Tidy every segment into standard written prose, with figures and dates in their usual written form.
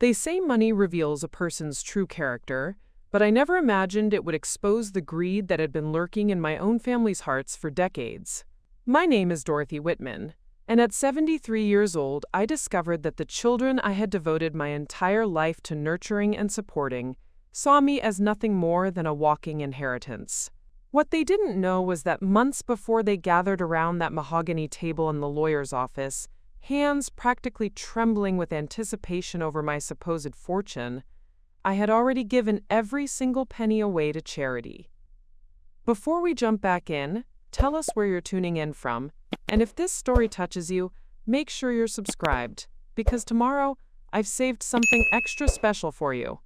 They say money reveals a person's true character, but I never imagined it would expose the greed that had been lurking in my own family's hearts for decades. My name is Dorothy Whitman, and at 73 years old, I discovered that the children I had devoted my entire life to nurturing and supporting saw me as nothing more than a walking inheritance. What they didn't know was that months before they gathered around that mahogany table in the lawyer's office, hands practically trembling with anticipation over my supposed fortune, I had already given every single penny away to charity. Before we jump back in, tell us where you're tuning in from, and if this story touches you, make sure you're subscribed, because tomorrow I've saved something extra special for you.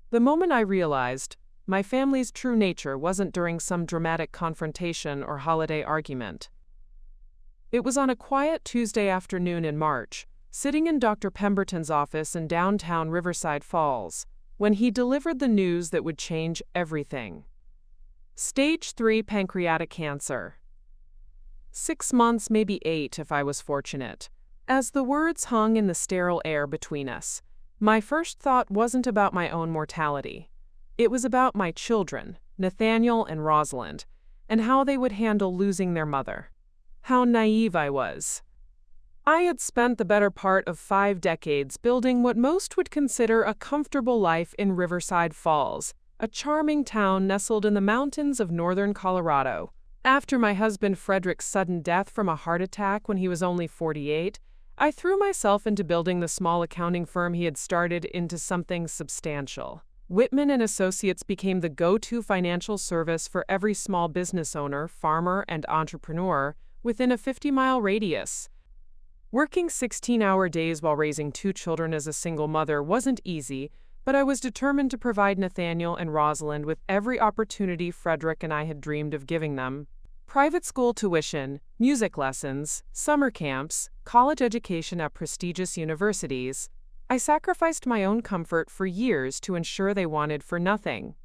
The moment I realized my family's true nature wasn't during some dramatic confrontation or holiday argument. It was on a quiet Tuesday afternoon in March, sitting in Dr. Pemberton's office in downtown Riverside Falls, when he delivered the news that would change everything. Stage 3 pancreatic cancer. 6 months, maybe 8 if I was fortunate. As the words hung in the sterile air between us, my first thought wasn't about my own mortality. It was about my children, Nathaniel and Rosalind, and how they would handle losing their mother. How naive I was. I had spent the better part of 5 decades building what most would consider a comfortable life in Riverside Falls, a charming town nestled in the mountains of northern Colorado. After my husband Frederick's sudden death from a heart attack when he was only 48, I threw myself into building the small accounting firm he had started into something substantial. Whitman and Associates became the go-to financial service for every small business owner, farmer, and entrepreneur within a 50-mile radius. Working 16-hour days while raising 2 children as a single mother wasn't easy, but I was determined to provide Nathaniel and Rosalind with every opportunity Frederick and I had dreamed of giving them. Private school tuition, music lessons, summer camps, college education at prestigious universities. I sacrificed my own comfort for years to ensure they wanted for nothing.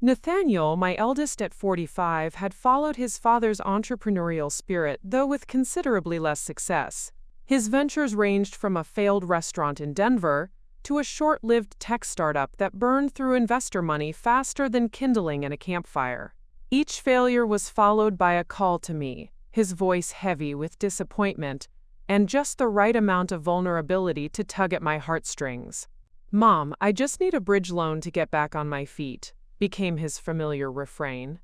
Nathaniel, my eldest at 45, had followed his father's entrepreneurial spirit, though with considerably less success. His ventures ranged from a failed restaurant in Denver to a short-lived tech startup that burned through investor money faster than kindling in a campfire. Each failure was followed by a call to me, his voice heavy with disappointment, and just the right amount of vulnerability to tug at my heartstrings. "Mom, I just need a bridge loan to get back on my feet," became his familiar refrain.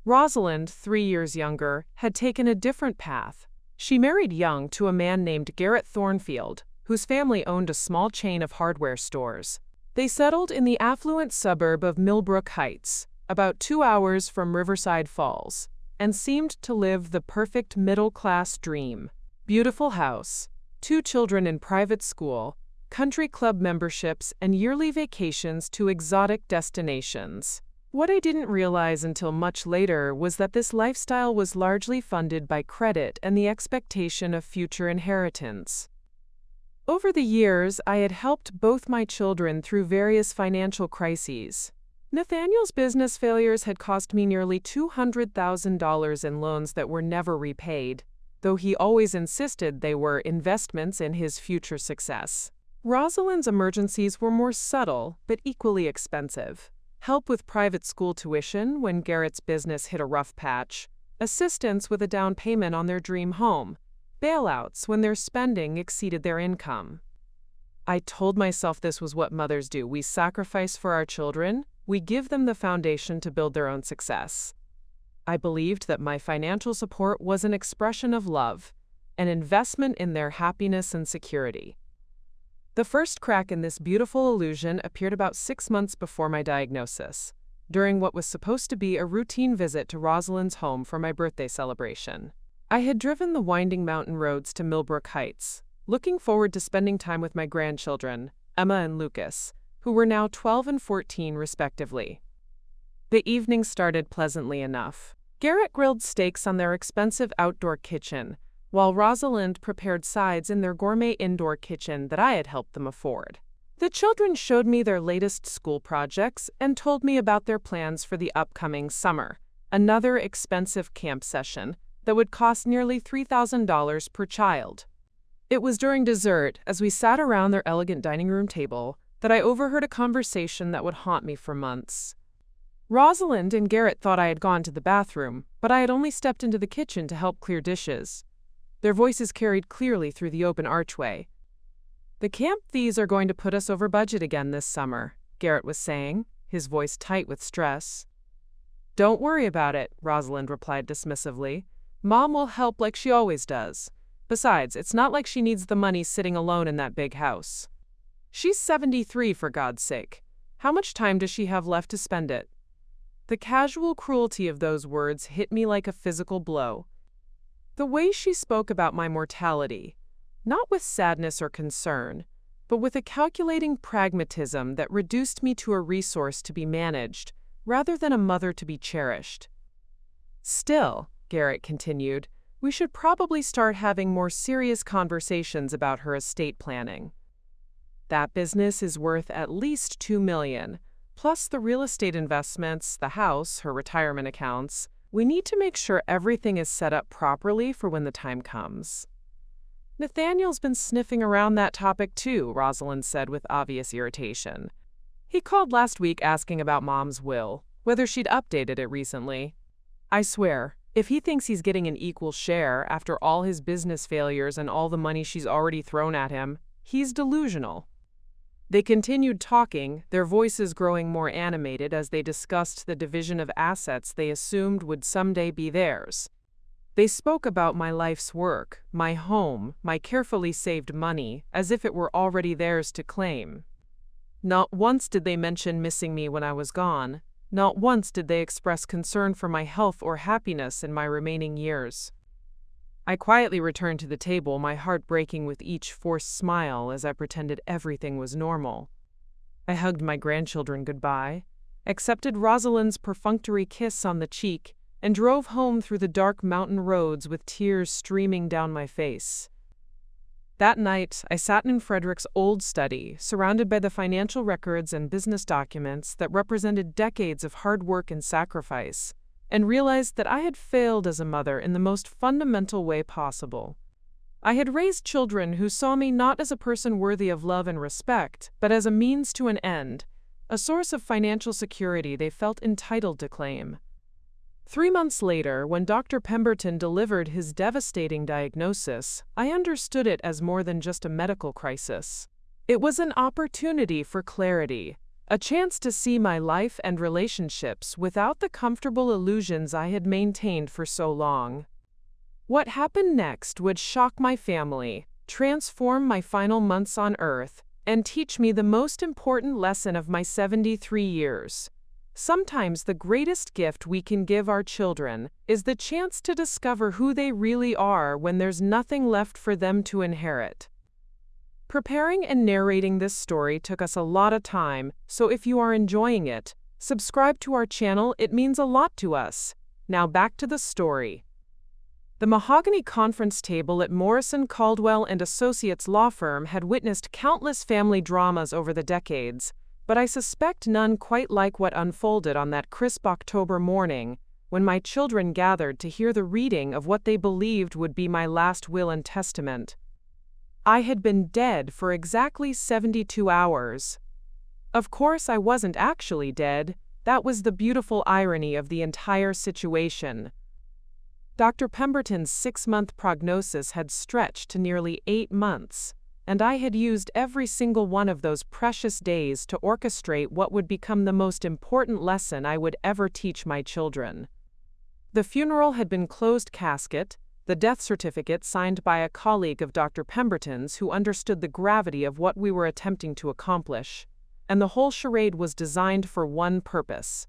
Rosalind, 3 years younger, had taken a different path. She married young to a man named Garrett Thornfield, whose family owned a small chain of hardware stores. They settled in the affluent suburb of Millbrook Heights, about 2 hours from Riverside Falls, and seemed to live the perfect middle-class dream. Beautiful house, 2 children in private school, country club memberships, and yearly vacations to exotic destinations. What I didn't realize until much later was that this lifestyle was largely funded by credit and the expectation of future inheritance. Over the years, I had helped both my children through various financial crises. Nathaniel's business failures had cost me nearly $200,000 in loans that were never repaid, though he always insisted they were investments in his future success. Rosalind's emergencies were more subtle, but equally expensive. Help with private school tuition when Garrett's business hit a rough patch, assistance with a down payment on their dream home, bailouts when their spending exceeded their income. I told myself this was what mothers do. We sacrifice for our children, we give them the foundation to build their own success. I believed that my financial support was an expression of love, an investment in their happiness and security. The first crack in this beautiful illusion appeared about 6 months before my diagnosis, during what was supposed to be a routine visit to Rosalind's home for my birthday celebration. I had driven the winding mountain roads to Millbrook Heights, looking forward to spending time with my grandchildren, Emma and Lucas, who were now 12 and 14 respectively. The evening started pleasantly enough. Garrett grilled steaks on their expensive outdoor kitchen, while Rosalind prepared sides in their gourmet indoor kitchen that I had helped them afford. The children showed me their latest school projects and told me about their plans for the upcoming summer, another expensive camp session that would cost nearly $3,000 per child. It was during dessert, as we sat around their elegant dining room table, that I overheard a conversation that would haunt me for months. Rosalind and Garrett thought I had gone to the bathroom, but I had only stepped into the kitchen to help clear dishes. Their voices carried clearly through the open archway. "The camp fees are going to put us over budget again this summer," Garrett was saying, his voice tight with stress. "Don't worry about it," Rosalind replied dismissively. "Mom will help like she always does. Besides, it's not like she needs the money sitting alone in that big house. She's 73, for God's sake. How much time does she have left to spend it?" The casual cruelty of those words hit me like a physical blow. The way she spoke about my mortality, not with sadness or concern, but with a calculating pragmatism that reduced me to a resource to be managed, rather than a mother to be cherished. "Still," Garrett continued, "we should probably start having more serious conversations about her estate planning. That business is worth at least $2 million, plus the real estate investments, the house, her retirement accounts. We need to make sure everything is set up properly for when the time comes." "Nathaniel's been sniffing around that topic too," Rosalind said with obvious irritation. "He called last week asking about Mom's will, whether she'd updated it recently. I swear, if he thinks he's getting an equal share after all his business failures and all the money she's already thrown at him, he's delusional." They continued talking, their voices growing more animated as they discussed the division of assets they assumed would someday be theirs. They spoke about my life's work, my home, my carefully saved money, as if it were already theirs to claim. Not once did they mention missing me when I was gone. Not once did they express concern for my health or happiness in my remaining years. I quietly returned to the table, my heart breaking with each forced smile as I pretended everything was normal. I hugged my grandchildren goodbye, accepted Rosalind's perfunctory kiss on the cheek, and drove home through the dark mountain roads with tears streaming down my face. That night, I sat in Frederick's old study, surrounded by the financial records and business documents that represented decades of hard work and sacrifice, and realized that I had failed as a mother in the most fundamental way possible. I had raised children who saw me not as a person worthy of love and respect, but as a means to an end, a source of financial security they felt entitled to claim. 3 months later, when Dr. Pemberton delivered his devastating diagnosis, I understood it as more than just a medical crisis. It was an opportunity for clarity, a chance to see my life and relationships without the comfortable illusions I had maintained for so long. What happened next would shock my family, transform my final months on Earth, and teach me the most important lesson of my 73 years. Sometimes the greatest gift we can give our children is the chance to discover who they really are when there's nothing left for them to inherit. Preparing and narrating this story took us a lot of time, so if you are enjoying it, subscribe to our channel, it means a lot to us. Now back to the story. The mahogany conference table at Morrison Caldwell and Associates law firm had witnessed countless family dramas over the decades, but I suspect none quite like what unfolded on that crisp October morning when my children gathered to hear the reading of what they believed would be my last will and testament. I had been dead for exactly 72 hours. Of course, I wasn't actually dead. That was the beautiful irony of the entire situation. Dr. Pemberton's 6-month prognosis had stretched to nearly 8 months, and I had used every single one of those precious days to orchestrate what would become the most important lesson I would ever teach my children. The funeral had been closed casket, the death certificate signed by a colleague of Dr. Pemberton's who understood the gravity of what we were attempting to accomplish, and the whole charade was designed for one purpose: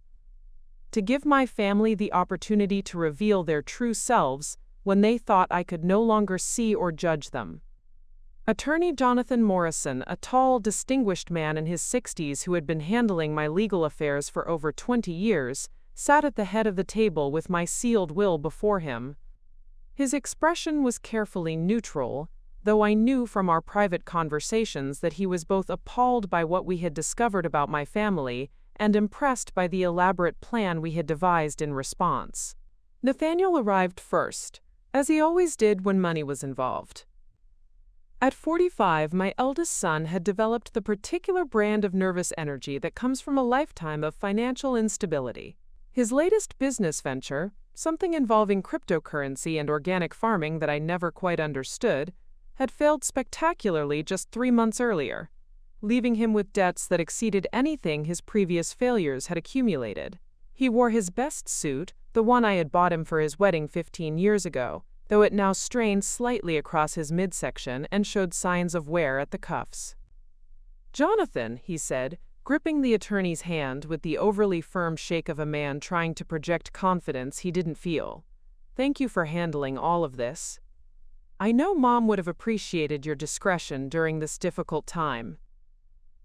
to give my family the opportunity to reveal their true selves when they thought I could no longer see or judge them. Attorney Jonathan Morrison, a tall, distinguished man in his 60s who had been handling my legal affairs for over 20 years, sat at the head of the table with my sealed will before him. His expression was carefully neutral, though I knew from our private conversations that he was both appalled by what we had discovered about my family and impressed by the elaborate plan we had devised in response. Nathaniel arrived first, as he always did when money was involved. At 45, my eldest son had developed the particular brand of nervous energy that comes from a lifetime of financial instability. His latest business venture, something involving cryptocurrency and organic farming that I never quite understood, had failed spectacularly just 3 months earlier, leaving him with debts that exceeded anything his previous failures had accumulated. He wore his best suit, the one I had bought him for his wedding 15 years ago, though it now strained slightly across his midsection and showed signs of wear at the cuffs. "Jonathan," he said, gripping the attorney's hand with the overly firm shake of a man trying to project confidence he didn't feel. "Thank you for handling all of this. I know Mom would have appreciated your discretion during this difficult time."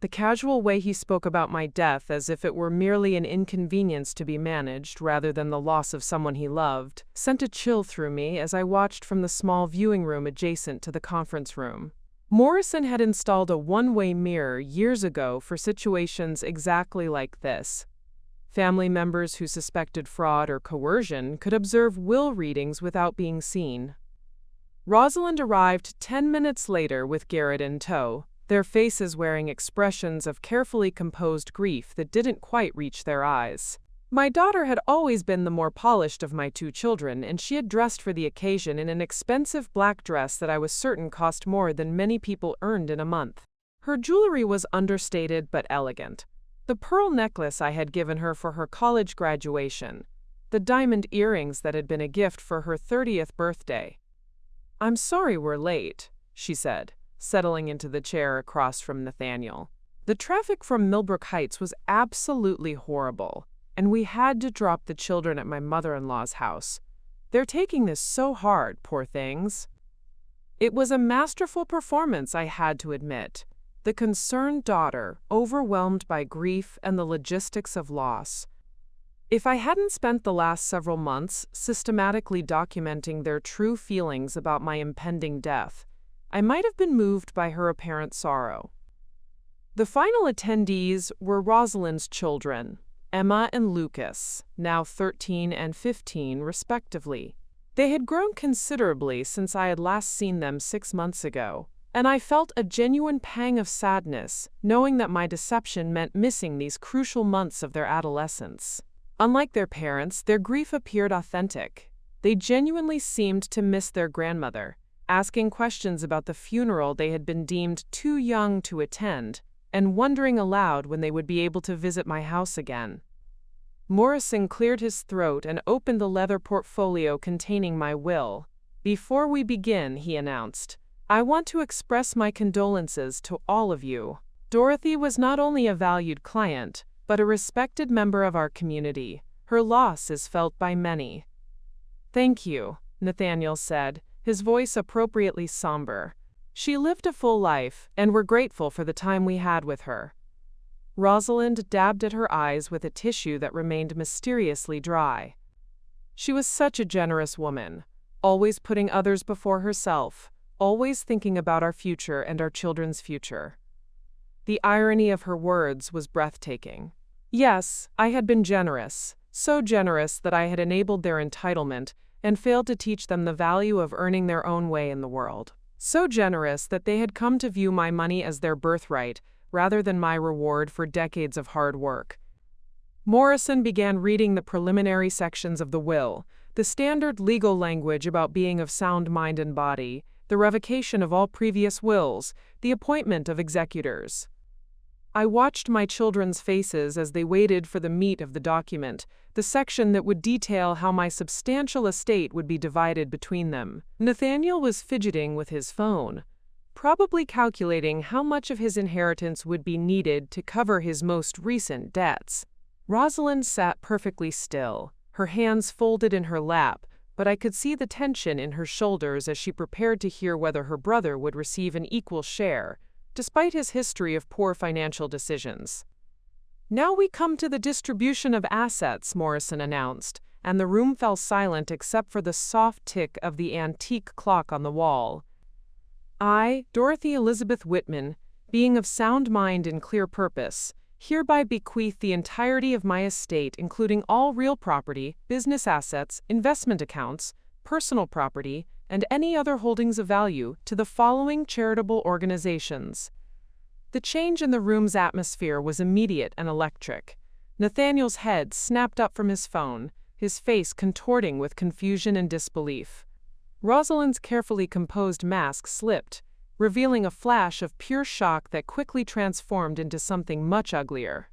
The casual way he spoke about my death, as if it were merely an inconvenience to be managed rather than the loss of someone he loved, sent a chill through me as I watched from the small viewing room adjacent to the conference room. Morrison had installed a one-way mirror years ago for situations exactly like this. Family members who suspected fraud or coercion could observe will readings without being seen. Rosalind arrived 10 minutes later with Garrett in tow, their faces wearing expressions of carefully composed grief that didn't quite reach their eyes. My daughter had always been the more polished of my 2 children, and she had dressed for the occasion in an expensive black dress that I was certain cost more than many people earned in a month. Her jewelry was understated but elegant. The pearl necklace I had given her for her college graduation, the diamond earrings that had been a gift for her 30th birthday. "I'm sorry we're late," she said, settling into the chair across from Nathaniel. "The traffic from Millbrook Heights was absolutely horrible, and we had to drop the children at my mother-in-law's house. They're taking this so hard, poor things." It was a masterful performance, I had to admit. The concerned daughter, overwhelmed by grief and the logistics of loss. If I hadn't spent the last several months systematically documenting their true feelings about my impending death, I might have been moved by her apparent sorrow. The final attendees were Rosalind's children, Emma and Lucas, now 13 and 15 respectively. They had grown considerably since I had last seen them 6 months ago, and I felt a genuine pang of sadness knowing that my deception meant missing these crucial months of their adolescence. Unlike their parents, their grief appeared authentic. They genuinely seemed to miss their grandmother, asking questions about the funeral they had been deemed too young to attend, and wondering aloud when they would be able to visit my house again. Morrison cleared his throat and opened the leather portfolio containing my will. "Before we begin," he announced, "I want to express my condolences to all of you. Dorothy was not only a valued client, but a respected member of our community. Her loss is felt by many." "Thank you," Nathaniel said, his voice appropriately somber. "She lived a full life, and we're grateful for the time we had with her." Rosalind dabbed at her eyes with a tissue that remained mysteriously dry. "She was such a generous woman, always putting others before herself, always thinking about our future and our children's future." The irony of her words was breathtaking. Yes, I had been generous, so generous that I had enabled their entitlement and failed to teach them the value of earning their own way in the world. So generous that they had come to view my money as their birthright, rather than my reward for decades of hard work. Morrison began reading the preliminary sections of the will, the standard legal language about being of sound mind and body, the revocation of all previous wills, the appointment of executors. I watched my children's faces as they waited for the meat of the document, the section that would detail how my substantial estate would be divided between them. Nathaniel was fidgeting with his phone, probably calculating how much of his inheritance would be needed to cover his most recent debts. Rosalind sat perfectly still, her hands folded in her lap, but I could see the tension in her shoulders as she prepared to hear whether her brother would receive an equal share, despite his history of poor financial decisions. "Now we come to the distribution of assets," Morrison announced, and the room fell silent except for the soft tick of the antique clock on the wall. "I, Dorothy Elizabeth Whitman, being of sound mind and clear purpose, hereby bequeath the entirety of my estate, including all real property, business assets, investment accounts, personal property, and any other holdings of value to the following charitable organizations. The change in the room's atmosphere was immediate and electric. Nathaniel's head snapped up from his phone, his face contorting with confusion and disbelief. Rosalind's carefully composed mask slipped, revealing a flash of pure shock that quickly transformed into something much uglier.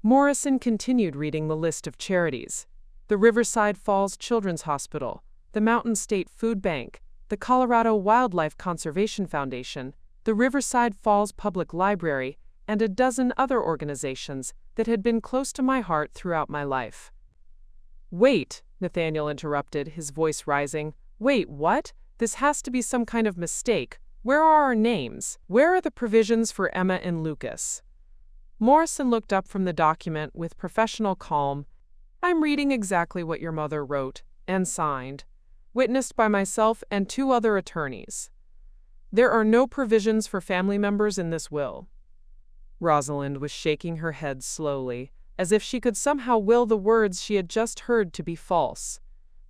Morrison continued reading the list of charities. The Riverside Falls Children's Hospital, the Mountain State Food Bank, the Colorado Wildlife Conservation Foundation, the Riverside Falls Public Library, and a dozen other organizations that had been close to my heart throughout my life. "Wait," Nathaniel interrupted, his voice rising. "Wait, what? This has to be some kind of mistake. Where are our names? Where are the provisions for Emma and Lucas?" Morrison looked up from the document with professional calm. "I'm reading exactly what your mother wrote and signed, witnessed by myself and 2 other attorneys. There are no provisions for family members in this will." Rosalind was shaking her head slowly, as if she could somehow will the words she had just heard to be false.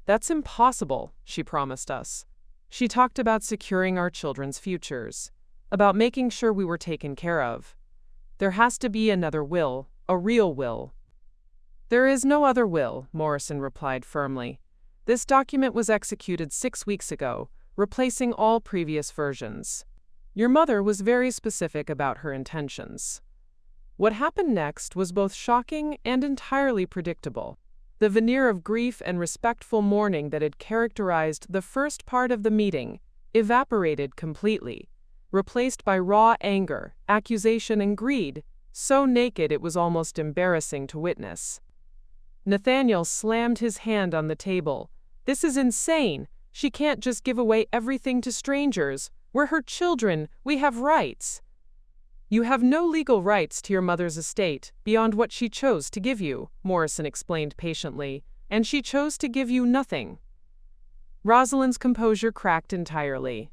"That's impossible," she promised us. She talked about securing our children's futures, about making sure we were taken care of. There has to be another will, a real will. "There is no other will," Morrison replied firmly. "This document was executed 6 weeks ago, replacing all previous versions. Your mother was very specific about her intentions." What happened next was both shocking and entirely predictable. The veneer of grief and respectful mourning that had characterized the first part of the meeting evaporated completely, replaced by raw anger, accusation, and greed, so naked it was almost embarrassing to witness. Nathaniel slammed his hand on the table. "This is insane. She can't just give away everything to strangers. We're her children. We have rights." "You have no legal rights to your mother's estate beyond what she chose to give you," Morrison explained patiently, "and she chose to give you nothing." Rosalind's composure cracked entirely.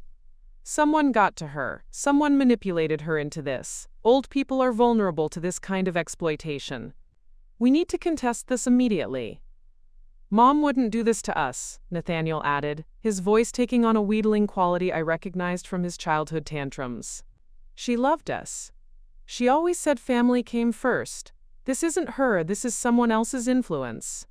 "Someone got to her. Someone manipulated her into this. Old people are vulnerable to this kind of exploitation. We need to contest this immediately." "Mom wouldn't do this to us," Nathaniel added, his voice taking on a wheedling quality I recognized from his childhood tantrums. "She loved us. She always said family came first. This isn't her, this is someone else's influence."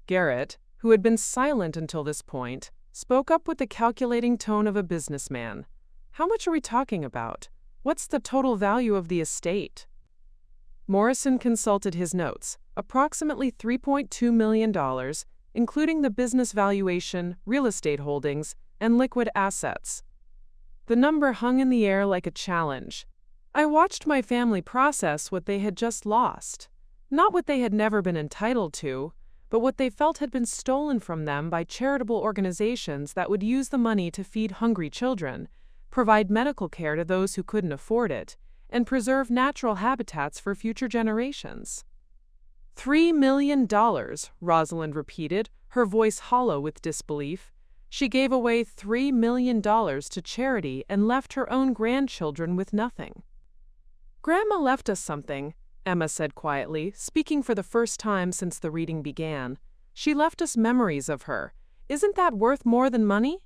Garrett, who had been silent until this point, spoke up with the calculating tone of a businessman. "How much are we talking about? What's the total value of the estate?" Morrison consulted his notes. Approximately $3.2 million, including the business valuation, real estate holdings, and liquid assets. The number hung in the air like a challenge. I watched my family process what they had just lost. Not what they had never been entitled to, but what they felt had been stolen from them by charitable organizations that would use the money to feed hungry children, provide medical care to those who couldn't afford it, and preserve natural habitats for future generations. $3 million, Rosalind repeated, her voice hollow with disbelief. She gave away $3 million to charity and left her own grandchildren with nothing. "Grandma left us something," Emma said quietly, speaking for the first time since the reading began. "She left us memories of her. Isn't that worth more than money?"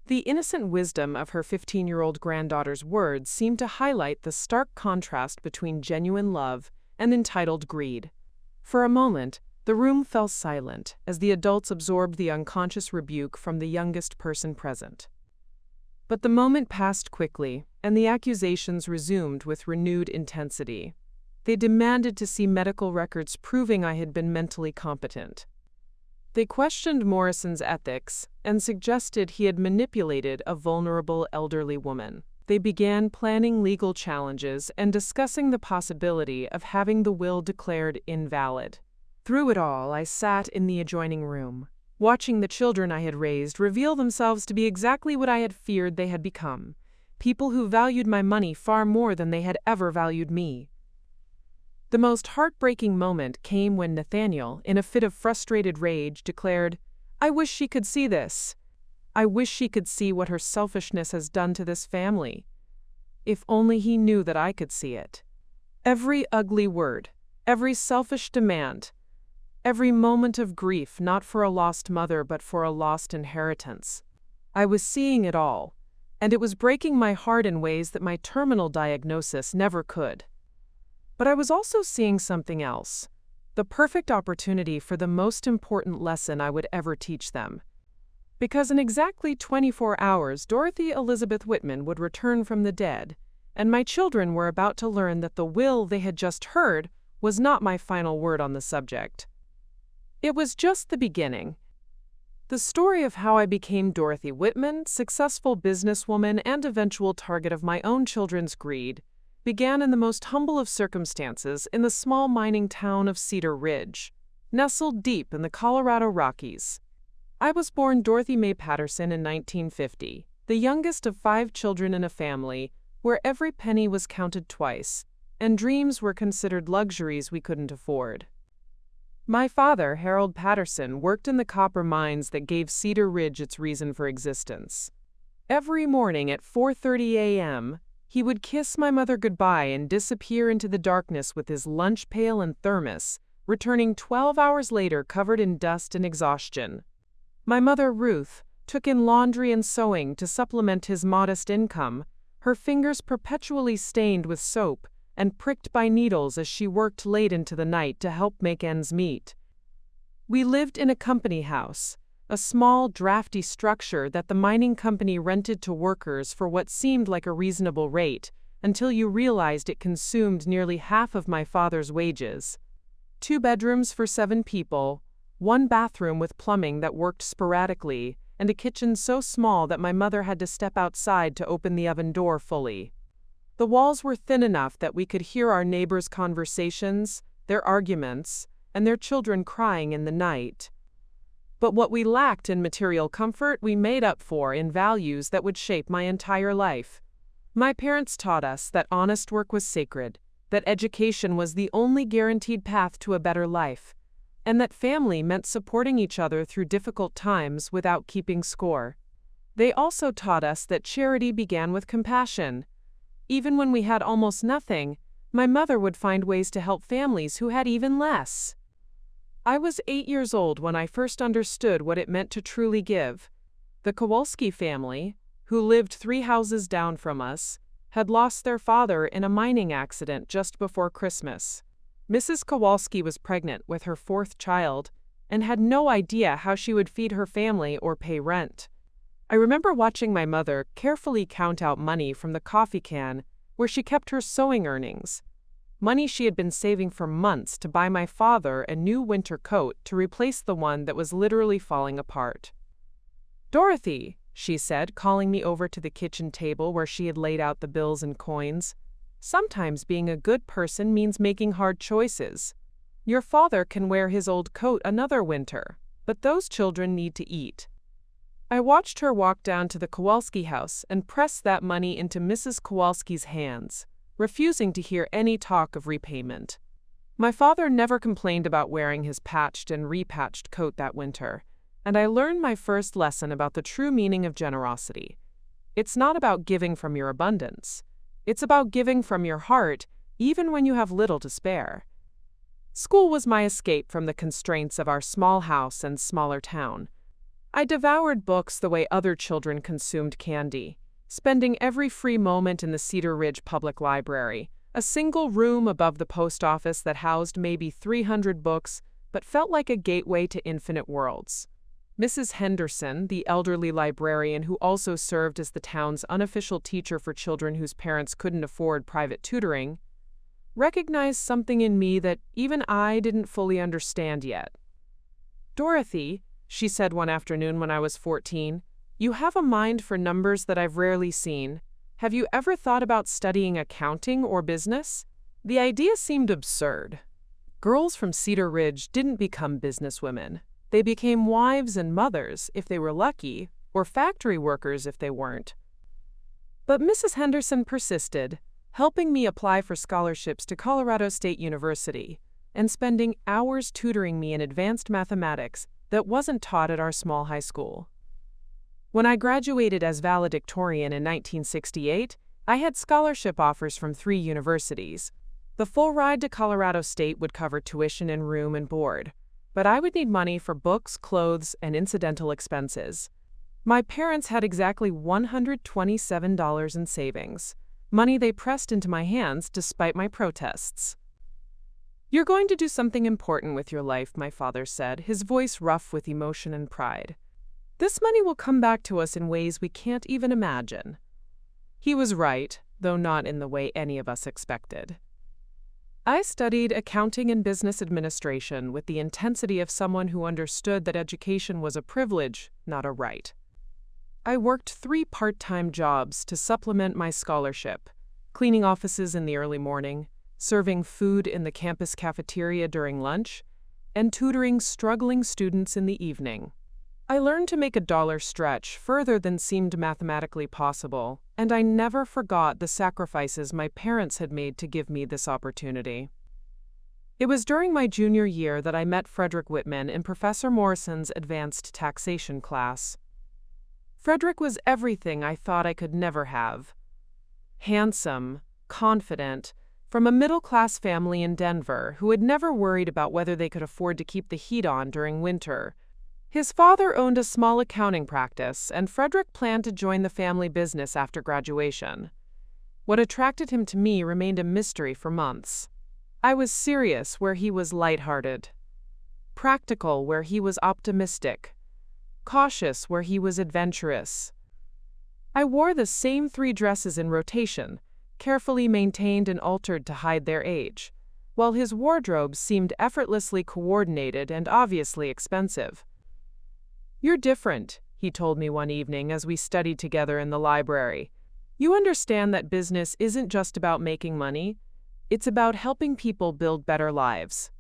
The innocent wisdom of her 15-year-old granddaughter's words seemed to highlight the stark contrast between genuine love and entitled greed. For a moment, the room fell silent as the adults absorbed the unconscious rebuke from the youngest person present. But the moment passed quickly, and the accusations resumed with renewed intensity. They demanded to see medical records proving I had been mentally competent. They questioned Morrison's ethics and suggested he had manipulated a vulnerable elderly woman. They began planning legal challenges and discussing the possibility of having the will declared invalid. Through it all, I sat in the adjoining room, watching the children I had raised reveal themselves to be exactly what I had feared they had become, people who valued my money far more than they had ever valued me. The most heartbreaking moment came when Nathaniel, in a fit of frustrated rage, declared, "I wish she could see this. I wish she could see what her selfishness has done to this family. If only he knew that I could see it." Every ugly word, every selfish demand, every moment of grief not for a lost mother but for a lost inheritance. I was seeing it all, and it was breaking my heart in ways that my terminal diagnosis never could. But I was also seeing something else, the perfect opportunity for the most important lesson I would ever teach them. Because in exactly 24 hours, Dorothy Elizabeth Whitman would return from the dead, and my children were about to learn that the will they had just heard was not my final word on the subject. It was just the beginning. The story of how I became Dorothy Whitman, successful businesswoman and eventual target of my own children's greed, began in the most humble of circumstances in the small mining town of Cedar Ridge, nestled deep in the Colorado Rockies. I was born Dorothy Mae Patterson in 1950, the youngest of 5 children in a family where every penny was counted twice, and dreams were considered luxuries we couldn't afford. My father, Harold Patterson, worked in the copper mines that gave Cedar Ridge its reason for existence. Every morning at 4:30 a.m., he would kiss my mother goodbye and disappear into the darkness with his lunch pail and thermos, returning 12 hours later covered in dust and exhaustion. My mother, Ruth, took in laundry and sewing to supplement his modest income, her fingers perpetually stained with soap and pricked by needles as she worked late into the night to help make ends meet. We lived in a company house, a small, drafty structure that the mining company rented to workers for what seemed like a reasonable rate, until you realized it consumed nearly half of my father's wages. 2 bedrooms for 7 people, 1 bathroom with plumbing that worked sporadically, and a kitchen so small that my mother had to step outside to open the oven door fully. The walls were thin enough that we could hear our neighbors' conversations, their arguments, and their children crying in the night. But what we lacked in material comfort, we made up for in values that would shape my entire life. My parents taught us that honest work was sacred, that education was the only guaranteed path to a better life, and that family meant supporting each other through difficult times without keeping score. They also taught us that charity began with compassion. Even when we had almost nothing, my mother would find ways to help families who had even less. I was 8 years old when I first understood what it meant to truly give. The Kowalski family, who lived 3 houses down from us, had lost their father in a mining accident just before Christmas. Mrs. Kowalski was pregnant with her 4th child and had no idea how she would feed her family or pay rent. I remember watching my mother carefully count out money from the coffee can where she kept her sewing earnings, money she had been saving for months to buy my father a new winter coat to replace the one that was literally falling apart. "Dorothy," she said, calling me over to the kitchen table where she had laid out the bills and coins, "sometimes being a good person means making hard choices. Your father can wear his old coat another winter, but those children need to eat." I watched her walk down to the Kowalski house and press that money into Mrs. Kowalski's hands, refusing to hear any talk of repayment. My father never complained about wearing his patched and repatched coat that winter, and I learned my first lesson about the true meaning of generosity. It's not about giving from your abundance. It's about giving from your heart, even when you have little to spare. School was my escape from the constraints of our small house and smaller town. I devoured books the way other children consumed candy, spending every free moment in the Cedar Ridge Public Library, a single room above the post office that housed maybe 300 books but felt like a gateway to infinite worlds. Mrs. Henderson, the elderly librarian who also served as the town's unofficial teacher for children whose parents couldn't afford private tutoring, recognized something in me that even I didn't fully understand yet. "Dorothy," she said one afternoon when I was 14, "you have a mind for numbers that I've rarely seen. Have you ever thought about studying accounting or business?" The idea seemed absurd. Girls from Cedar Ridge didn't become businesswomen. They became wives and mothers if they were lucky, or factory workers if they weren't. But Mrs. Henderson persisted, helping me apply for scholarships to Colorado State University and spending hours tutoring me in advanced mathematics that wasn't taught at our small high school. When I graduated as valedictorian in 1968, I had scholarship offers from 3 universities. The full ride to Colorado State would cover tuition and room and board, but I would need money for books, clothes, and incidental expenses. My parents had exactly $127 in savings, money they pressed into my hands despite my protests. "You're going to do something important with your life," my father said, his voice rough with emotion and pride. "This money will come back to us in ways we can't even imagine." He was right, though not in the way any of us expected. I studied accounting and business administration with the intensity of someone who understood that education was a privilege, not a right. I worked 3 part-time jobs to supplement my scholarship, cleaning offices in the early morning, serving food in the campus cafeteria during lunch, and tutoring struggling students in the evening. I learned to make a dollar stretch further than seemed mathematically possible, and I never forgot the sacrifices my parents had made to give me this opportunity. It was during my junior year that I met Frederick Whitman in Professor Morrison's advanced taxation class. Frederick was everything I thought I could never have. Handsome, confident, from a middle-class family in Denver who had never worried about whether they could afford to keep the heat on during winter. His father owned a small accounting practice, and Frederick planned to join the family business after graduation. What attracted him to me remained a mystery for months. I was serious where he was lighthearted, practical where he was optimistic, cautious where he was adventurous. I wore the same 3 dresses in rotation, carefully maintained and altered to hide their age, while his wardrobe seemed effortlessly coordinated and obviously expensive. "You're different," he told me one evening as we studied together in the library. "You understand that business isn't just about making money, it's about helping people build better lives."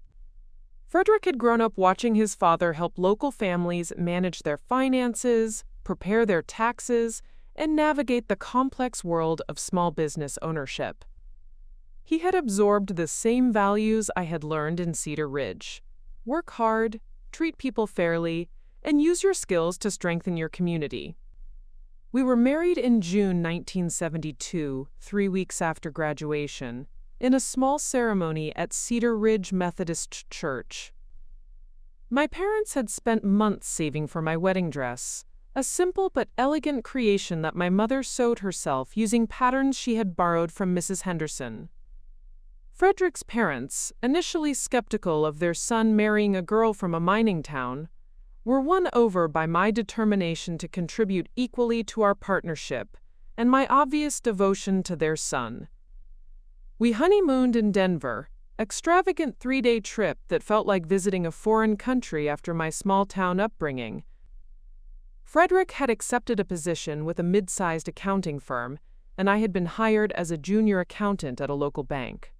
Frederick had grown up watching his father help local families manage their finances, prepare their taxes, and navigate the complex world of small business ownership. He had absorbed the same values I had learned in Cedar Ridge. Work hard, treat people fairly, and use your skills to strengthen your community. We were married in June 1972, 3 weeks after graduation, in a small ceremony at Cedar Ridge Methodist Church. My parents had spent months saving for my wedding dress, a simple but elegant creation that my mother sewed herself using patterns she had borrowed from Mrs. Henderson. Frederick's parents, initially skeptical of their son marrying a girl from a mining town, were won over by my determination to contribute equally to our partnership and my obvious devotion to their son. We honeymooned in Denver, extravagant 3-day trip that felt like visiting a foreign country after my small-town upbringing. Frederick had accepted a position with a mid-sized accounting firm, and I had been hired as a junior accountant at a local bank.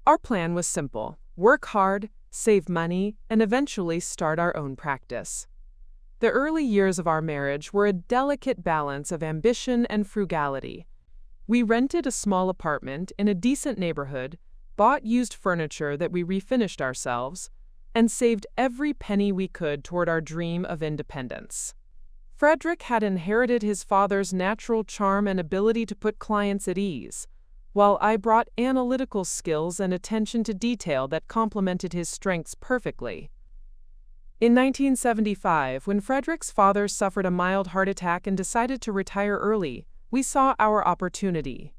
Our plan was simple: work hard, save money, and eventually start our own practice. The early years of our marriage were a delicate balance of ambition and frugality. We rented a small apartment in a decent neighborhood, bought used furniture that we refinished ourselves, and saved every penny we could toward our dream of independence. Frederick had inherited his father's natural charm and ability to put clients at ease, while I brought analytical skills and attention to detail that complemented his strengths perfectly. In 1975, when Frederick's father suffered a mild heart attack and decided to retire early, we saw our opportunity.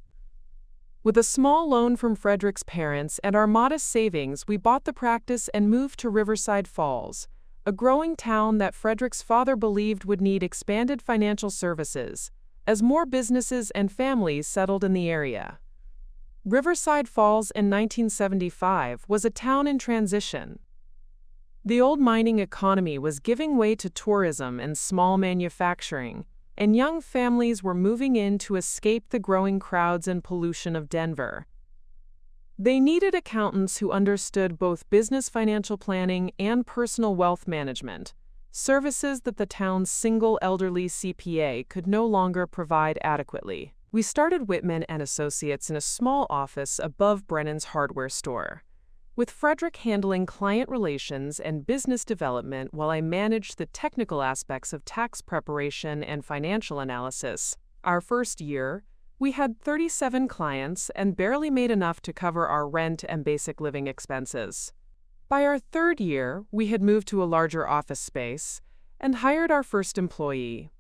With a small loan from Frederick's parents and our modest savings, we bought the practice and moved to Riverside Falls, a growing town that Frederick's father believed would need expanded financial services, as more businesses and families settled in the area. Riverside Falls in 1975 was a town in transition. The old mining economy was giving way to tourism and small manufacturing, and young families were moving in to escape the growing crowds and pollution of Denver. They needed accountants who understood both business financial planning and personal wealth management, services that the town's single elderly CPA could no longer provide adequately. We started Whitman and Associates in a small office above Brennan's hardware store, with Frederick handling client relations and business development while I managed the technical aspects of tax preparation and financial analysis. Our first year, we had 37 clients and barely made enough to cover our rent and basic living expenses. By our third year, we had moved to a larger office space and hired our first employee.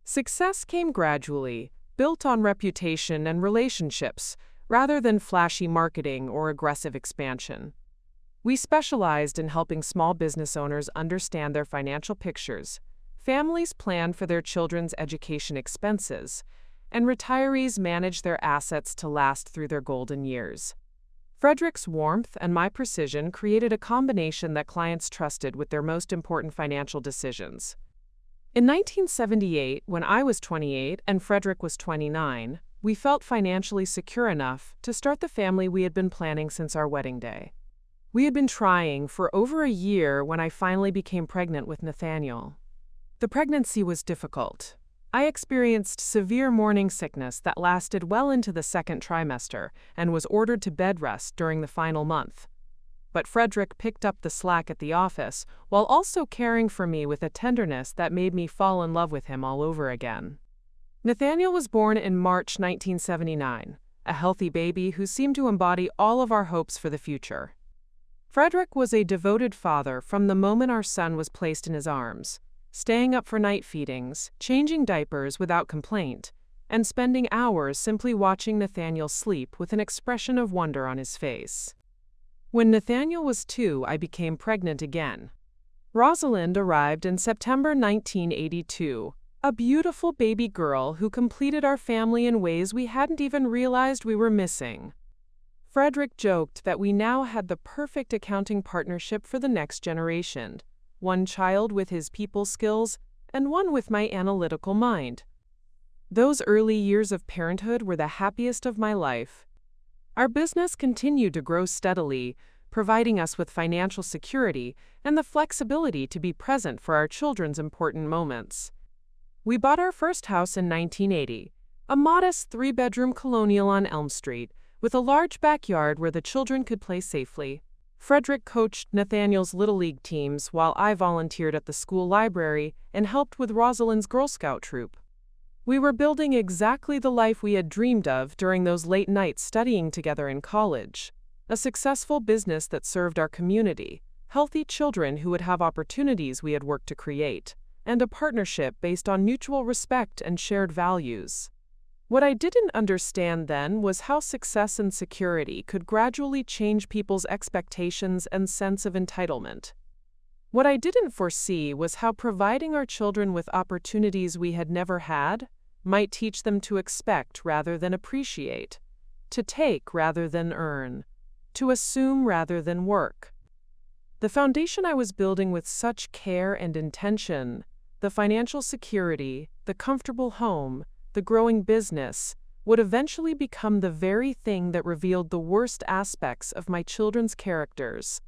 Success came gradually, built on reputation and relationships, rather than flashy marketing or aggressive expansion. We specialized in helping small business owners understand their financial pictures, families plan for their children's education expenses, and retirees manage their assets to last through their golden years. Frederick's warmth and my precision created a combination that clients trusted with their most important financial decisions. In 1978, when I was 28 and Frederick was 29, we felt financially secure enough to start the family we had been planning since our wedding day. We had been trying for over a year when I finally became pregnant with Nathaniel. The pregnancy was difficult. I experienced severe morning sickness that lasted well into the second trimester and was ordered to bed rest during the final month. But Frederick picked up the slack at the office while also caring for me with a tenderness that made me fall in love with him all over again. Nathaniel was born in March 1979, a healthy baby who seemed to embody all of our hopes for the future. Frederick was a devoted father from the moment our son was placed in his arms, staying up for night feedings, changing diapers without complaint, and spending hours simply watching Nathaniel sleep with an expression of wonder on his face. When Nathaniel was 2, I became pregnant again. Rosalind arrived in September 1982, a beautiful baby girl who completed our family in ways we hadn't even realized we were missing. Frederick joked that we now had the perfect accounting partnership for the next generation, one child with his people skills and one with my analytical mind. Those early years of parenthood were the happiest of my life. Our business continued to grow steadily, providing us with financial security and the flexibility to be present for our children's important moments. We bought our first house in 1980, a modest 3-bedroom colonial on Elm Street, with a large backyard where the children could play safely. Frederick coached Nathaniel's Little League teams while I volunteered at the school library and helped with Rosalind's Girl Scout troop. We were building exactly the life we had dreamed of during those late nights studying together in college. A successful business that served our community, healthy children who would have opportunities we had worked to create, and a partnership based on mutual respect and shared values. What I didn't understand then was how success and security could gradually change people's expectations and sense of entitlement. What I didn't foresee was how providing our children with opportunities we had never had might teach them to expect rather than appreciate, to take rather than earn, to assume rather than work. The foundation I was building with such care and intention, the financial security, the comfortable home, the growing business, would eventually become the very thing that revealed the worst aspects of my children's characters.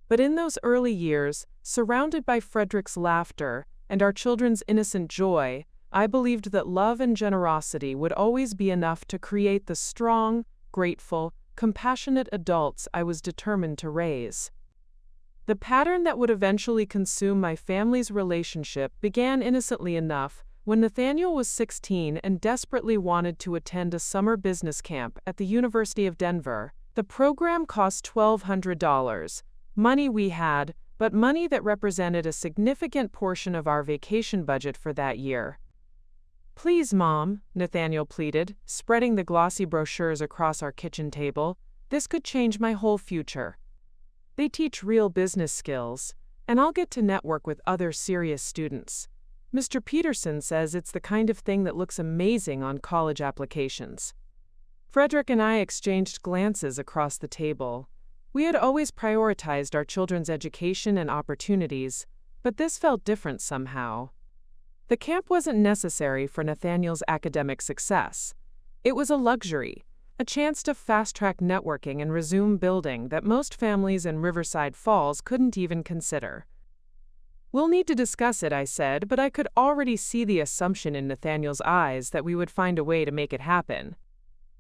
But in those early years, surrounded by Frederick's laughter and our children's innocent joy, I believed that love and generosity would always be enough to create the strong, grateful, compassionate adults I was determined to raise. The pattern that would eventually consume my family's relationship began innocently enough when Nathaniel was 16 and desperately wanted to attend a summer business camp at the University of Denver. The program cost $1,200, money we had, but money that represented a significant portion of our vacation budget for that year. "Please, Mom," Nathaniel pleaded, spreading the glossy brochures across our kitchen table, "this could change my whole future. They teach real business skills, and I'll get to network with other serious students. Mr. Peterson says it's the kind of thing that looks amazing on college applications." Frederick and I exchanged glances across the table. We had always prioritized our children's education and opportunities, but this felt different somehow. The camp wasn't necessary for Nathaniel's academic success. It was a luxury, a chance to fast-track networking and resume building that most families in Riverside Falls couldn't even consider. "We'll need to discuss it," I said, but I could already see the assumption in Nathaniel's eyes that we would find a way to make it happen.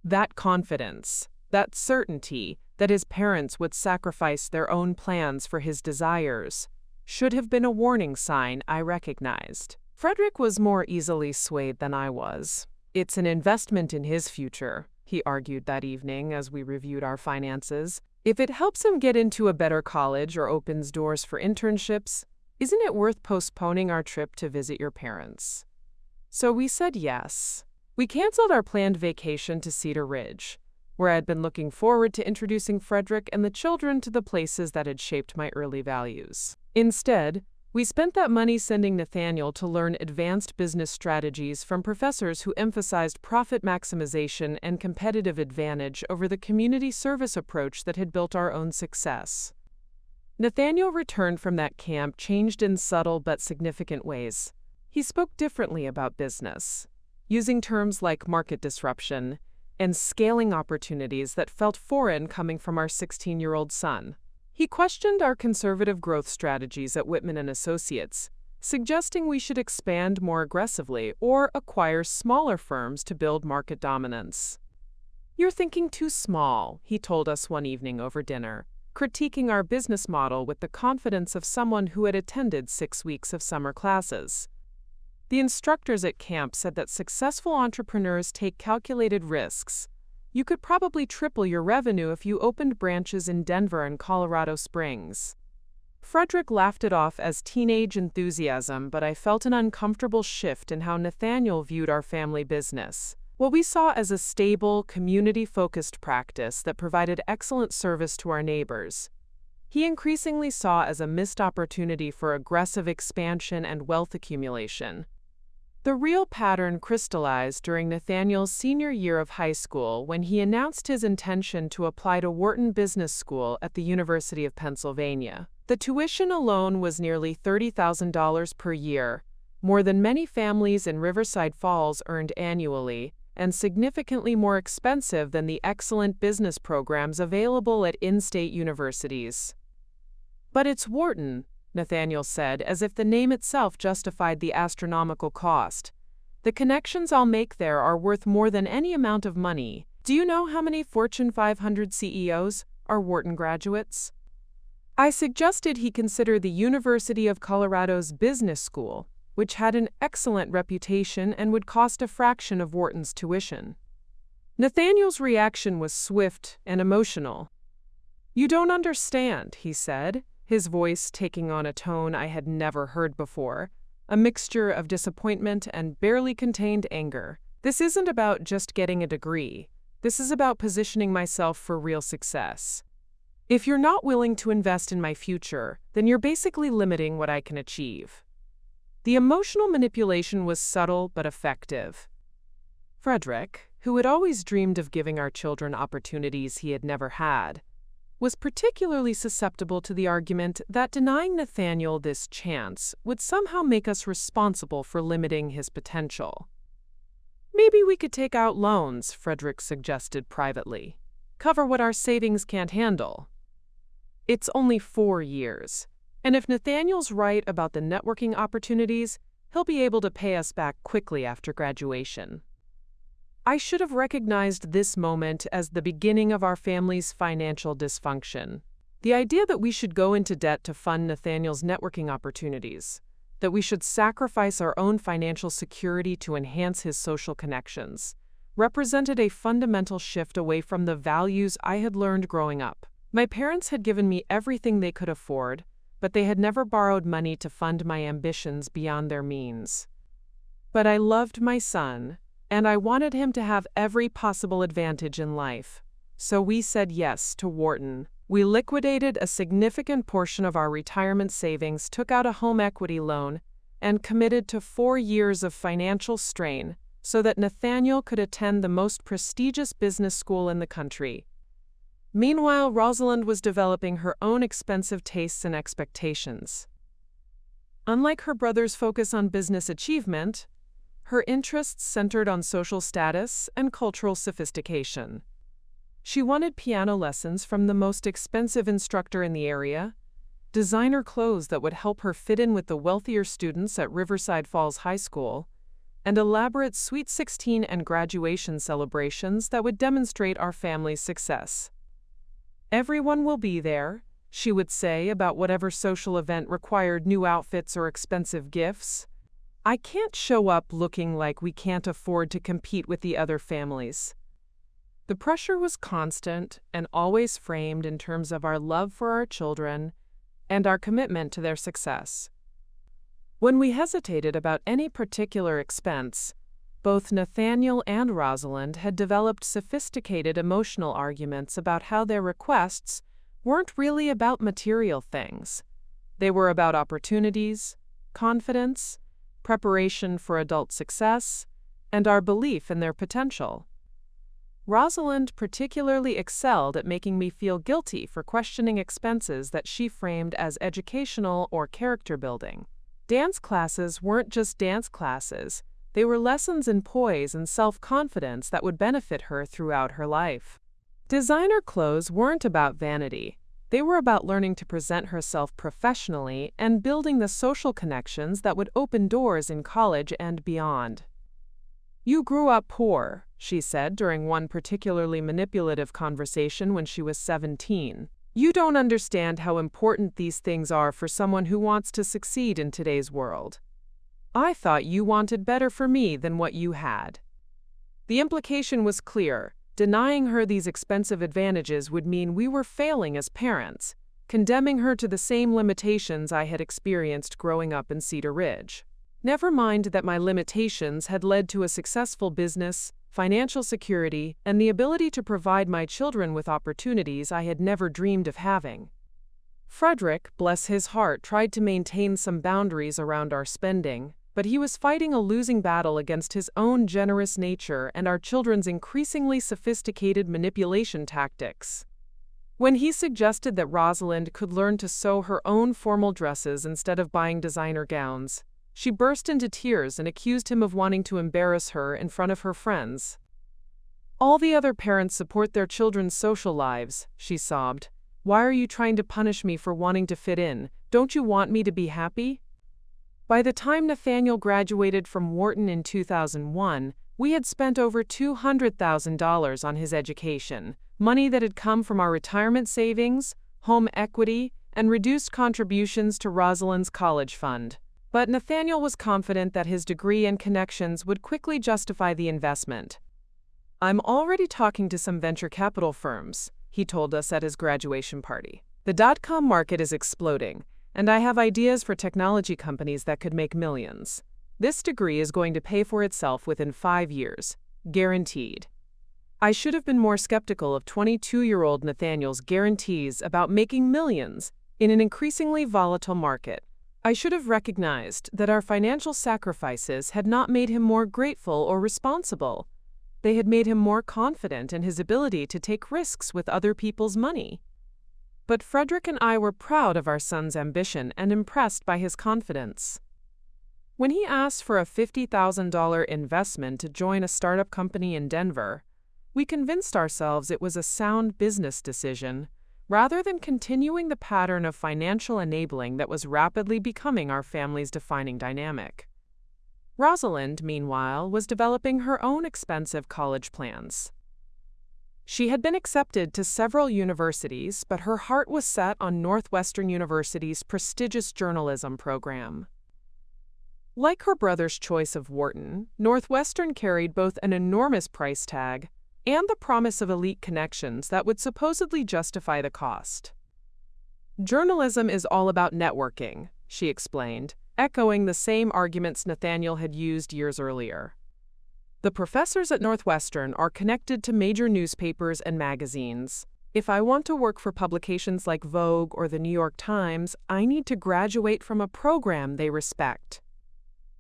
That confidence, that certainty that his parents would sacrifice their own plans for his desires, should have been a warning sign I recognized. Frederick was more easily swayed than I was. "It's an investment in his future," he argued that evening as we reviewed our finances. "If it helps him get into a better college or opens doors for internships, isn't it worth postponing our trip to visit your parents?" So we said yes. We canceled our planned vacation to Cedar Ridge, where I had been looking forward to introducing Frederick and the children to the places that had shaped my early values. Instead, we spent that money sending Nathaniel to learn advanced business strategies from professors who emphasized profit maximization and competitive advantage over the community service approach that had built our own success. Nathaniel returned from that camp changed in subtle but significant ways. He spoke differently about business, using terms like market disruption and scaling opportunities that felt foreign coming from our 16-year-old son. He questioned our conservative growth strategies at Whitman and Associates, suggesting we should expand more aggressively or acquire smaller firms to build market dominance. "You're thinking too small," he told us one evening over dinner, critiquing our business model with the confidence of someone who had attended 6 weeks of summer classes. The instructors at camp said that successful entrepreneurs take calculated risks. You could probably triple your revenue if you opened branches in Denver and Colorado Springs. Frederick laughed it off as teenage enthusiasm, but I felt an uncomfortable shift in how Nathaniel viewed our family business. What we saw as a stable, community-focused practice that provided excellent service to our neighbors, he increasingly saw as a missed opportunity for aggressive expansion and wealth accumulation. The real pattern crystallized during Nathaniel's senior year of high school when he announced his intention to apply to Wharton Business School at the University of Pennsylvania. The tuition alone was nearly $30,000 per year, more than many families in Riverside Falls earned annually, and significantly more expensive than the excellent business programs available at in-state universities. "But it's Wharton," Nathaniel said, as if the name itself justified the astronomical cost. "The connections I'll make there are worth more than any amount of money. Do you know how many Fortune 500 CEOs are Wharton graduates?" I suggested he consider the University of Colorado's Business School, which had an excellent reputation and would cost a fraction of Wharton's tuition. Nathaniel's reaction was swift and emotional. "You don't understand," he said, his voice taking on a tone I had never heard before, a mixture of disappointment and barely contained anger. "This isn't about just getting a degree. This is about positioning myself for real success. If you're not willing to invest in my future, then you're basically limiting what I can achieve." The emotional manipulation was subtle but effective. Frederick, who had always dreamed of giving our children opportunities he had never had, was particularly susceptible to the argument that denying Nathaniel this chance would somehow make us responsible for limiting his potential. "Maybe we could take out loans," Frederick suggested privately. "Cover what our savings can't handle." It's only 4 years, and if Nathaniel's right about the networking opportunities, he'll be able to pay us back quickly after graduation. I should have recognized this moment as the beginning of our family's financial dysfunction. The idea that we should go into debt to fund Nathaniel's networking opportunities, that we should sacrifice our own financial security to enhance his social connections, represented a fundamental shift away from the values I had learned growing up. My parents had given me everything they could afford, but they had never borrowed money to fund my ambitions beyond their means. But I loved my son, and I wanted him to have every possible advantage in life. So we said yes to Wharton. We liquidated a significant portion of our retirement savings, took out a home equity loan, and committed to 4 years of financial strain so that Nathaniel could attend the most prestigious business school in the country. Meanwhile, Rosalind was developing her own expensive tastes and expectations. Unlike her brother's focus on business achievement, her interests centered on social status and cultural sophistication. She wanted piano lessons from the most expensive instructor in the area, designer clothes that would help her fit in with the wealthier students at Riverside Falls High School, and elaborate Sweet 16 and graduation celebrations that would demonstrate our family's success. "Everyone will be there," she would say about whatever social event required new outfits or expensive gifts. "I can't show up looking like we can't afford to compete with the other families." The pressure was constant and always framed in terms of our love for our children and our commitment to their success. When we hesitated about any particular expense, both Nathaniel and Rosalind had developed sophisticated emotional arguments about how their requests weren't really about material things. They were about opportunities, confidence, preparation for adult success, and our belief in their potential. Rosalind particularly excelled at making me feel guilty for questioning expenses that she framed as educational or character building. Dance classes weren't just dance classes, they were lessons in poise and self-confidence that would benefit her throughout her life. Designer clothes weren't about vanity. They were about learning to present herself professionally and building the social connections that would open doors in college and beyond. "You grew up poor," she said during one particularly manipulative conversation when she was 17. "You don't understand how important these things are for someone who wants to succeed in today's world. I thought you wanted better for me than what you had." The implication was clear. Denying her these expensive advantages would mean we were failing as parents, condemning her to the same limitations I had experienced growing up in Cedar Ridge. Never mind that my limitations had led to a successful business, financial security, and the ability to provide my children with opportunities I had never dreamed of having. Frederick, bless his heart, tried to maintain some boundaries around our spending, but he was fighting a losing battle against his own generous nature and our children's increasingly sophisticated manipulation tactics. When he suggested that Rosalind could learn to sew her own formal dresses instead of buying designer gowns, she burst into tears and accused him of wanting to embarrass her in front of her friends. "All the other parents support their children's social lives," she sobbed. "Why are you trying to punish me for wanting to fit in? Don't you want me to be happy?" By the time Nathaniel graduated from Wharton in 2001, we had spent over $200,000 on his education, money that had come from our retirement savings, home equity, and reduced contributions to Rosalind's college fund. But Nathaniel was confident that his degree and connections would quickly justify the investment. "I'm already talking to some venture capital firms," he told us at his graduation party. "The dot-com market is exploding, and I have ideas for technology companies that could make millions. This degree is going to pay for itself within 5 years, guaranteed." I should have been more skeptical of 22-year-old Nathaniel's guarantees about making millions in an increasingly volatile market. I should have recognized that our financial sacrifices had not made him more grateful or responsible. They had made him more confident in his ability to take risks with other people's money. But Frederick and I were proud of our son's ambition and impressed by his confidence. When he asked for a $50,000 investment to join a startup company in Denver, we convinced ourselves it was a sound business decision, rather than continuing the pattern of financial enabling that was rapidly becoming our family's defining dynamic. Rosalind, meanwhile, was developing her own expensive college plans. She had been accepted to several universities, but her heart was set on Northwestern University's prestigious journalism program. Like her brother's choice of Wharton, Northwestern carried both an enormous price tag and the promise of elite connections that would supposedly justify the cost. "Journalism is all about networking," she explained, echoing the same arguments Nathaniel had used years earlier. "The professors at Northwestern are connected to major newspapers and magazines. If I want to work for publications like Vogue or the New York Times, I need to graduate from a program they respect."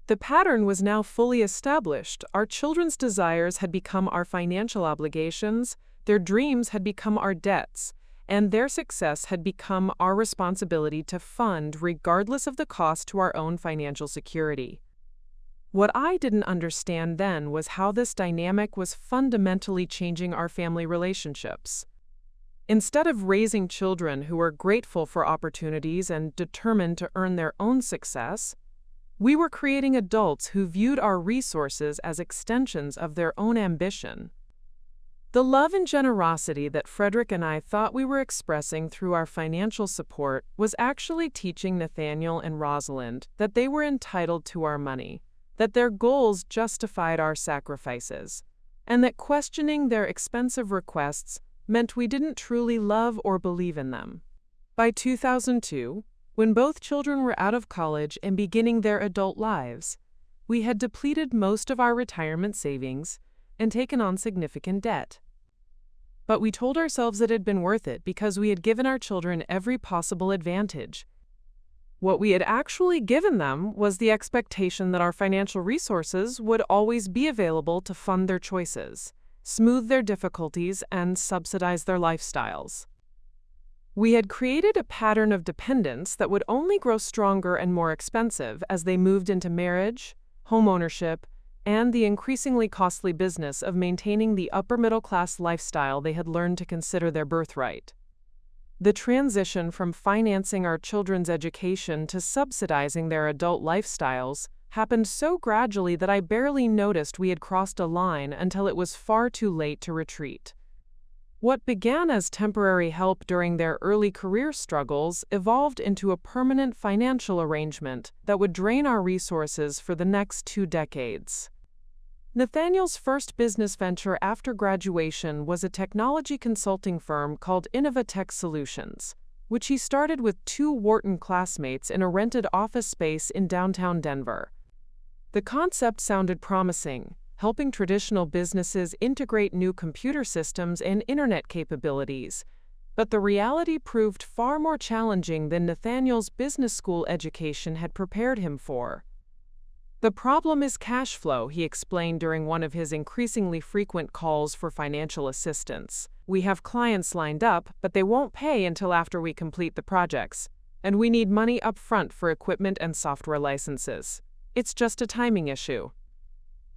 The pattern was now fully established. Our children's desires had become our financial obligations, their dreams had become our debts, and their success had become our responsibility to fund regardless of the cost to our own financial security. What I didn't understand then was how this dynamic was fundamentally changing our family relationships. Instead of raising children who were grateful for opportunities and determined to earn their own success, we were creating adults who viewed our resources as extensions of their own ambition. The love and generosity that Frederick and I thought we were expressing through our financial support was actually teaching Nathaniel and Rosalind that they were entitled to our money, that their goals justified our sacrifices, and that questioning their expensive requests meant we didn't truly love or believe in them. By 2002, When both children were out of college and beginning their adult lives, we had depleted most of our retirement savings and taken on significant debt. But we told ourselves it had been worth it because we had given our children every possible advantage. What we had actually given them was the expectation that our financial resources would always be available to fund their choices, smooth their difficulties, and subsidize their lifestyles. We had created a pattern of dependence that would only grow stronger and more expensive as they moved into marriage, homeownership, and the increasingly costly business of maintaining the upper-middle-class lifestyle they had learned to consider their birthright. The transition from financing our children's education to subsidizing their adult lifestyles happened so gradually that I barely noticed we had crossed a line until it was far too late to retreat. What began as temporary help during their early career struggles evolved into a permanent financial arrangement that would drain our resources for the next 2 decades. Nathaniel's first business venture after graduation was a technology consulting firm called Innovatech Solutions, which he started with 2 Wharton classmates in a rented office space in downtown Denver. The concept sounded promising, helping traditional businesses integrate new computer systems and internet capabilities, but the reality proved far more challenging than Nathaniel's business school education had prepared him for. The problem is cash flow, he explained during one of his increasingly frequent calls for financial assistance. We have clients lined up, but they won't pay until after we complete the projects, and we need money up front for equipment and software licenses. It's just a timing issue.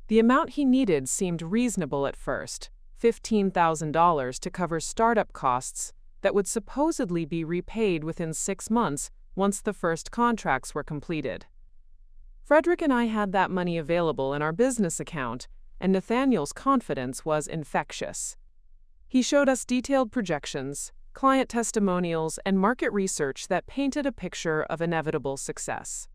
The amount he needed seemed reasonable at first, $15,000 to cover startup costs that would supposedly be repaid within 6 months once the first contracts were completed. Frederick and I had that money available in our business account, and Nathaniel's confidence was infectious. He showed us detailed projections, client testimonials, and market research that painted a picture of inevitable success.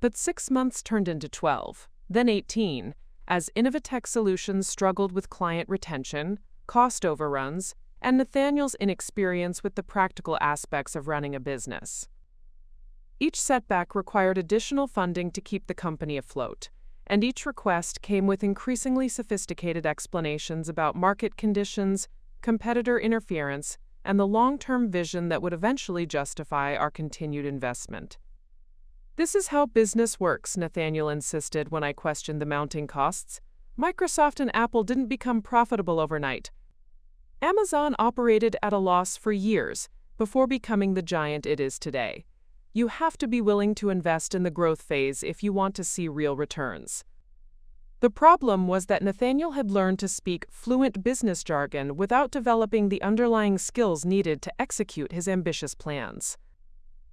But 6 months turned into 12, then 18, as Innovatech Solutions struggled with client retention, cost overruns, and Nathaniel's inexperience with the practical aspects of running a business. Each setback required additional funding to keep the company afloat, and each request came with increasingly sophisticated explanations about market conditions, competitor interference, and the long-term vision that would eventually justify our continued investment. This is how business works, Nathaniel insisted when I questioned the mounting costs. Microsoft and Apple didn't become profitable overnight. Amazon operated at a loss for years before becoming the giant it is today. You have to be willing to invest in the growth phase if you want to see real returns. The problem was that Nathaniel had learned to speak fluent business jargon without developing the underlying skills needed to execute his ambitious plans.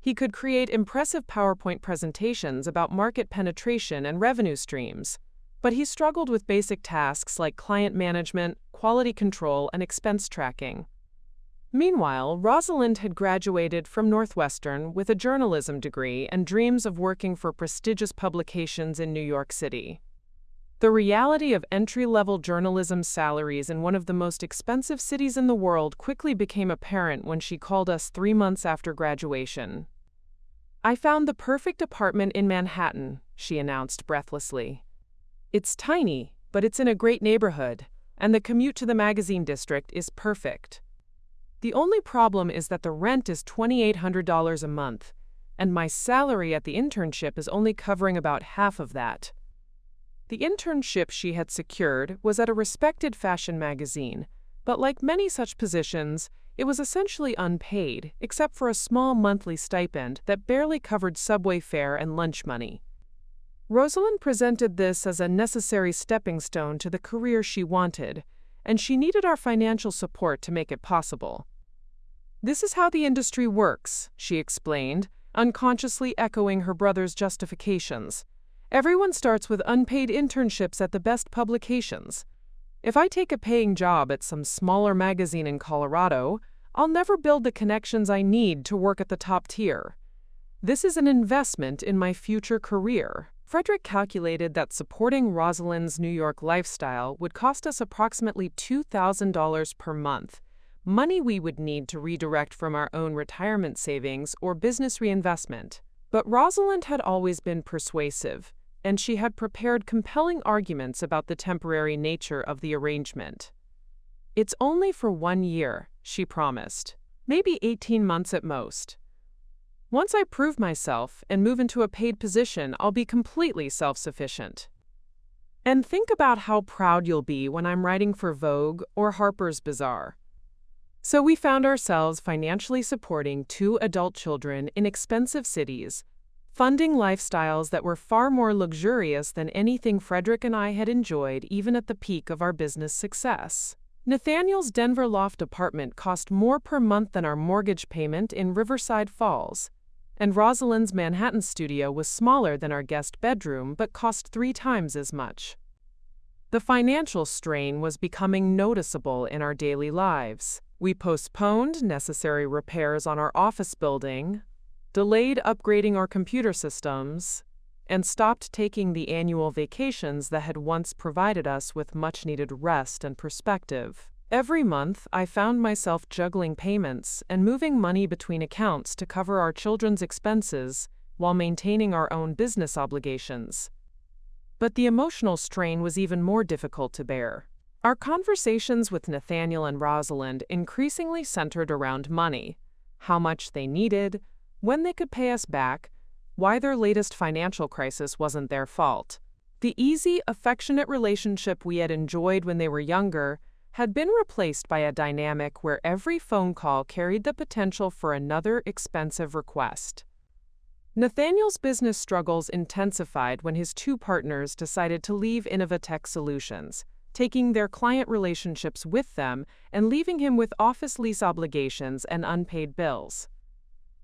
He could create impressive PowerPoint presentations about market penetration and revenue streams, but he struggled with basic tasks like client management, quality control, and expense tracking. Meanwhile, Rosalind had graduated from Northwestern with a journalism degree and dreams of working for prestigious publications in New York City. The reality of entry-level journalism salaries in one of the most expensive cities in the world quickly became apparent when she called us 3 months after graduation. "I found the perfect apartment in Manhattan," she announced breathlessly. "It's tiny, but it's in a great neighborhood, and the commute to the magazine district is perfect. The only problem is that the rent is $2,800 a month, and my salary at the internship is only covering about half of that." The internship she had secured was at a respected fashion magazine, but like many such positions, it was essentially unpaid, except for a small monthly stipend that barely covered subway fare and lunch money. Rosalind presented this as a necessary stepping stone to the career she wanted, and she needed our financial support to make it possible. "This is how the industry works," she explained, unconsciously echoing her brother's justifications. "Everyone starts with unpaid internships at the best publications. If I take a paying job at some smaller magazine in Colorado, I'll never build the connections I need to work at the top tier. This is an investment in my future career." Frederick calculated that supporting Rosalind's New York lifestyle would cost us approximately $2,000 per month, money we would need to redirect from our own retirement savings or business reinvestment. But Rosalind had always been persuasive, and she had prepared compelling arguments about the temporary nature of the arrangement. "It's only for 1 year," she promised. "Maybe 18 months at most. Once I prove myself and move into a paid position, I'll be completely self-sufficient. And think about how proud you'll be when I'm writing for Vogue or Harper's Bazaar." So we found ourselves financially supporting 2 adult children in expensive cities, funding lifestyles that were far more luxurious than anything Frederick and I had enjoyed even at the peak of our business success. Nathaniel's Denver loft apartment cost more per month than our mortgage payment in Riverside Falls, and Rosalind's Manhattan studio was smaller than our guest bedroom but cost 3 times as much. The financial strain was becoming noticeable in our daily lives. We postponed necessary repairs on our office building, delayed upgrading our computer systems, and stopped taking the annual vacations that had once provided us with much-needed rest and perspective. Every month, I found myself juggling payments and moving money between accounts to cover our children's expenses while maintaining our own business obligations. But the emotional strain was even more difficult to bear. Our conversations with Nathaniel and Rosalind increasingly centered around money, how much they needed, when they could pay us back, why their latest financial crisis wasn't their fault. The easy, affectionate relationship we had enjoyed when they were younger had been replaced by a dynamic where every phone call carried the potential for another expensive request. Nathaniel's business struggles intensified when his 2 partners decided to leave Innovatech Solutions, taking their client relationships with them and leaving him with office lease obligations and unpaid bills.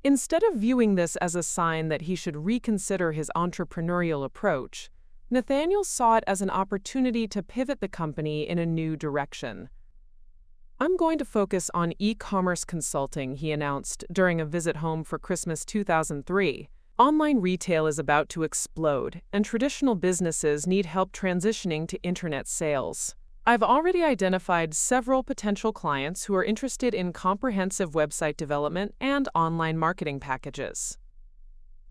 Instead of viewing this as a sign that he should reconsider his entrepreneurial approach, Nathaniel saw it as an opportunity to pivot the company in a new direction. "I'm going to focus on e-commerce consulting," he announced during a visit home for Christmas 2003. "Online retail is about to explode, and traditional businesses need help transitioning to internet sales. I've already identified several potential clients who are interested in comprehensive website development and online marketing packages."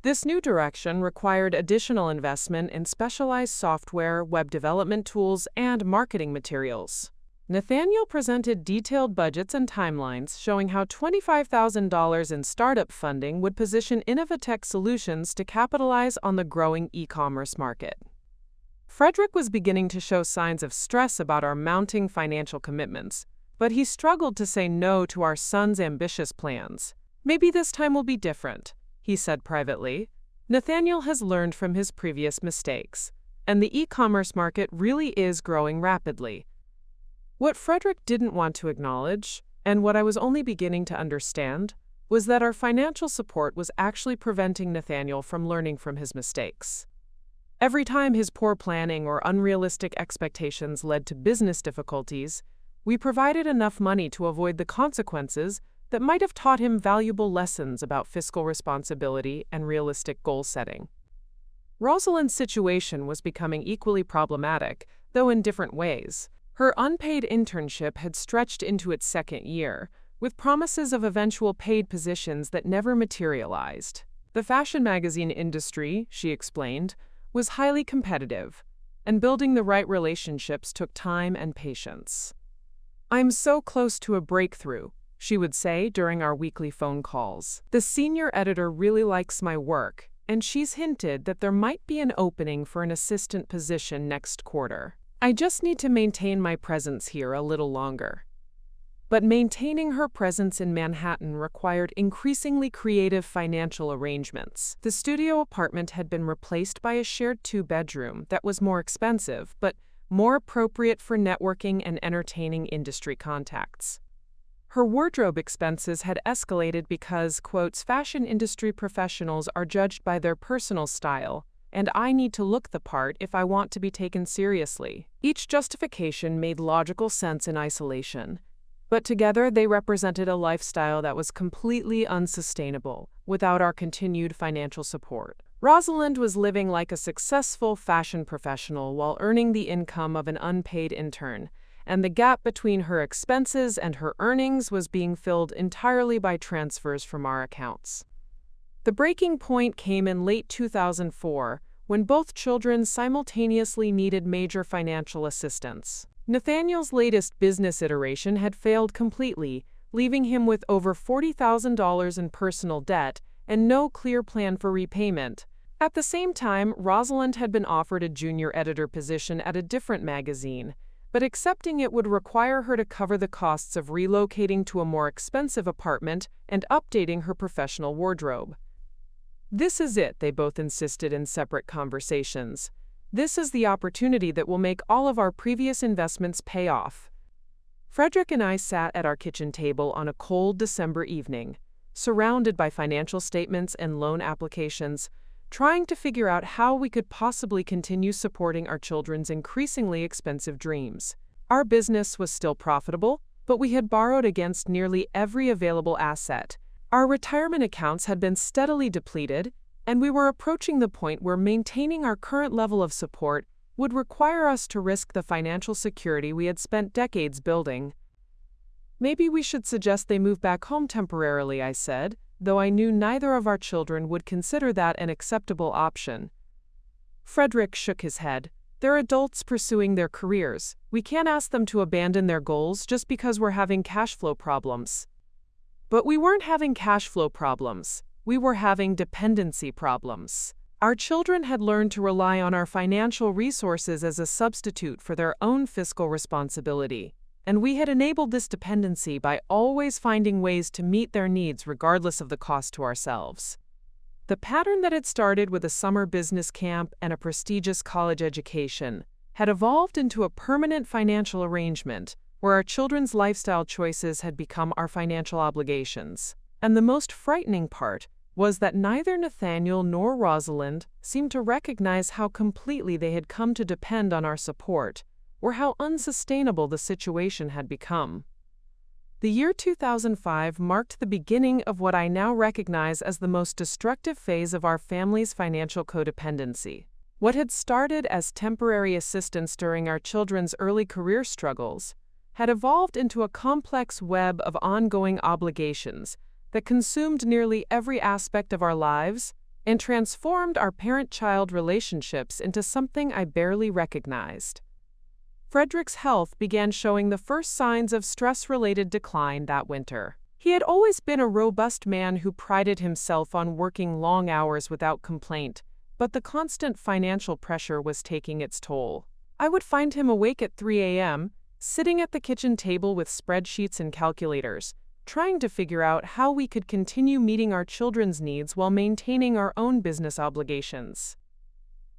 This new direction required additional investment in specialized software, web development tools, and marketing materials. Nathaniel presented detailed budgets and timelines showing how $25,000 in startup funding would position Innovatech Solutions to capitalize on the growing e-commerce market. Frederick was beginning to show signs of stress about our mounting financial commitments, but he struggled to say no to our son's ambitious plans. "Maybe this time will be different," he said privately. "Nathaniel has learned from his previous mistakes, and the e-commerce market really is growing rapidly." What Frederick didn't want to acknowledge, and what I was only beginning to understand, was that our financial support was actually preventing Nathaniel from learning from his mistakes. Every time his poor planning or unrealistic expectations led to business difficulties, we provided enough money to avoid the consequences that might have taught him valuable lessons about fiscal responsibility and realistic goal setting. Rosalind's situation was becoming equally problematic, though in different ways. Her unpaid internship had stretched into its 2nd year, with promises of eventual paid positions that never materialized. The fashion magazine industry, she explained, was highly competitive, and building the right relationships took time and patience. "I'm so close to a breakthrough," she would say during our weekly phone calls. "The senior editor really likes my work, and she's hinted that there might be an opening for an assistant position next quarter. I just need to maintain my presence here a little longer." But maintaining her presence in Manhattan required increasingly creative financial arrangements. The studio apartment had been replaced by a shared 2-bedroom that was more expensive, but more appropriate for networking and entertaining industry contacts. Her wardrobe expenses had escalated because, quotes, "fashion industry professionals are judged by their personal style, and I need to look the part if I want to be taken seriously." Each justification made logical sense in isolation, but together they represented a lifestyle that was completely unsustainable without our continued financial support. Rosalind was living like a successful fashion professional while earning the income of an unpaid intern, and the gap between her expenses and her earnings was being filled entirely by transfers from our accounts. The breaking point came in late 2004, when both children simultaneously needed major financial assistance. Nathaniel's latest business iteration had failed completely, leaving him with over $40,000 in personal debt and no clear plan for repayment. At the same time, Rosalind had been offered a junior editor position at a different magazine, but accepting it would require her to cover the costs of relocating to a more expensive apartment and updating her professional wardrobe. "This is it," they both insisted in separate conversations. "This is the opportunity that will make all of our previous investments pay off." Frederick and I sat at our kitchen table on a cold December evening, surrounded by financial statements and loan applications, trying to figure out how we could possibly continue supporting our children's increasingly expensive dreams. Our business was still profitable, but we had borrowed against nearly every available asset. Our retirement accounts had been steadily depleted, and we were approaching the point where maintaining our current level of support would require us to risk the financial security we had spent decades building. "Maybe we should suggest they move back home temporarily," I said, though I knew neither of our children would consider that an acceptable option. Frederick shook his head. "They're adults pursuing their careers. We can't ask them to abandon their goals just because we're having cash flow problems." But we weren't having cash flow problems. We were having dependency problems. Our children had learned to rely on our financial resources as a substitute for their own fiscal responsibility, and we had enabled this dependency by always finding ways to meet their needs regardless of the cost to ourselves. The pattern that had started with a summer business camp and a prestigious college education had evolved into a permanent financial arrangement where our children's lifestyle choices had become our financial obligations. And the most frightening part was that neither Nathaniel nor Rosalind seemed to recognize how completely they had come to depend on our support, or how unsustainable the situation had become. The year 2005 marked the beginning of what I now recognize as the most destructive phase of our family's financial codependency. What had started as temporary assistance during our children's early career struggles had evolved into a complex web of ongoing obligations that consumed nearly every aspect of our lives and transformed our parent-child relationships into something I barely recognized. Frederick's health began showing the first signs of stress-related decline that winter. He had always been a robust man who prided himself on working long hours without complaint, but the constant financial pressure was taking its toll. I would find him awake at 3 a.m., sitting at the kitchen table with spreadsheets and calculators, trying to figure out how we could continue meeting our children's needs while maintaining our own business obligations.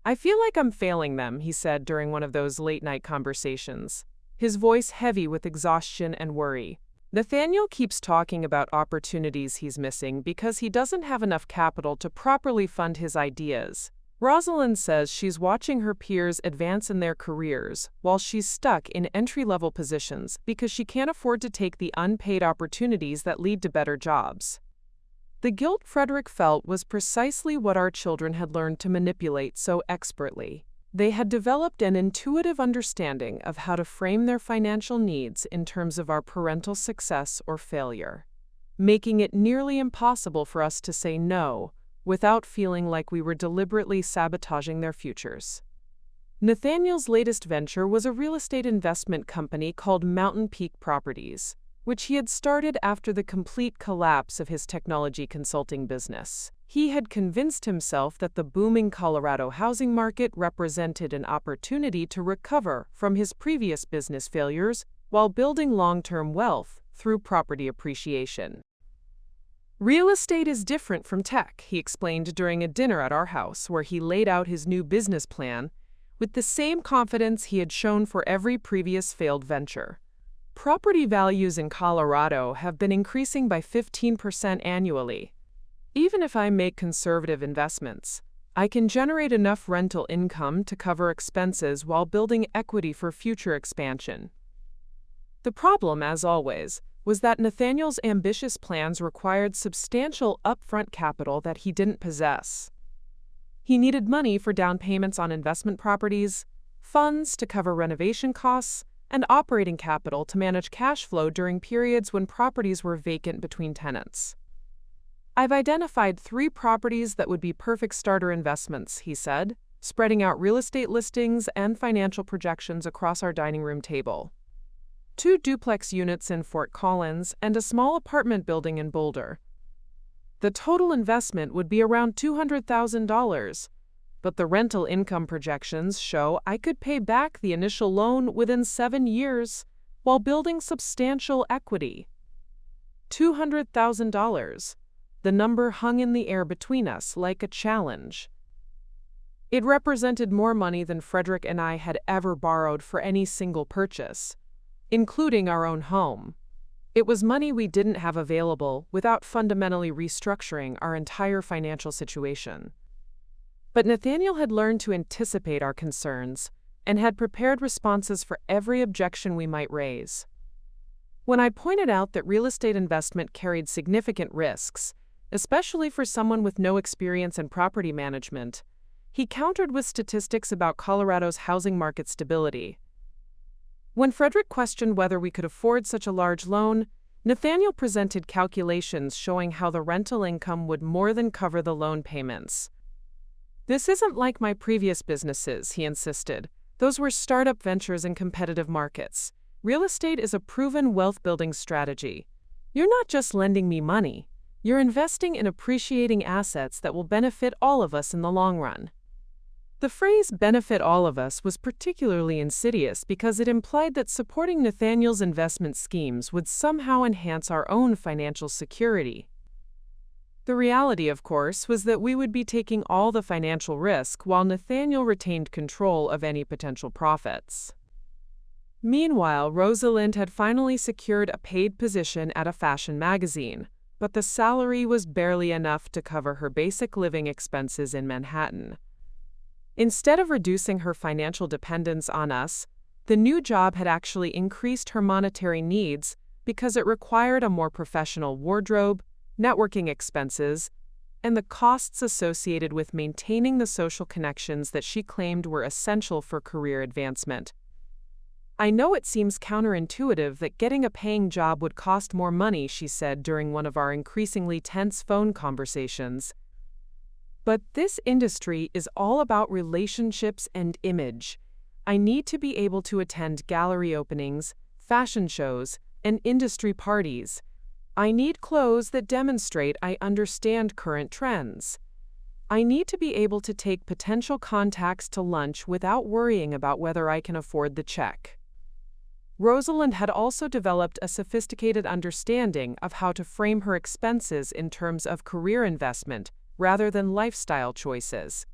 "I feel like I'm failing them," he said during one of those late-night conversations, his voice heavy with exhaustion and worry. "Nathaniel keeps talking about opportunities he's missing because he doesn't have enough capital to properly fund his ideas. Rosalind says she's watching her peers advance in their careers while she's stuck in entry-level positions because she can't afford to take the unpaid opportunities that lead to better jobs." The guilt Frederick felt was precisely what our children had learned to manipulate so expertly. They had developed an intuitive understanding of how to frame their financial needs in terms of our parental success or failure, making it nearly impossible for us to say no without feeling like we were deliberately sabotaging their futures. Nathaniel's latest venture was a real estate investment company called Mountain Peak Properties, which he had started after the complete collapse of his technology consulting business. He had convinced himself that the booming Colorado housing market represented an opportunity to recover from his previous business failures while building long-term wealth through property appreciation. "Real estate is different from tech," he explained during a dinner at our house where he laid out his new business plan with the same confidence he had shown for every previous failed venture. "Property values in Colorado have been increasing by 15% annually. Even if I make conservative investments, I can generate enough rental income to cover expenses while building equity for future expansion." The problem, as always, was that Nathaniel's ambitious plans required substantial upfront capital that he didn't possess. He needed money for down payments on investment properties, funds to cover renovation costs, and operating capital to manage cash flow during periods when properties were vacant between tenants. "I've identified 3 properties that would be perfect starter investments," he said, spreading out real estate listings and financial projections across our dining room table. 2 duplex units in Fort Collins and a small apartment building in Boulder. The total investment would be around $200,000, but the rental income projections show I could pay back the initial loan within 7 years while building substantial equity. $200,000. The number hung in the air between us like a challenge. It represented more money than Frederick and I had ever borrowed for any single purchase, including our own home. It was money we didn't have available without fundamentally restructuring our entire financial situation. But Nathaniel had learned to anticipate our concerns and had prepared responses for every objection we might raise. When I pointed out that real estate investment carried significant risks, especially for someone with no experience in property management, he countered with statistics about Colorado's housing market stability. When Frederick questioned whether we could afford such a large loan, Nathaniel presented calculations showing how the rental income would more than cover the loan payments. "This isn't like my previous businesses," he insisted. "Those were startup ventures in competitive markets. Real estate is a proven wealth-building strategy. You're not just lending me money. You're investing in appreciating assets that will benefit all of us in the long run." The phrase "benefit all of us" was particularly insidious because it implied that supporting Nathaniel's investment schemes would somehow enhance our own financial security. The reality, of course, was that we would be taking all the financial risk while Nathaniel retained control of any potential profits. Meanwhile, Rosalind had finally secured a paid position at a fashion magazine, but the salary was barely enough to cover her basic living expenses in Manhattan. Instead of reducing her financial dependence on us, the new job had actually increased her monetary needs because it required a more professional wardrobe, networking expenses, and the costs associated with maintaining the social connections that she claimed were essential for career advancement. "I know it seems counterintuitive that getting a paying job would cost more money," she said during one of our increasingly tense phone conversations. "But this industry is all about relationships and image. I need to be able to attend gallery openings, fashion shows, and industry parties. I need clothes that demonstrate I understand current trends. I need to be able to take potential contacts to lunch without worrying about whether I can afford the check." Rosalind had also developed a sophisticated understanding of how to frame her expenses in terms of career investment rather than lifestyle choices.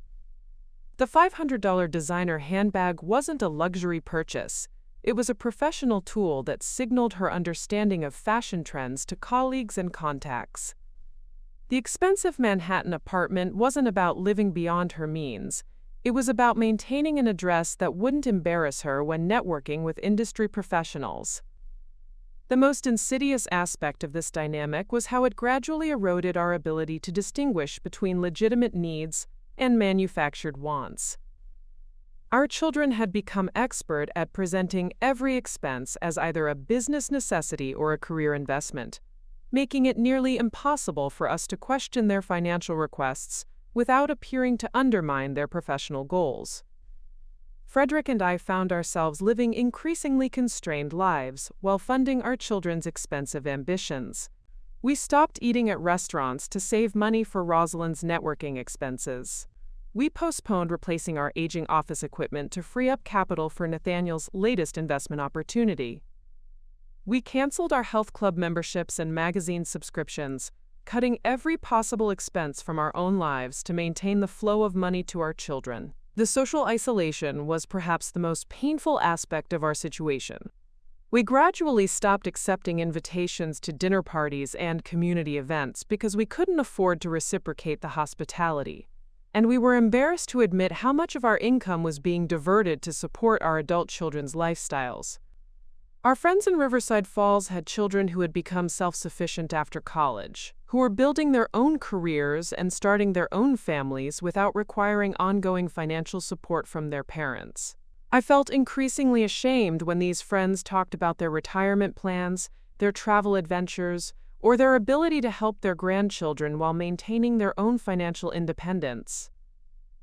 The $500 designer handbag wasn't a luxury purchase. It was a professional tool that signaled her understanding of fashion trends to colleagues and contacts. The expensive Manhattan apartment wasn't about living beyond her means. It was about maintaining an address that wouldn't embarrass her when networking with industry professionals. The most insidious aspect of this dynamic was how it gradually eroded our ability to distinguish between legitimate needs and manufactured wants. Our children had become expert at presenting every expense as either a business necessity or a career investment, making it nearly impossible for us to question their financial requests without appearing to undermine their professional goals. Frederick and I found ourselves living increasingly constrained lives while funding our children's expensive ambitions. We stopped eating at restaurants to save money for Rosalind's networking expenses. We postponed replacing our aging office equipment to free up capital for Nathaniel's latest investment opportunity. We canceled our health club memberships and magazine subscriptions, cutting every possible expense from our own lives to maintain the flow of money to our children. The social isolation was perhaps the most painful aspect of our situation. We gradually stopped accepting invitations to dinner parties and community events because we couldn't afford to reciprocate the hospitality, and we were embarrassed to admit how much of our income was being diverted to support our adult children's lifestyles. Our friends in Riverside Falls had children who had become self-sufficient after college, who were building their own careers and starting their own families without requiring ongoing financial support from their parents. I felt increasingly ashamed when these friends talked about their retirement plans, their travel adventures, or their ability to help their grandchildren while maintaining their own financial independence.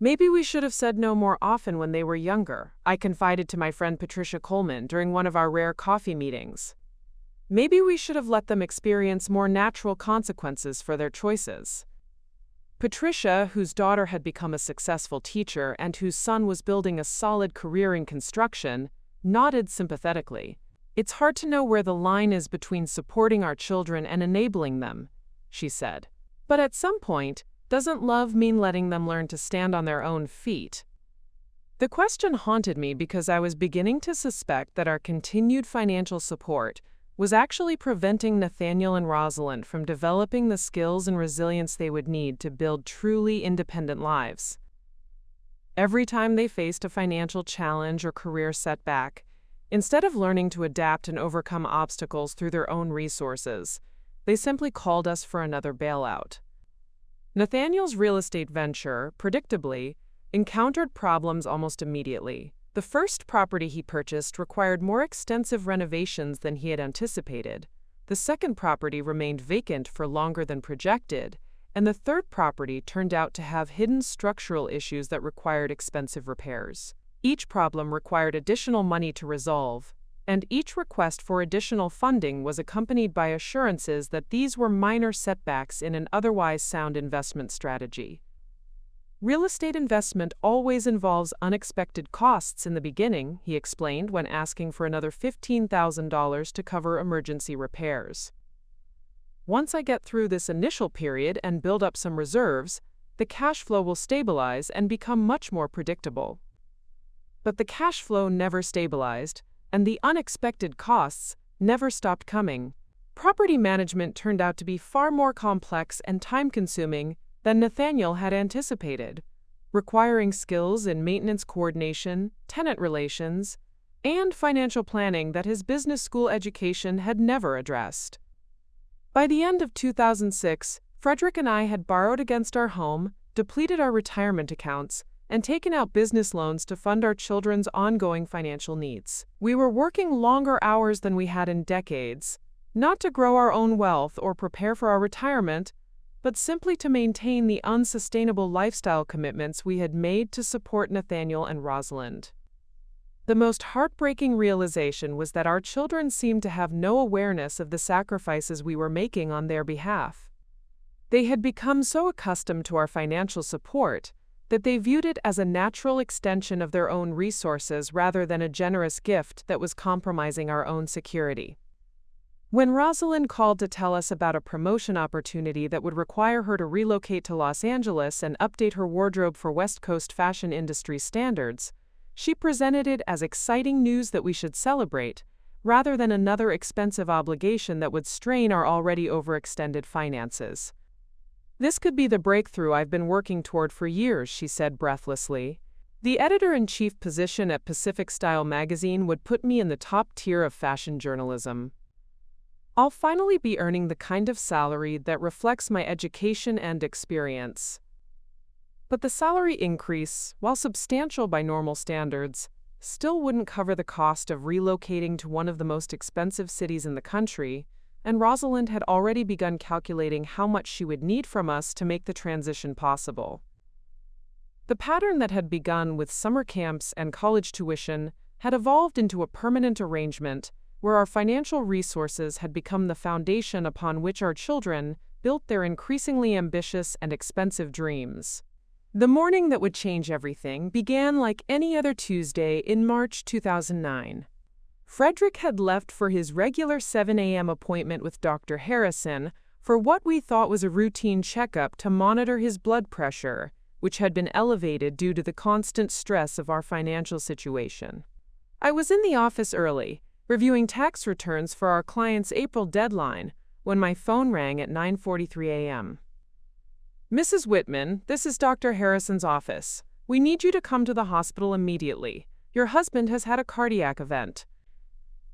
Maybe we should have said no more often when they were younger, I confided to my friend Patricia Coleman during one of our rare coffee meetings. Maybe we should have let them experience more natural consequences for their choices. Patricia, whose daughter had become a successful teacher and whose son was building a solid career in construction, nodded sympathetically. "It's hard to know where the line is between supporting our children and enabling them," she said. "But at some point, doesn't love mean letting them learn to stand on their own feet?" The question haunted me because I was beginning to suspect that our continued financial support was actually preventing Nathaniel and Rosalind from developing the skills and resilience they would need to build truly independent lives. Every time they faced a financial challenge or career setback, instead of learning to adapt and overcome obstacles through their own resources, they simply called us for another bailout. Nathaniel's real estate venture, predictably, encountered problems almost immediately. The first property he purchased required more extensive renovations than he had anticipated. The second property remained vacant for longer than projected, and the third property turned out to have hidden structural issues that required expensive repairs. Each problem required additional money to resolve, and each request for additional funding was accompanied by assurances that these were minor setbacks in an otherwise sound investment strategy. "Real estate investment always involves unexpected costs in the beginning," he explained when asking for another $15,000 to cover emergency repairs. "Once I get through this initial period and build up some reserves, the cash flow will stabilize and become much more predictable." But the cash flow never stabilized, and the unexpected costs never stopped coming. Property management turned out to be far more complex and time-consuming than Nathaniel had anticipated, requiring skills in maintenance coordination, tenant relations, and financial planning that his business school education had never addressed. By the end of 2006, Frederick and I had borrowed against our home, depleted our retirement accounts, and taken out business loans to fund our children's ongoing financial needs. We were working longer hours than we had in decades, not to grow our own wealth or prepare for our retirement, but simply to maintain the unsustainable lifestyle commitments we had made to support Nathaniel and Rosalind. The most heartbreaking realization was that our children seemed to have no awareness of the sacrifices we were making on their behalf. They had become so accustomed to our financial support that they viewed it as a natural extension of their own resources rather than a generous gift that was compromising our own security. When Rosalind called to tell us about a promotion opportunity that would require her to relocate to Los Angeles and update her wardrobe for West Coast fashion industry standards, she presented it as exciting news that we should celebrate, rather than another expensive obligation that would strain our already overextended finances. "This could be the breakthrough I've been working toward for years," she said breathlessly. "The editor-in-chief position at Pacific Style magazine would put me in the top tier of fashion journalism. I'll finally be earning the kind of salary that reflects my education and experience." But the salary increase, while substantial by normal standards, still wouldn't cover the cost of relocating to one of the most expensive cities in the country, and Rosalind had already begun calculating how much she would need from us to make the transition possible. The pattern that had begun with summer camps and college tuition had evolved into a permanent arrangement where our financial resources had become the foundation upon which our children built their increasingly ambitious and expensive dreams. The morning that would change everything began like any other Tuesday in March 2009. Frederick had left for his regular 7 a.m. appointment with Dr. Harrison for what we thought was a routine checkup to monitor his blood pressure, which had been elevated due to the constant stress of our financial situation. I was in the office early, reviewing tax returns for our client's April deadline, when my phone rang at 9:43 a.m. "Mrs. Whitman, this is Dr. Harrison's office. We need you to come to the hospital immediately. Your husband has had a cardiac event."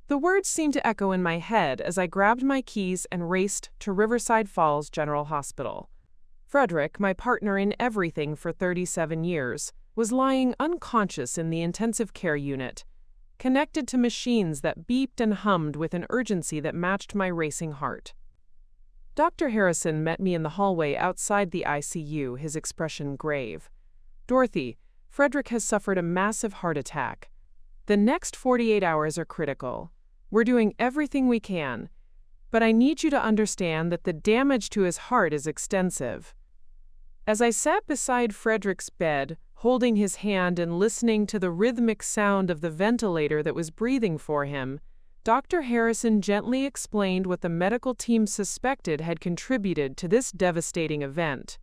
The words seemed to echo in my head as I grabbed my keys and raced to Riverside Falls General Hospital. Frederick, my partner in everything for 37 years, was lying unconscious in the intensive care unit, connected to machines that beeped and hummed with an urgency that matched my racing heart. Dr. Harrison met me in the hallway outside the ICU, his expression grave. "Dorothy, Frederick has suffered a massive heart attack. The next 48 hours are critical. We're doing everything we can, but I need you to understand that the damage to his heart is extensive." As I sat beside Frederick's bed, holding his hand and listening to the rhythmic sound of the ventilator that was breathing for him, Dr. Harrison gently explained what the medical team suspected had contributed to this devastating event.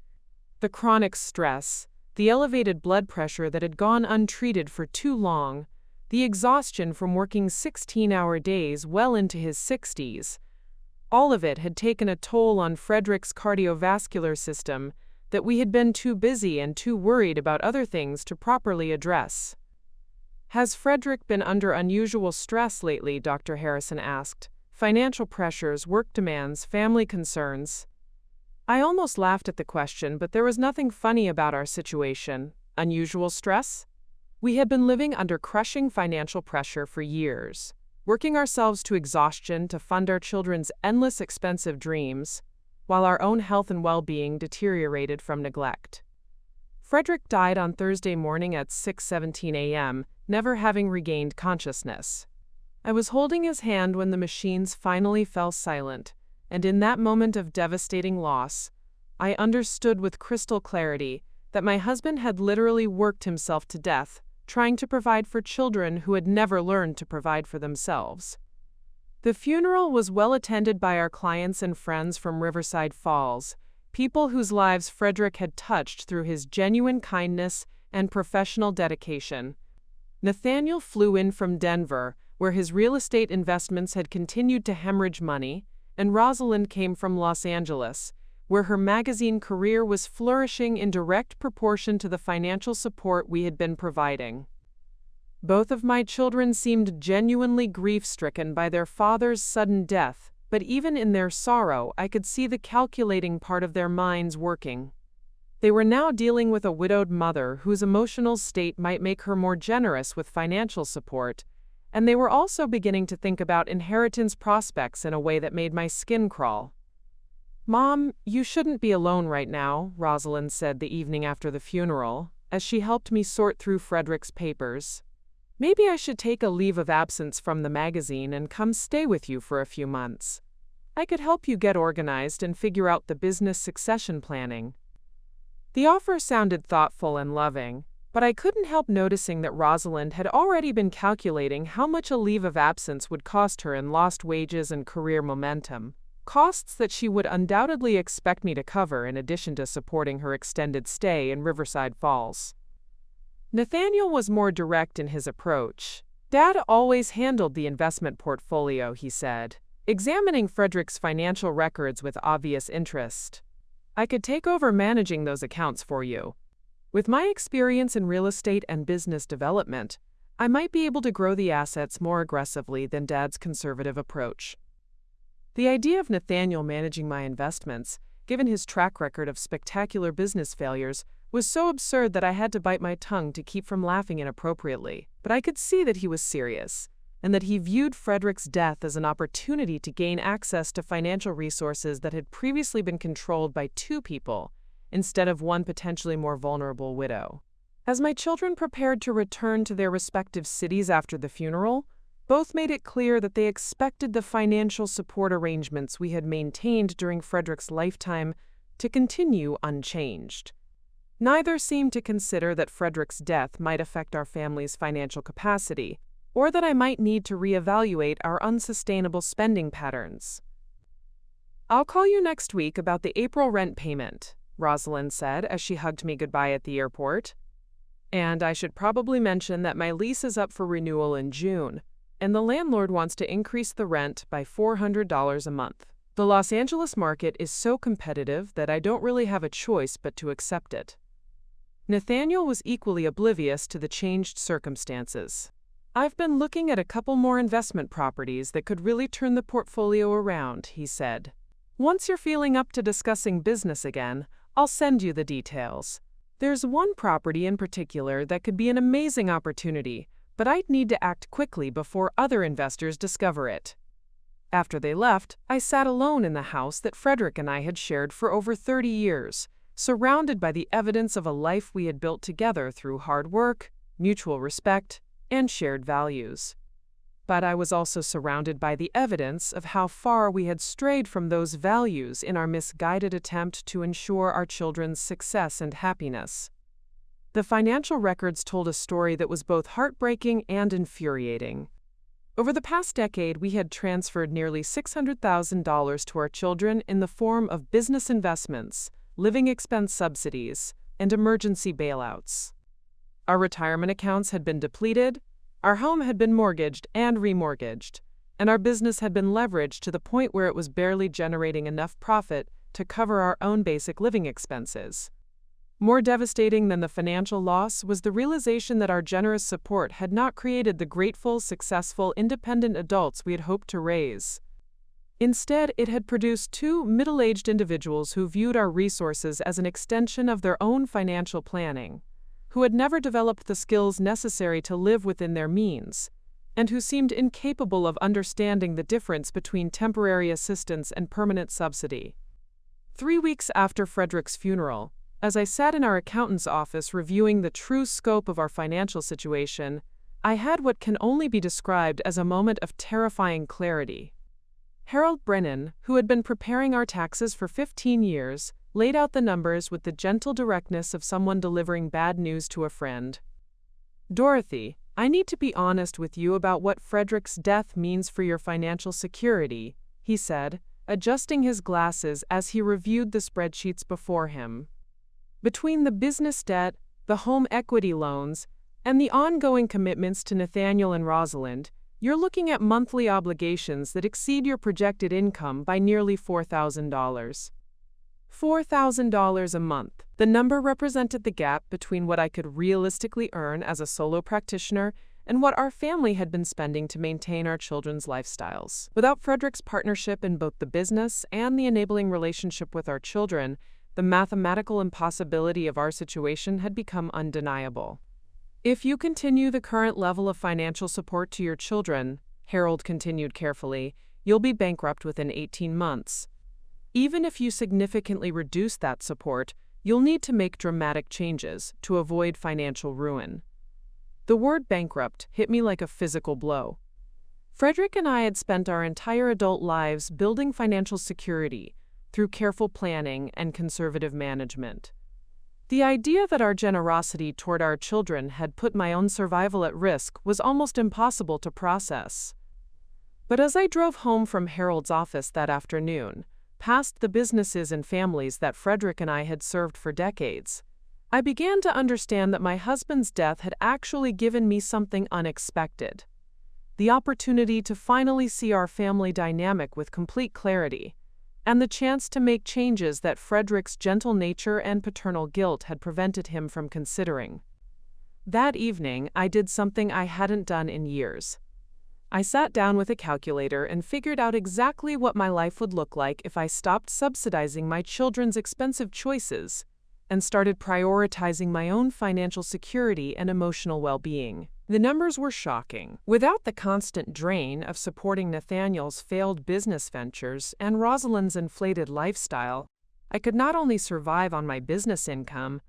The chronic stress, the elevated blood pressure that had gone untreated for too long, the exhaustion from working 16-hour days well into his 60s, all of it had taken a toll on Frederick's cardiovascular system that we had been too busy and too worried about other things to properly address. "Has Frederick been under unusual stress lately?" Dr. Harrison asked. "Financial pressures, work demands, family concerns?" I almost laughed at the question, but there was nothing funny about our situation. Unusual stress? We had been living under crushing financial pressure for years, working ourselves to exhaustion to fund our children's endless expensive dreams, while our own health and well-being deteriorated from neglect. Frederick died on Thursday morning at 6:17 a.m., never having regained consciousness. I was holding his hand when the machines finally fell silent, and in that moment of devastating loss, I understood with crystal clarity that my husband had literally worked himself to death, trying to provide for children who had never learned to provide for themselves. The funeral was well attended by our clients and friends from Riverside Falls, people whose lives Frederick had touched through his genuine kindness and professional dedication. Nathaniel flew in from Denver, where his real estate investments had continued to hemorrhage money, and Rosalind came from Los Angeles, where her magazine career was flourishing in direct proportion to the financial support we had been providing. Both of my children seemed genuinely grief-stricken by their father's sudden death, but even in their sorrow, I could see the calculating part of their minds working. They were now dealing with a widowed mother whose emotional state might make her more generous with financial support, and they were also beginning to think about inheritance prospects in a way that made my skin crawl. "Mom, you shouldn't be alone right now," Rosalind said the evening after the funeral, as she helped me sort through Frederick's papers. "Maybe I should take a leave of absence from the magazine and come stay with you for a few months. I could help you get organized and figure out the business succession planning." The offer sounded thoughtful and loving, but I couldn't help noticing that Rosalind had already been calculating how much a leave of absence would cost her in lost wages and career momentum, costs that she would undoubtedly expect me to cover in addition to supporting her extended stay in Riverside Falls. Nathaniel was more direct in his approach. "Dad always handled the investment portfolio," he said, examining Frederick's financial records with obvious interest. "I could take over managing those accounts for you. With my experience in real estate and business development, I might be able to grow the assets more aggressively than Dad's conservative approach." The idea of Nathaniel managing my investments, given his track record of spectacular business failures, was so absurd that I had to bite my tongue to keep from laughing inappropriately. But I could see that he was serious, and that he viewed Frederick's death as an opportunity to gain access to financial resources that had previously been controlled by two people, instead of one potentially more vulnerable widow. As my children prepared to return to their respective cities after the funeral, both made it clear that they expected the financial support arrangements we had maintained during Frederick's lifetime to continue unchanged. Neither seemed to consider that Frederick's death might affect our family's financial capacity, or that I might need to reevaluate our unsustainable spending patterns. "I'll call you next week about the April rent payment," Rosalind said as she hugged me goodbye at the airport. "And I should probably mention that my lease is up for renewal in June, and the landlord wants to increase the rent by $400 a month. The Los Angeles market is so competitive that I don't really have a choice but to accept it." Nathaniel was equally oblivious to the changed circumstances. "I've been looking at a couple more investment properties that could really turn the portfolio around," he said. "Once you're feeling up to discussing business again, I'll send you the details." There's one property in particular that could be an amazing opportunity, but I'd need to act quickly before other investors discover it. After they left, I sat alone in the house that Frederick and I had shared for over 30 years, surrounded by the evidence of a life we had built together through hard work, mutual respect, and shared values. But I was also surrounded by the evidence of how far we had strayed from those values in our misguided attempt to ensure our children's success and happiness. The financial records told a story that was both heartbreaking and infuriating. Over the past decade, we had transferred nearly $600,000 to our children in the form of business investments, living expense subsidies, and emergency bailouts. Our retirement accounts had been depleted, our home had been mortgaged and remortgaged, and our business had been leveraged to the point where it was barely generating enough profit to cover our own basic living expenses. More devastating than the financial loss was the realization that our generous support had not created the grateful, successful, independent adults we had hoped to raise. Instead, it had produced two middle-aged individuals who viewed our resources as an extension of their own financial planning, who had never developed the skills necessary to live within their means, and who seemed incapable of understanding the difference between temporary assistance and permanent subsidy. 3 weeks after Frederick's funeral, as I sat in our accountant's office reviewing the true scope of our financial situation, I had what can only be described as a moment of terrifying clarity. Harold Brennan, who had been preparing our taxes for 15 years, laid out the numbers with the gentle directness of someone delivering bad news to a friend. "Dorothy, I need to be honest with you about what Frederick's death means for your financial security," he said, adjusting his glasses as he reviewed the spreadsheets before him. "Between the business debt, the home equity loans, and the ongoing commitments to Nathaniel and Rosalind, you're looking at monthly obligations that exceed your projected income by nearly $4,000. $4,000 a month. The number represented the gap between what I could realistically earn as a solo practitioner and what our family had been spending to maintain our children's lifestyles. Without Frederick's partnership in both the business and the enabling relationship with our children, the mathematical impossibility of our situation had become undeniable. If you continue the current level of financial support to your children, Harold continued carefully, you'll be bankrupt within 18 months. Even if you significantly reduce that support, you'll need to make dramatic changes to avoid financial ruin. The word bankrupt hit me like a physical blow. Frederick and I had spent our entire adult lives building financial security through careful planning and conservative management. The idea that our generosity toward our children had put my own survival at risk was almost impossible to process. But as I drove home from Harold's office that afternoon, past the businesses and families that Frederick and I had served for decades, I began to understand that my husband's death had actually given me something unexpected: the opportunity to finally see our family dynamic with complete clarity, and the chance to make changes that Frederick's gentle nature and paternal guilt had prevented him from considering. That evening, I did something I hadn't done in years. I sat down with a calculator and figured out exactly what my life would look like if I stopped subsidizing my children's expensive choices and started prioritizing my own financial security and emotional well-being. The numbers were shocking. Without the constant drain of supporting Nathaniel's failed business ventures and Rosalind's inflated lifestyle, I could not only survive on my business income,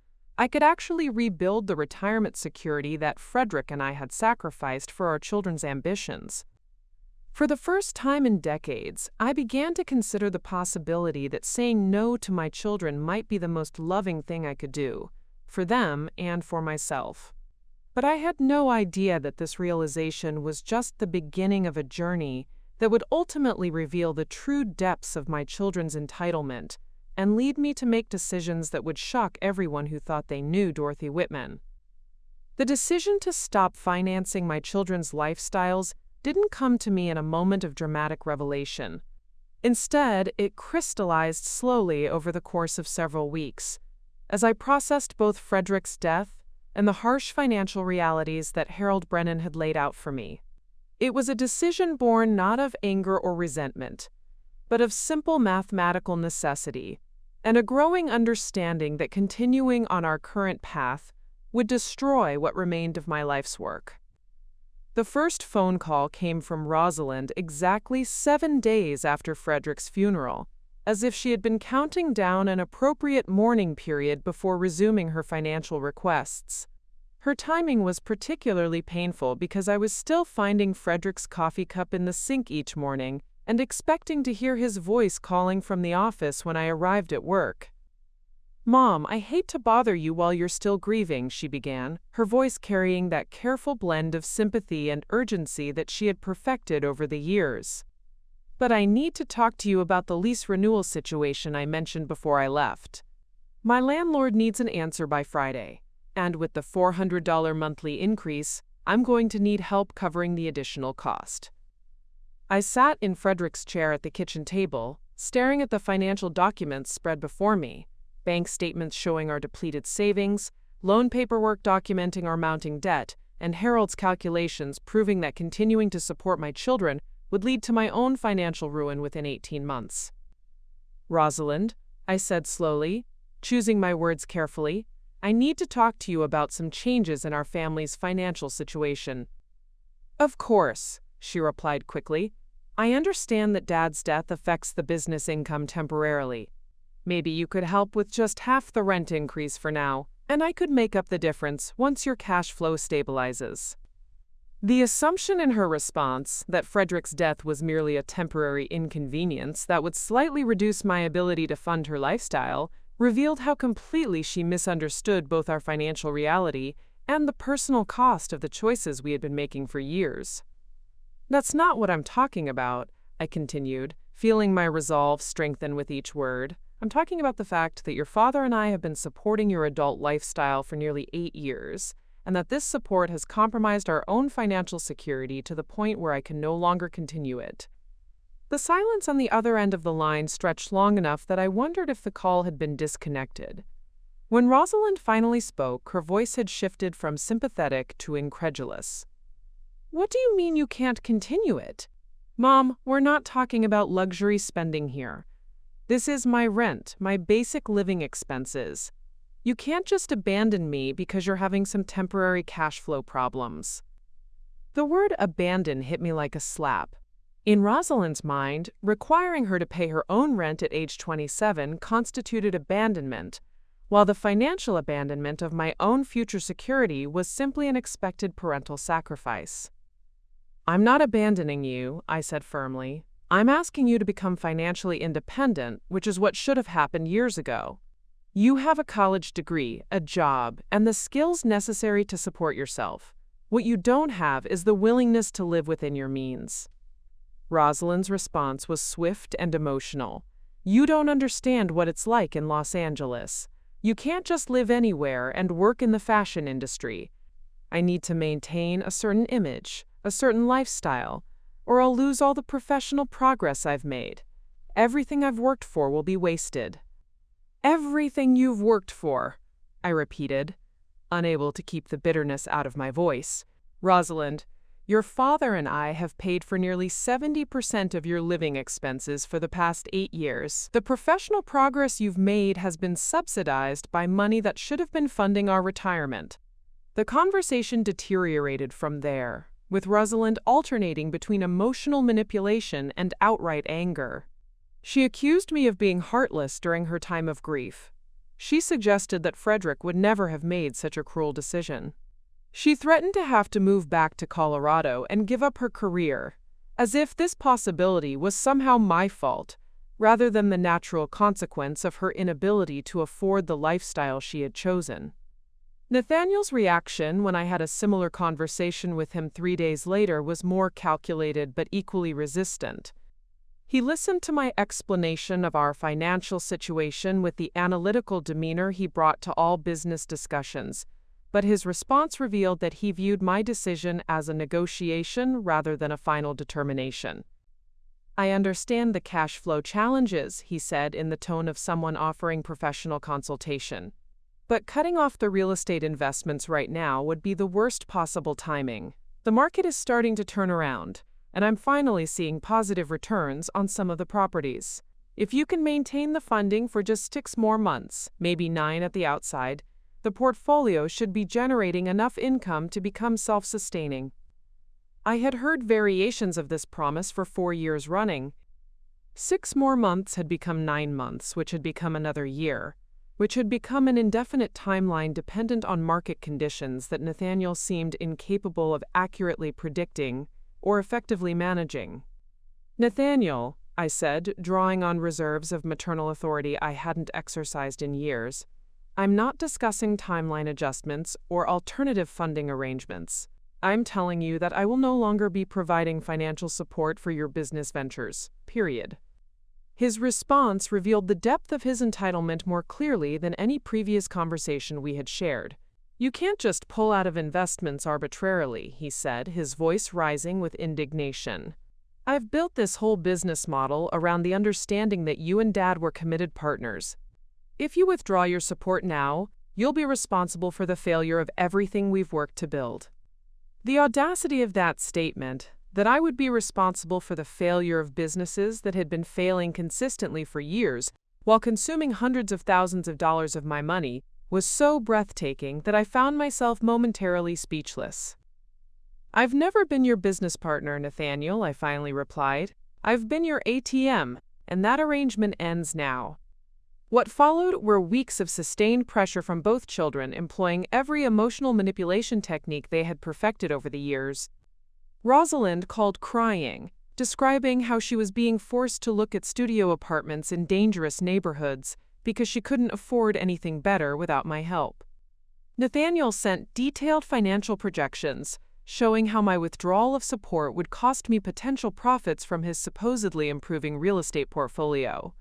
I could actually rebuild the retirement security that Frederick and I had sacrificed for our children's ambitions. For the first time in decades, I began to consider the possibility that saying no to my children might be the most loving thing I could do, for them and for myself. But I had no idea that this realization was just the beginning of a journey that would ultimately reveal the true depths of my children's entitlement and lead me to make decisions that would shock everyone who thought they knew Dorothy Whitman. The decision to stop financing my children's lifestyles didn't come to me in a moment of dramatic revelation. Instead, it crystallized slowly over the course of several weeks, as I processed both Frederick's death and the harsh financial realities that Harold Brennan had laid out for me. It was a decision born not of anger or resentment, but of simple mathematical necessity, and a growing understanding that continuing on our current path would destroy what remained of my life's work. The first phone call came from Rosalind exactly 7 days after Frederick's funeral, as if she had been counting down an appropriate mourning period before resuming her financial requests. Her timing was particularly painful because I was still finding Frederick's coffee cup in the sink each morning and expecting to hear his voice calling from the office when I arrived at work. "Mom, I hate to bother you while you're still grieving," she began, her voice carrying that careful blend of sympathy and urgency that she had perfected over the years. "But I need to talk to you about the lease renewal situation I mentioned before I left. My landlord needs an answer by Friday, and with the $400 monthly increase, I'm going to need help covering the additional cost." I sat in Frederick's chair at the kitchen table, staring at the financial documents spread before me. Bank statements showing our depleted savings, loan paperwork documenting our mounting debt, and Harold's calculations proving that continuing to support my children would lead to my own financial ruin within 18 months. "Rosalind," I said slowly, choosing my words carefully, "I need to talk to you about some changes in our family's financial situation." "Of course," she replied quickly. "I understand that Dad's death affects the business income temporarily. Maybe you could help with just half the rent increase for now, and I could make up the difference once your cash flow stabilizes." The assumption in her response that Frederick's death was merely a temporary inconvenience that would slightly reduce my ability to fund her lifestyle revealed how completely she misunderstood both our financial reality and the personal cost of the choices we had been making for years. "That's not what I'm talking about," I continued, feeling my resolve strengthen with each word. "I'm talking about the fact that your father and I have been supporting your adult lifestyle for nearly 8 years, and that this support has compromised our own financial security to the point where I can no longer continue it." The silence on the other end of the line stretched long enough that I wondered if the call had been disconnected. When Rosalind finally spoke, her voice had shifted from sympathetic to incredulous. "What do you mean you can't continue it? Mom, we're not talking about luxury spending here. This is my rent, my basic living expenses. You can't just abandon me because you're having some temporary cash flow problems." The word abandon hit me like a slap. In Rosalind's mind, requiring her to pay her own rent at age 27 constituted abandonment, while the financial abandonment of my own future security was simply an expected parental sacrifice. "I'm not abandoning you," I said firmly. "I'm asking you to become financially independent, which is what should have happened years ago. You have a college degree, a job, and the skills necessary to support yourself. What you don't have is the willingness to live within your means." Rosalind's response was swift and emotional. "You don't understand what it's like in Los Angeles. You can't just live anywhere and work in the fashion industry. I need to maintain a certain image, a certain lifestyle, or I'll lose all the professional progress I've made. Everything I've worked for will be wasted." "Everything you've worked for," I repeated, unable to keep the bitterness out of my voice. "Rosalind, your father and I have paid for nearly 70% of your living expenses for the past 8 years. The professional progress you've made has been subsidized by money that should have been funding our retirement." The conversation deteriorated from there, with Rosalind alternating between emotional manipulation and outright anger. She accused me of being heartless during her time of grief. She suggested that Frederick would never have made such a cruel decision. She threatened to have to move back to Colorado and give up her career, as if this possibility was somehow my fault, rather than the natural consequence of her inability to afford the lifestyle she had chosen. Nathaniel's reaction when I had a similar conversation with him 3 days later was more calculated but equally resistant. He listened to my explanation of our financial situation with the analytical demeanor he brought to all business discussions, but his response revealed that he viewed my decision as a negotiation rather than a final determination. "I understand the cash flow challenges," he said in the tone of someone offering professional consultation. "But cutting off the real estate investments right now would be the worst possible timing. The market is starting to turn around, and I'm finally seeing positive returns on some of the properties. If you can maintain the funding for just 6 more months, maybe 9 at the outside, the portfolio should be generating enough income to become self-sustaining. I had heard variations of this promise for 4 years running. 6 more months had become 9 months, which had become another year, which had become an indefinite timeline dependent on market conditions that Nathaniel seemed incapable of accurately predicting or effectively managing. "Nathaniel," I said, drawing on reserves of maternal authority I hadn't exercised in years, "I'm not discussing timeline adjustments or alternative funding arrangements. I'm telling you that I will no longer be providing financial support for your business ventures, period." His response revealed the depth of his entitlement more clearly than any previous conversation we had shared. "You can't just pull out of investments arbitrarily," he said, his voice rising with indignation. "I've built this whole business model around the understanding that you and Dad were committed partners. If you withdraw your support now, you'll be responsible for the failure of everything we've worked to build." The audacity of that statement, that I would be responsible for the failure of businesses that had been failing consistently for years while consuming hundreds of thousands of dollars of my money, was so breathtaking that I found myself momentarily speechless. "I've never been your business partner, Nathaniel," I finally replied. "I've been your ATM, and that arrangement ends now." What followed were weeks of sustained pressure from both children, employing every emotional manipulation technique they had perfected over the years. Rosalind called crying, describing how she was being forced to look at studio apartments in dangerous neighborhoods because she couldn't afford anything better without my help. Nathaniel sent detailed financial projections, showing how my withdrawal of support would cost me potential profits from his supposedly improving real estate portfolio.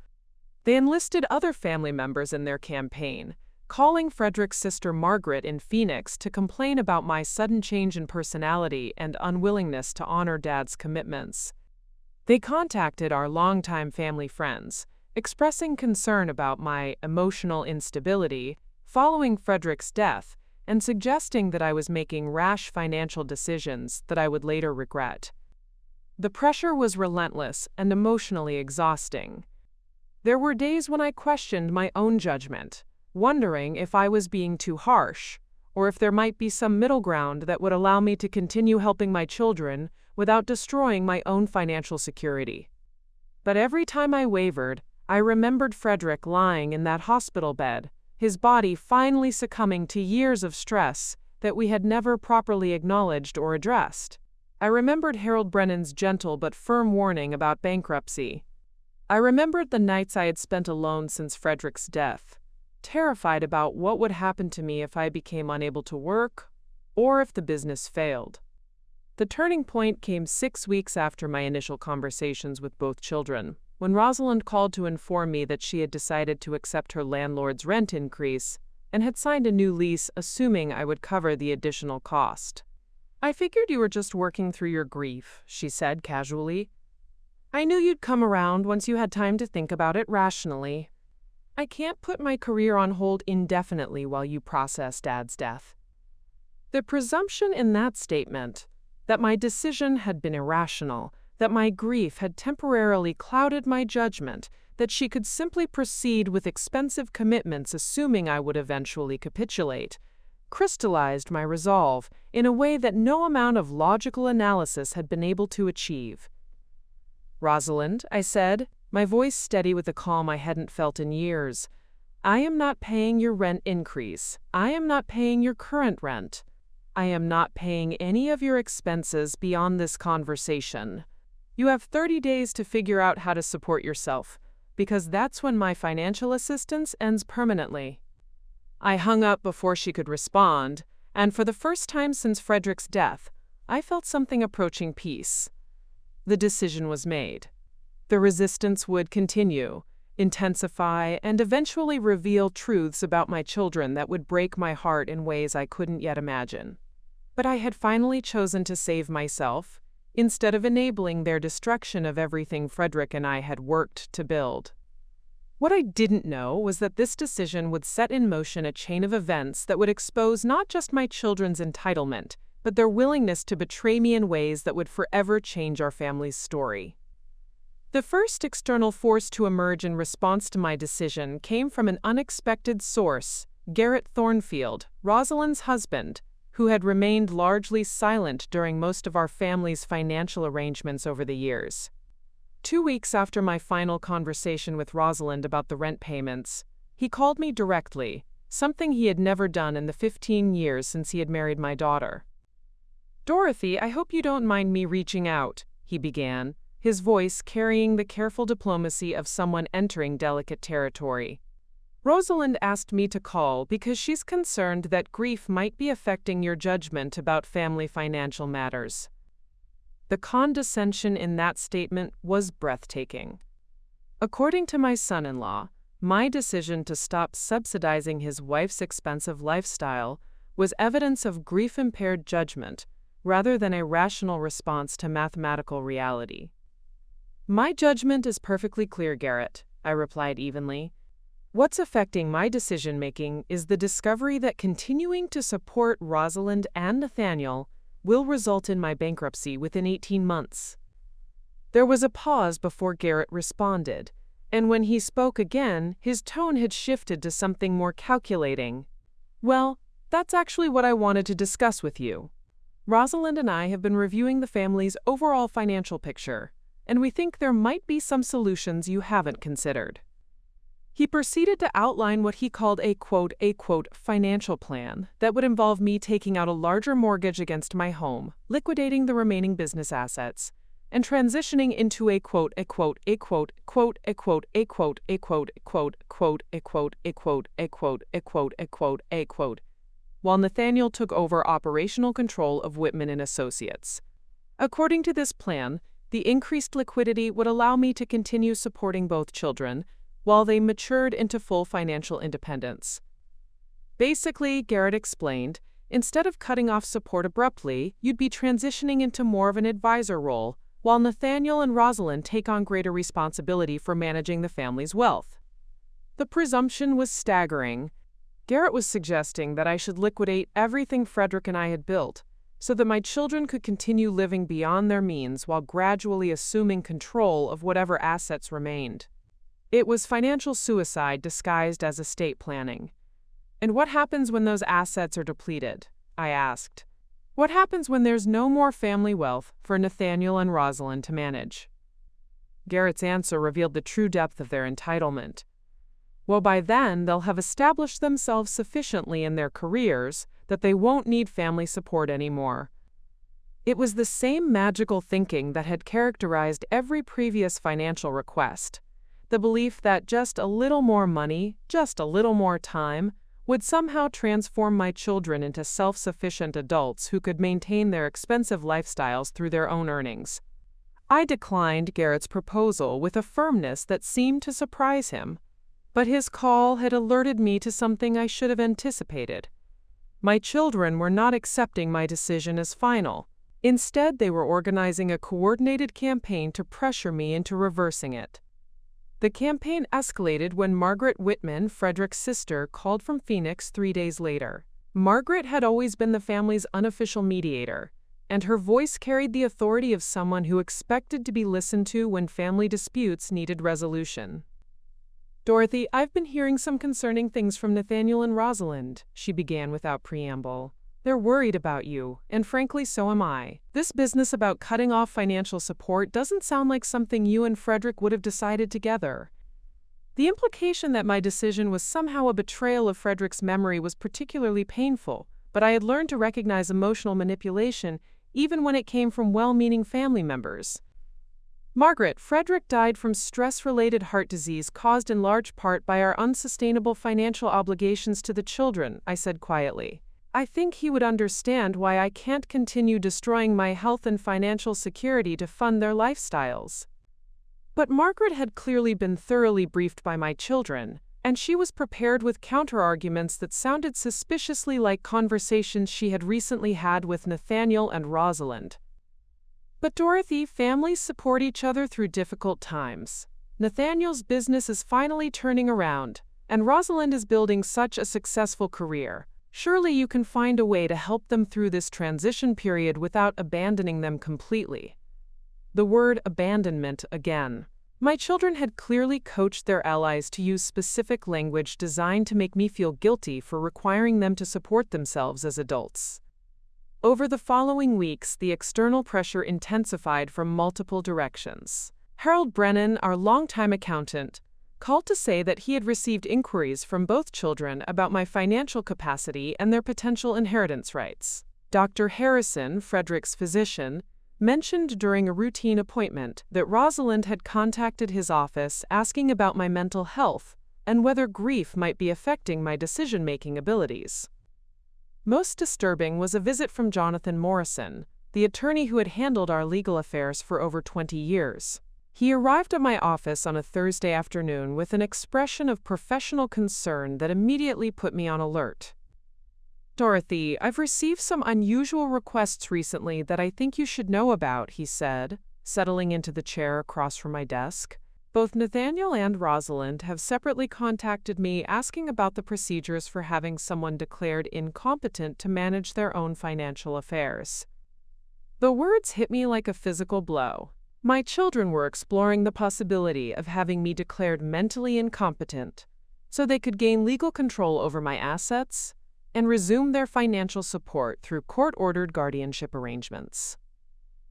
They enlisted other family members in their campaign, calling Frederick's sister Margaret in Phoenix to complain about my sudden change in personality and unwillingness to honor Dad's commitments. They contacted our longtime family friends, expressing concern about my emotional instability following Frederick's death and suggesting that I was making rash financial decisions that I would later regret. The pressure was relentless and emotionally exhausting. There were days when I questioned my own judgment, wondering if I was being too harsh, or if there might be some middle ground that would allow me to continue helping my children without destroying my own financial security. But every time I wavered, I remembered Frederick lying in that hospital bed, his body finally succumbing to years of stress that we had never properly acknowledged or addressed. I remembered Harold Brennan's gentle but firm warning about bankruptcy. I remembered the nights I had spent alone since Frederick's death, terrified about what would happen to me if I became unable to work or if the business failed. The turning point came 6 weeks after my initial conversations with both children, when Rosalind called to inform me that she had decided to accept her landlord's rent increase and had signed a new lease assuming I would cover the additional cost. "I figured you were just working through your grief," she said casually. "I knew you'd come around once you had time to think about it rationally. I can't put my career on hold indefinitely while you process Dad's death." The presumption in that statement, that my decision had been irrational, that my grief had temporarily clouded my judgment, that she could simply proceed with expensive commitments assuming I would eventually capitulate, crystallized my resolve in a way that no amount of logical analysis had been able to achieve. "Rosalind," I said, my voice steady with a calm I hadn't felt in years, "I am not paying your rent increase. I am not paying your current rent. I am not paying any of your expenses beyond this conversation. You have 30 days to figure out how to support yourself, because that's when my financial assistance ends permanently." I hung up before she could respond, and for the first time since Frederick's death, I felt something approaching peace. The decision was made. The resistance would continue, intensify, and eventually reveal truths about my children that would break my heart in ways I couldn't yet imagine. But I had finally chosen to save myself, instead of enabling their destruction of everything Frederick and I had worked to build. What I didn't know was that this decision would set in motion a chain of events that would expose not just my children's entitlement, but their willingness to betray me in ways that would forever change our family's story. The first external force to emerge in response to my decision came from an unexpected source, Garrett Thornfield, Rosalind's husband, who had remained largely silent during most of our family's financial arrangements over the years. 2 weeks after my final conversation with Rosalind about the rent payments, he called me directly, something he had never done in the 15 years since he had married my daughter. "Dorothy, I hope you don't mind me reaching out," he began, his voice carrying the careful diplomacy of someone entering delicate territory. "Rosalind asked me to call because she's concerned that grief might be affecting your judgment about family financial matters." The condescension in that statement was breathtaking. According to my son-in-law, my decision to stop subsidizing his wife's expensive lifestyle was evidence of grief-impaired judgment rather than a rational response to mathematical reality. "My judgment is perfectly clear, Garrett," I replied evenly. "What's affecting my decision-making is the discovery that continuing to support Rosalind and Nathaniel will result in my bankruptcy within 18 months. There was a pause before Garrett responded, and when he spoke again, his tone had shifted to something more calculating. "Well, that's actually what I wanted to discuss with you. Rosalind and I have been reviewing the family's overall financial picture, and we think there might be some solutions you haven't considered." He proceeded to outline what he called a quote, financial plan that would involve me taking out a larger mortgage against my home, liquidating the remaining business assets, and transitioning into while Nathaniel took over operational control of Whitman and Associates. According to this plan, the increased liquidity would allow me to continue supporting both children while they matured into full financial independence. Basically, Garrett explained, instead of cutting off support abruptly, you'd be transitioning into more of an advisor role, while Nathaniel and Rosalind take on greater responsibility for managing the family's wealth. The presumption was staggering. Garrett was suggesting that I should liquidate everything Frederick and I had built, so that my children could continue living beyond their means while gradually assuming control of whatever assets remained. It was financial suicide disguised as estate planning. "And what happens when those assets are depleted?" I asked. "What happens when there's no more family wealth for Nathaniel and Rosalind to manage?" Garrett's answer revealed the true depth of their entitlement. "Well, by then they'll have established themselves sufficiently in their careers that they won't need family support anymore." It was the same magical thinking that had characterized every previous financial request. The belief that just a little more money, just a little more time, would somehow transform my children into self-sufficient adults who could maintain their expensive lifestyles through their own earnings. I declined Garrett's proposal with a firmness that seemed to surprise him, but his call had alerted me to something I should have anticipated. My children were not accepting my decision as final. Instead, they were organizing a coordinated campaign to pressure me into reversing it. The campaign escalated when Margaret Whitman, Frederick's sister, called from Phoenix 3 days later. Margaret had always been the family's unofficial mediator, and her voice carried the authority of someone who expected to be listened to when family disputes needed resolution. "Dorothy, I've been hearing some concerning things from Nathaniel and Rosalind," she began without preamble. "They're worried about you, and frankly so am I. This business about cutting off financial support doesn't sound like something you and Frederick would have decided together." The implication that my decision was somehow a betrayal of Frederick's memory was particularly painful, but I had learned to recognize emotional manipulation even when it came from well-meaning family members. "Margaret, Frederick died from stress-related heart disease caused in large part by our unsustainable financial obligations to the children," I said quietly. "I think he would understand why I can't continue destroying my health and financial security to fund their lifestyles." But Margaret had clearly been thoroughly briefed by my children, and she was prepared with counterarguments that sounded suspiciously like conversations she had recently had with Nathaniel and Rosalind. "But Dorothy, families support each other through difficult times. Nathaniel's business is finally turning around, and Rosalind is building such a successful career. Surely you can find a way to help them through this transition period without abandoning them completely." The word abandonment again. My children had clearly coached their allies to use specific language designed to make me feel guilty for requiring them to support themselves as adults. Over the following weeks, the external pressure intensified from multiple directions. Harold Brennan, our longtime accountant, called to say that he had received inquiries from both children about my financial capacity and their potential inheritance rights. Dr. Harrison, Frederick's physician, mentioned during a routine appointment that Rosalind had contacted his office asking about my mental health and whether grief might be affecting my decision-making abilities. Most disturbing was a visit from Jonathan Morrison, the attorney who had handled our legal affairs for over 20 years. He arrived at my office on a Thursday afternoon with an expression of professional concern that immediately put me on alert. "Dorothy, I've received some unusual requests recently that I think you should know about," he said, settling into the chair across from my desk. "Both Nathaniel and Rosalind have separately contacted me asking about the procedures for having someone declared incompetent to manage their own financial affairs." The words hit me like a physical blow. My children were exploring the possibility of having me declared mentally incompetent so they could gain legal control over my assets and resume their financial support through court-ordered guardianship arrangements.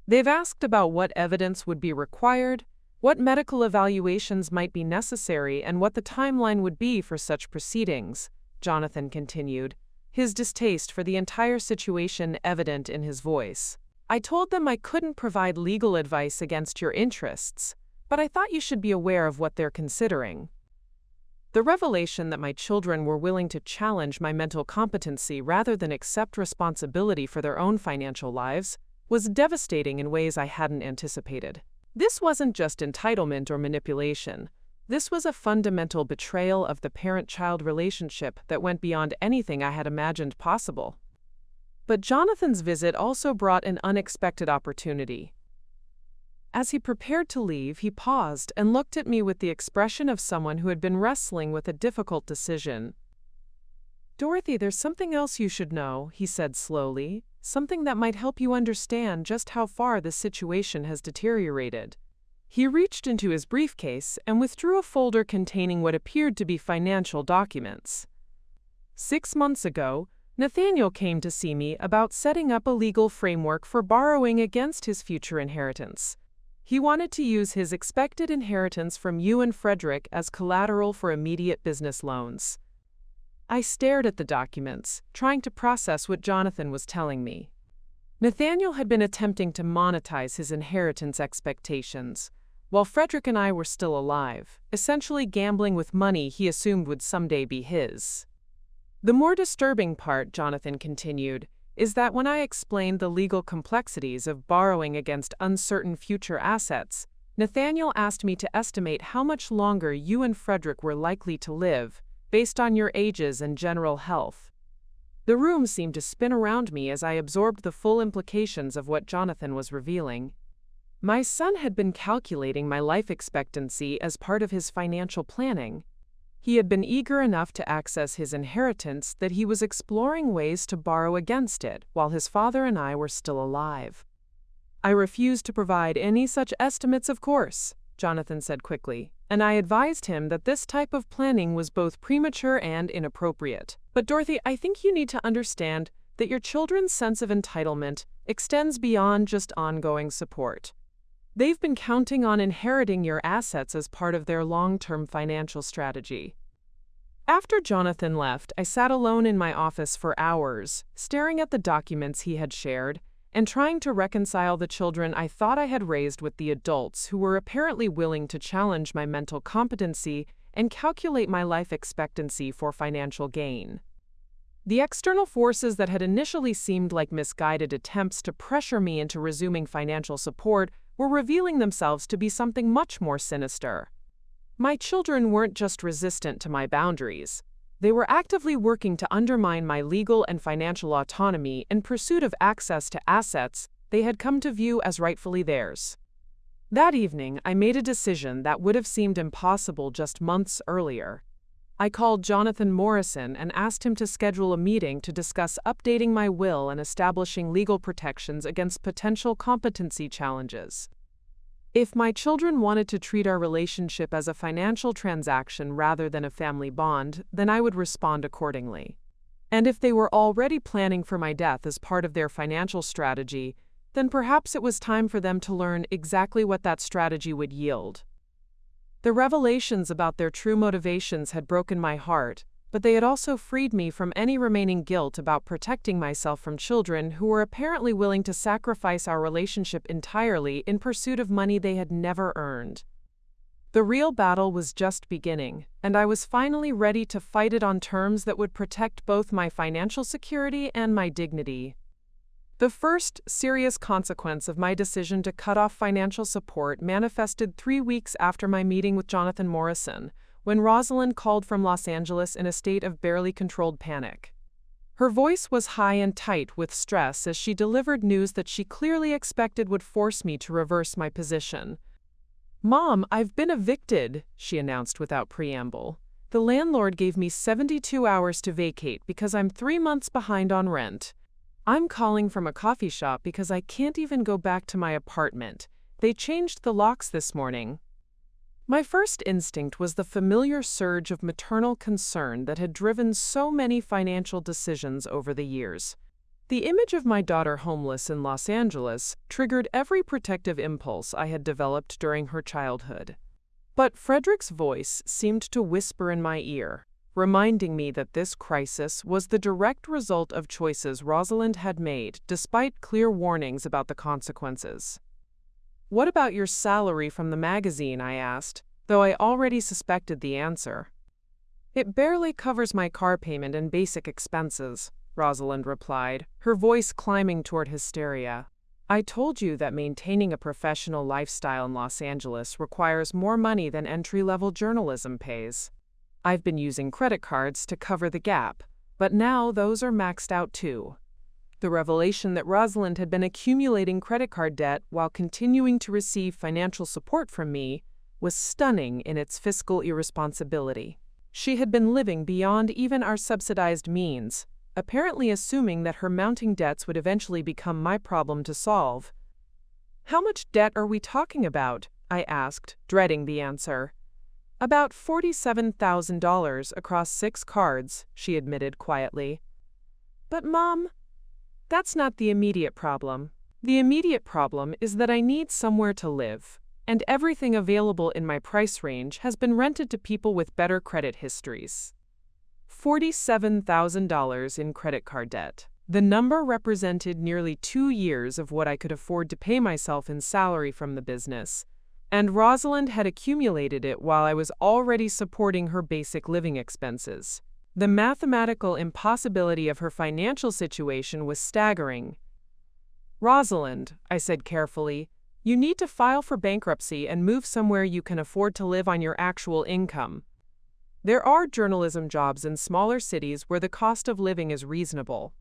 They've asked about what evidence would be required, what medical evaluations might be necessary, and what the timeline would be for such proceedings, Jonathan continued, his distaste for the entire situation evident in his voice. "I told them I couldn't provide legal advice against your interests, but I thought you should be aware of what they're considering." The revelation that my children were willing to challenge my mental competency rather than accept responsibility for their own financial lives was devastating in ways I hadn't anticipated. This wasn't just entitlement or manipulation. This was a fundamental betrayal of the parent-child relationship that went beyond anything I had imagined possible. But Jonathan's visit also brought an unexpected opportunity. As he prepared to leave, he paused and looked at me with the expression of someone who had been wrestling with a difficult decision. "Dorothy, there's something else you should know," he said slowly, "something that might help you understand just how far this situation has deteriorated." He reached into his briefcase and withdrew a folder containing what appeared to be financial documents. 6 months ago, Nathaniel came to see me about setting up a legal framework for borrowing against his future inheritance. He wanted to use his expected inheritance from you and Frederick as collateral for immediate business loans. I stared at the documents, trying to process what Jonathan was telling me. Nathaniel had been attempting to monetize his inheritance expectations, while Frederick and I were still alive, essentially gambling with money he assumed would someday be his. "The more disturbing part," Jonathan continued, "is that when I explained the legal complexities of borrowing against uncertain future assets, Nathaniel asked me to estimate how much longer you and Frederick were likely to live, based on your ages and general health." The room seemed to spin around me as I absorbed the full implications of what Jonathan was revealing. My son had been calculating my life expectancy as part of his financial planning. He had been eager enough to access his inheritance that he was exploring ways to borrow against it while his father and I were still alive. "I refused to provide any such estimates, of course," Jonathan said quickly, and I advised him that this type of planning was both premature and inappropriate. "But Dorothy, I think you need to understand that your children's sense of entitlement extends beyond just ongoing support. They've been counting on inheriting your assets as part of their long-term financial strategy." After Jonathan left, I sat alone in my office for hours, staring at the documents he had shared and trying to reconcile the children I thought I had raised with the adults who were apparently willing to challenge my mental competency and calculate my life expectancy for financial gain. The external forces that had initially seemed like misguided attempts to pressure me into resuming financial support were revealing themselves to be something much more sinister. My children weren't just resistant to my boundaries. They were actively working to undermine my legal and financial autonomy in pursuit of access to assets they had come to view as rightfully theirs. That evening, I made a decision that would have seemed impossible just months earlier. I called Jonathan Morrison and asked him to schedule a meeting to discuss updating my will and establishing legal protections against potential competency challenges. If my children wanted to treat our relationship as a financial transaction rather than a family bond, then I would respond accordingly. And if they were already planning for my death as part of their financial strategy, then perhaps it was time for them to learn exactly what that strategy would yield. The revelations about their true motivations had broken my heart, but they had also freed me from any remaining guilt about protecting myself from children who were apparently willing to sacrifice our relationship entirely in pursuit of money they had never earned. The real battle was just beginning, and I was finally ready to fight it on terms that would protect both my financial security and my dignity. The first serious consequence of my decision to cut off financial support manifested 3 weeks after my meeting with Jonathan Morrison, when Rosalind called from Los Angeles in a state of barely controlled panic. Her voice was high and tight with stress as she delivered news that she clearly expected would force me to reverse my position. "Mom, I've been evicted," she announced without preamble. "The landlord gave me 72 hours to vacate because I'm 3 months behind on rent. I'm calling from a coffee shop because I can't even go back to my apartment. They changed the locks this morning." My first instinct was the familiar surge of maternal concern that had driven so many financial decisions over the years. The image of my daughter homeless in Los Angeles triggered every protective impulse I had developed during her childhood. But Frederick's voice seemed to whisper in my ear, reminding me that this crisis was the direct result of choices Rosalind had made, despite clear warnings about the consequences. "What about your salary from the magazine?" I asked, though I already suspected the answer. "It barely covers my car payment and basic expenses," Rosalind replied, her voice climbing toward hysteria. "I told you that maintaining a professional lifestyle in Los Angeles requires more money than entry-level journalism pays. I've been using credit cards to cover the gap, but now those are maxed out too." The revelation that Rosalind had been accumulating credit card debt while continuing to receive financial support from me was stunning in its fiscal irresponsibility. She had been living beyond even our subsidized means, apparently assuming that her mounting debts would eventually become my problem to solve. "How much debt are we talking about?" I asked, dreading the answer. "About $47,000 across 6 cards," she admitted quietly. "But Mom, that's not the immediate problem. The immediate problem is that I need somewhere to live, and everything available in my price range has been rented to people with better credit histories." $47,000 in credit card debt. The number represented nearly 2 years of what I could afford to pay myself in salary from the business, and Rosalind had accumulated it while I was already supporting her basic living expenses. The mathematical impossibility of her financial situation was staggering. "Rosalind," I said carefully, "you need to file for bankruptcy and move somewhere you can afford to live on your actual income. There are journalism jobs in smaller cities where the cost of living is reasonable."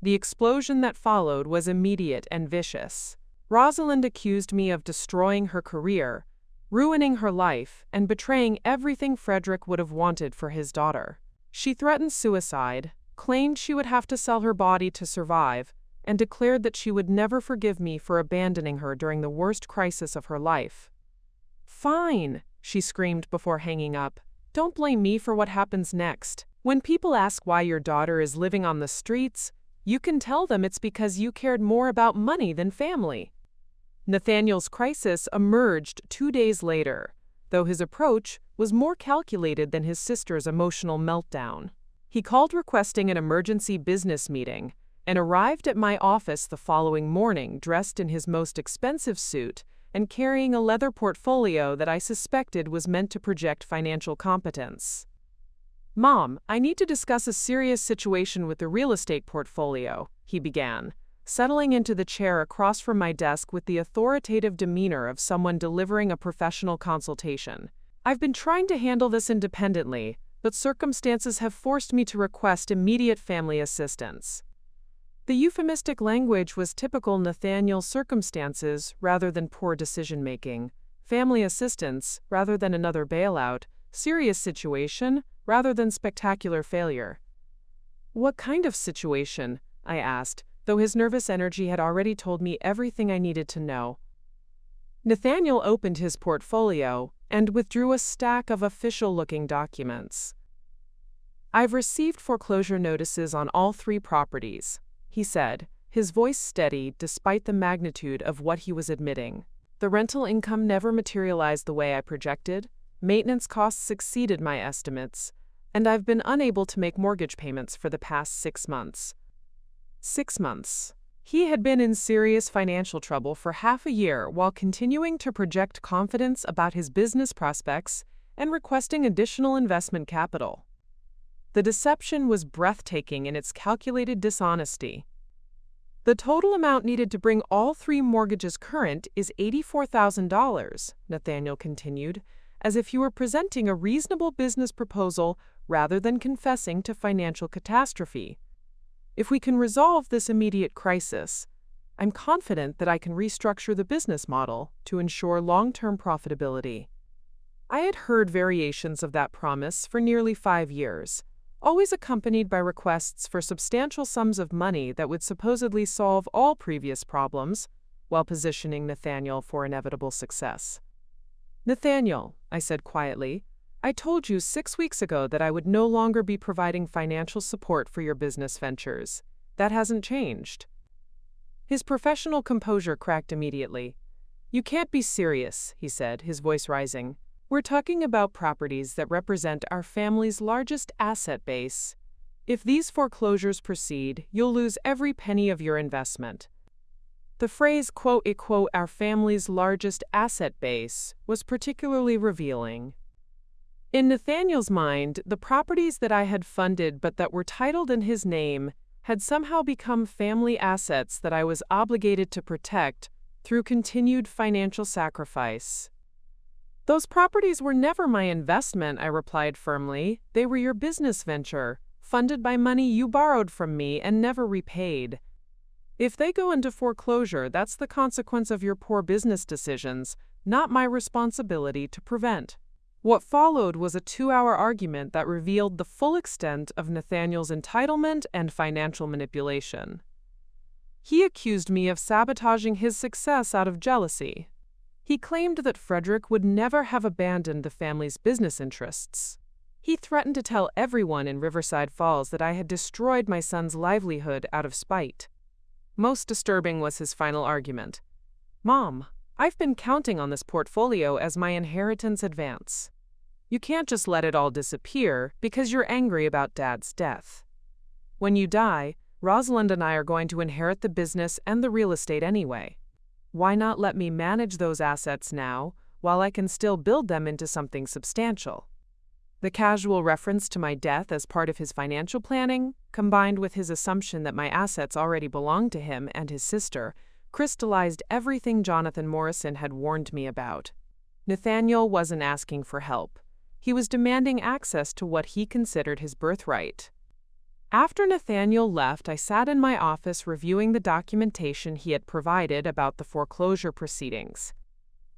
The explosion that followed was immediate and vicious. Rosalind accused me of destroying her career, ruining her life, and betraying everything Frederick would have wanted for his daughter. She threatened suicide, claimed she would have to sell her body to survive, and declared that she would never forgive me for abandoning her during the worst crisis of her life. "Fine," she screamed before hanging up. "Don't blame me for what happens next. When people ask why your daughter is living on the streets, you can tell them it's because you cared more about money than family." Nathaniel's crisis emerged 2 days later, though his approach was more calculated than his sister's emotional meltdown. He called requesting an emergency business meeting and arrived at my office the following morning dressed in his most expensive suit and carrying a leather portfolio that I suspected was meant to project financial competence. "Mom, I need to discuss a serious situation with the real estate portfolio," he began, settling into the chair across from my desk with the authoritative demeanor of someone delivering a professional consultation. "I've been trying to handle this independently, but circumstances have forced me to request immediate family assistance." The euphemistic language was typical Nathaniel circumstances rather than poor decision-making, family assistance rather than another bailout, serious situation rather than spectacular failure. "What kind of situation?" I asked, though his nervous energy had already told me everything I needed to know. Nathaniel opened his portfolio and withdrew a stack of official-looking documents. "I've received foreclosure notices on all 3 properties," he said, his voice steady despite the magnitude of what he was admitting. "The rental income never materialized the way I projected, maintenance costs exceeded my estimates, and I've been unable to make mortgage payments for the past 6 months." 6 months. He had been in serious financial trouble for half a year while continuing to project confidence about his business prospects and requesting additional investment capital. The deception was breathtaking in its calculated dishonesty. "The total amount needed to bring all 3 mortgages current is $84,000, Nathaniel continued, as if he were presenting a reasonable business proposal rather than confessing to financial catastrophe. "If we can resolve this immediate crisis, I'm confident that I can restructure the business model to ensure long-term profitability." I had heard variations of that promise for nearly 5 years, always accompanied by requests for substantial sums of money that would supposedly solve all previous problems, while positioning Nathaniel for inevitable success. "Nathaniel," I said quietly, "I told you 6 weeks ago that I would no longer be providing financial support for your business ventures. That hasn't changed." His professional composure cracked immediately. "You can't be serious," he said, his voice rising. "We're talking about properties that represent our family's largest asset base. If these foreclosures proceed, you'll lose every penny of your investment." The phrase, quote-unquote, "our family's largest asset base," was particularly revealing. In Nathaniel's mind, the properties that I had funded but that were titled in his name had somehow become family assets that I was obligated to protect through continued financial sacrifice. "Those properties were never my investment," I replied firmly. "They were your business venture, funded by money you borrowed from me and never repaid. If they go into foreclosure, that's the consequence of your poor business decisions, not my responsibility to prevent." What followed was a 2-hour argument that revealed the full extent of Nathaniel's entitlement and financial manipulation. He accused me of sabotaging his success out of jealousy. He claimed that Frederick would never have abandoned the family's business interests. He threatened to tell everyone in Riverside Falls that I had destroyed my son's livelihood out of spite. Most disturbing was his final argument. "Mom, I've been counting on this portfolio as my inheritance advance. You can't just let it all disappear because you're angry about Dad's death. When you die, Rosalind and I are going to inherit the business and the real estate anyway. Why not let me manage those assets now, while I can still build them into something substantial?" The casual reference to my death as part of his financial planning, combined with his assumption that my assets already belonged to him and his sister, crystallized everything Jonathan Morrison had warned me about. Nathaniel wasn't asking for help. He was demanding access to what he considered his birthright. After Nathaniel left, I sat in my office reviewing the documentation he had provided about the foreclosure proceedings.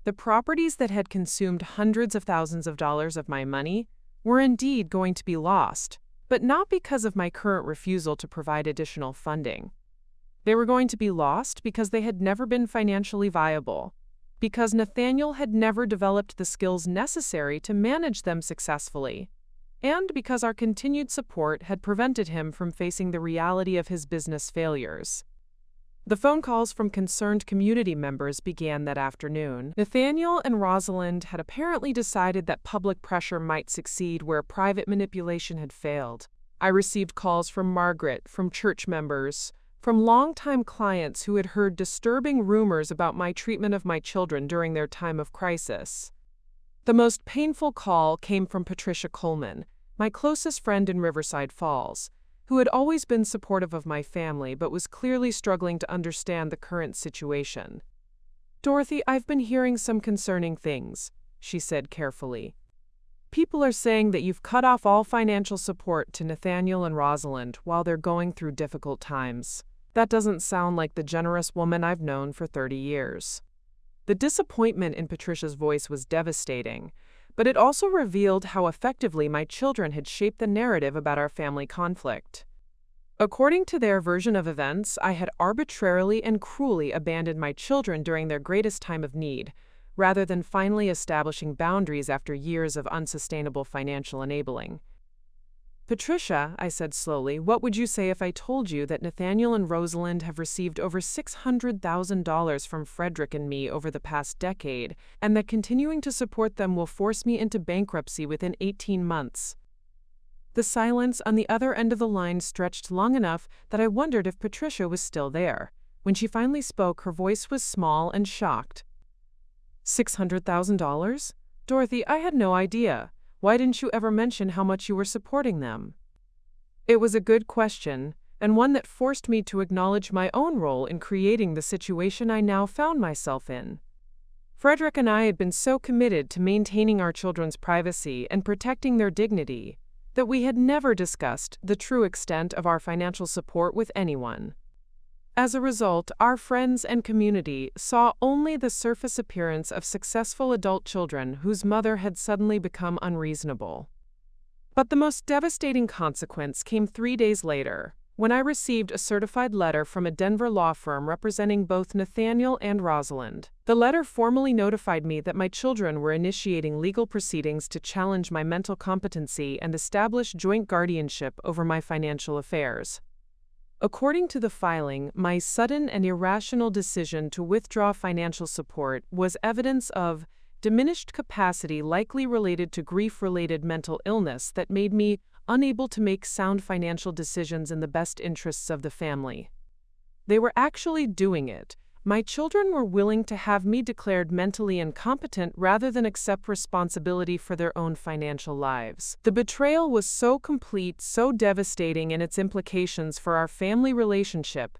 The properties that had consumed hundreds of thousands of dollars of my money were indeed going to be lost, but not because of my current refusal to provide additional funding. They were going to be lost because they had never been financially viable, because Nathaniel had never developed the skills necessary to manage them successfully, and because our continued support had prevented him from facing the reality of his business failures. The phone calls from concerned community members began that afternoon. Nathaniel and Rosalind had apparently decided that public pressure might succeed where private manipulation had failed. I received calls from Margaret, from church members, from longtime clients who had heard disturbing rumors about my treatment of my children during their time of crisis. The most painful call came from Patricia Coleman, my closest friend in Riverside Falls, who had always been supportive of my family but was clearly struggling to understand the current situation. "Dorothy, I've been hearing some concerning things," she said carefully. "People are saying that you've cut off all financial support to Nathaniel and Rosalind while they're going through difficult times. That doesn't sound like the generous woman I've known for 30 years. The disappointment in Patricia's voice was devastating, but it also revealed how effectively my children had shaped the narrative about our family conflict. According to their version of events, I had arbitrarily and cruelly abandoned my children during their greatest time of need, rather than finally establishing boundaries after years of unsustainable financial enabling. "Patricia," I said slowly, "what would you say if I told you that Nathaniel and Rosalind have received over $600,000 from Frederick and me over the past decade, and that continuing to support them will force me into bankruptcy within 18 months? The silence on the other end of the line stretched long enough that I wondered if Patricia was still there. When she finally spoke, her voice was small and shocked. "$600,000? Dorothy, I had no idea. Why didn't you ever mention how much you were supporting them?" It was a good question, and one that forced me to acknowledge my own role in creating the situation I now found myself in. Frederick and I had been so committed to maintaining our children's privacy and protecting their dignity that we had never discussed the true extent of our financial support with anyone. As a result, our friends and community saw only the surface appearance of successful adult children whose mother had suddenly become unreasonable. But the most devastating consequence came 3 days later, when I received a certified letter from a Denver law firm representing both Nathaniel and Rosalind. The letter formally notified me that my children were initiating legal proceedings to challenge my mental competency and establish joint guardianship over my financial affairs. According to the filing, my sudden and irrational decision to withdraw financial support was evidence of diminished capacity likely related to grief-related mental illness that made me unable to make sound financial decisions in the best interests of the family. They were actually doing it. My children were willing to have me declared mentally incompetent rather than accept responsibility for their own financial lives. The betrayal was so complete, so devastating in its implications for our family relationship,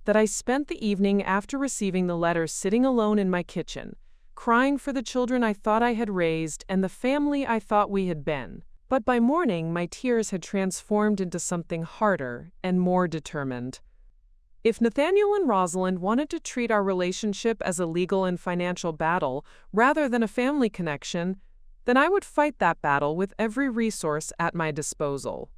that I spent the evening after receiving the letter sitting alone in my kitchen, crying for the children I thought I had raised and the family I thought we had been. But by morning, my tears had transformed into something harder and more determined. If Nathaniel and Rosalind wanted to treat our relationship as a legal and financial battle rather than a family connection, then I would fight that battle with every resource at my disposal.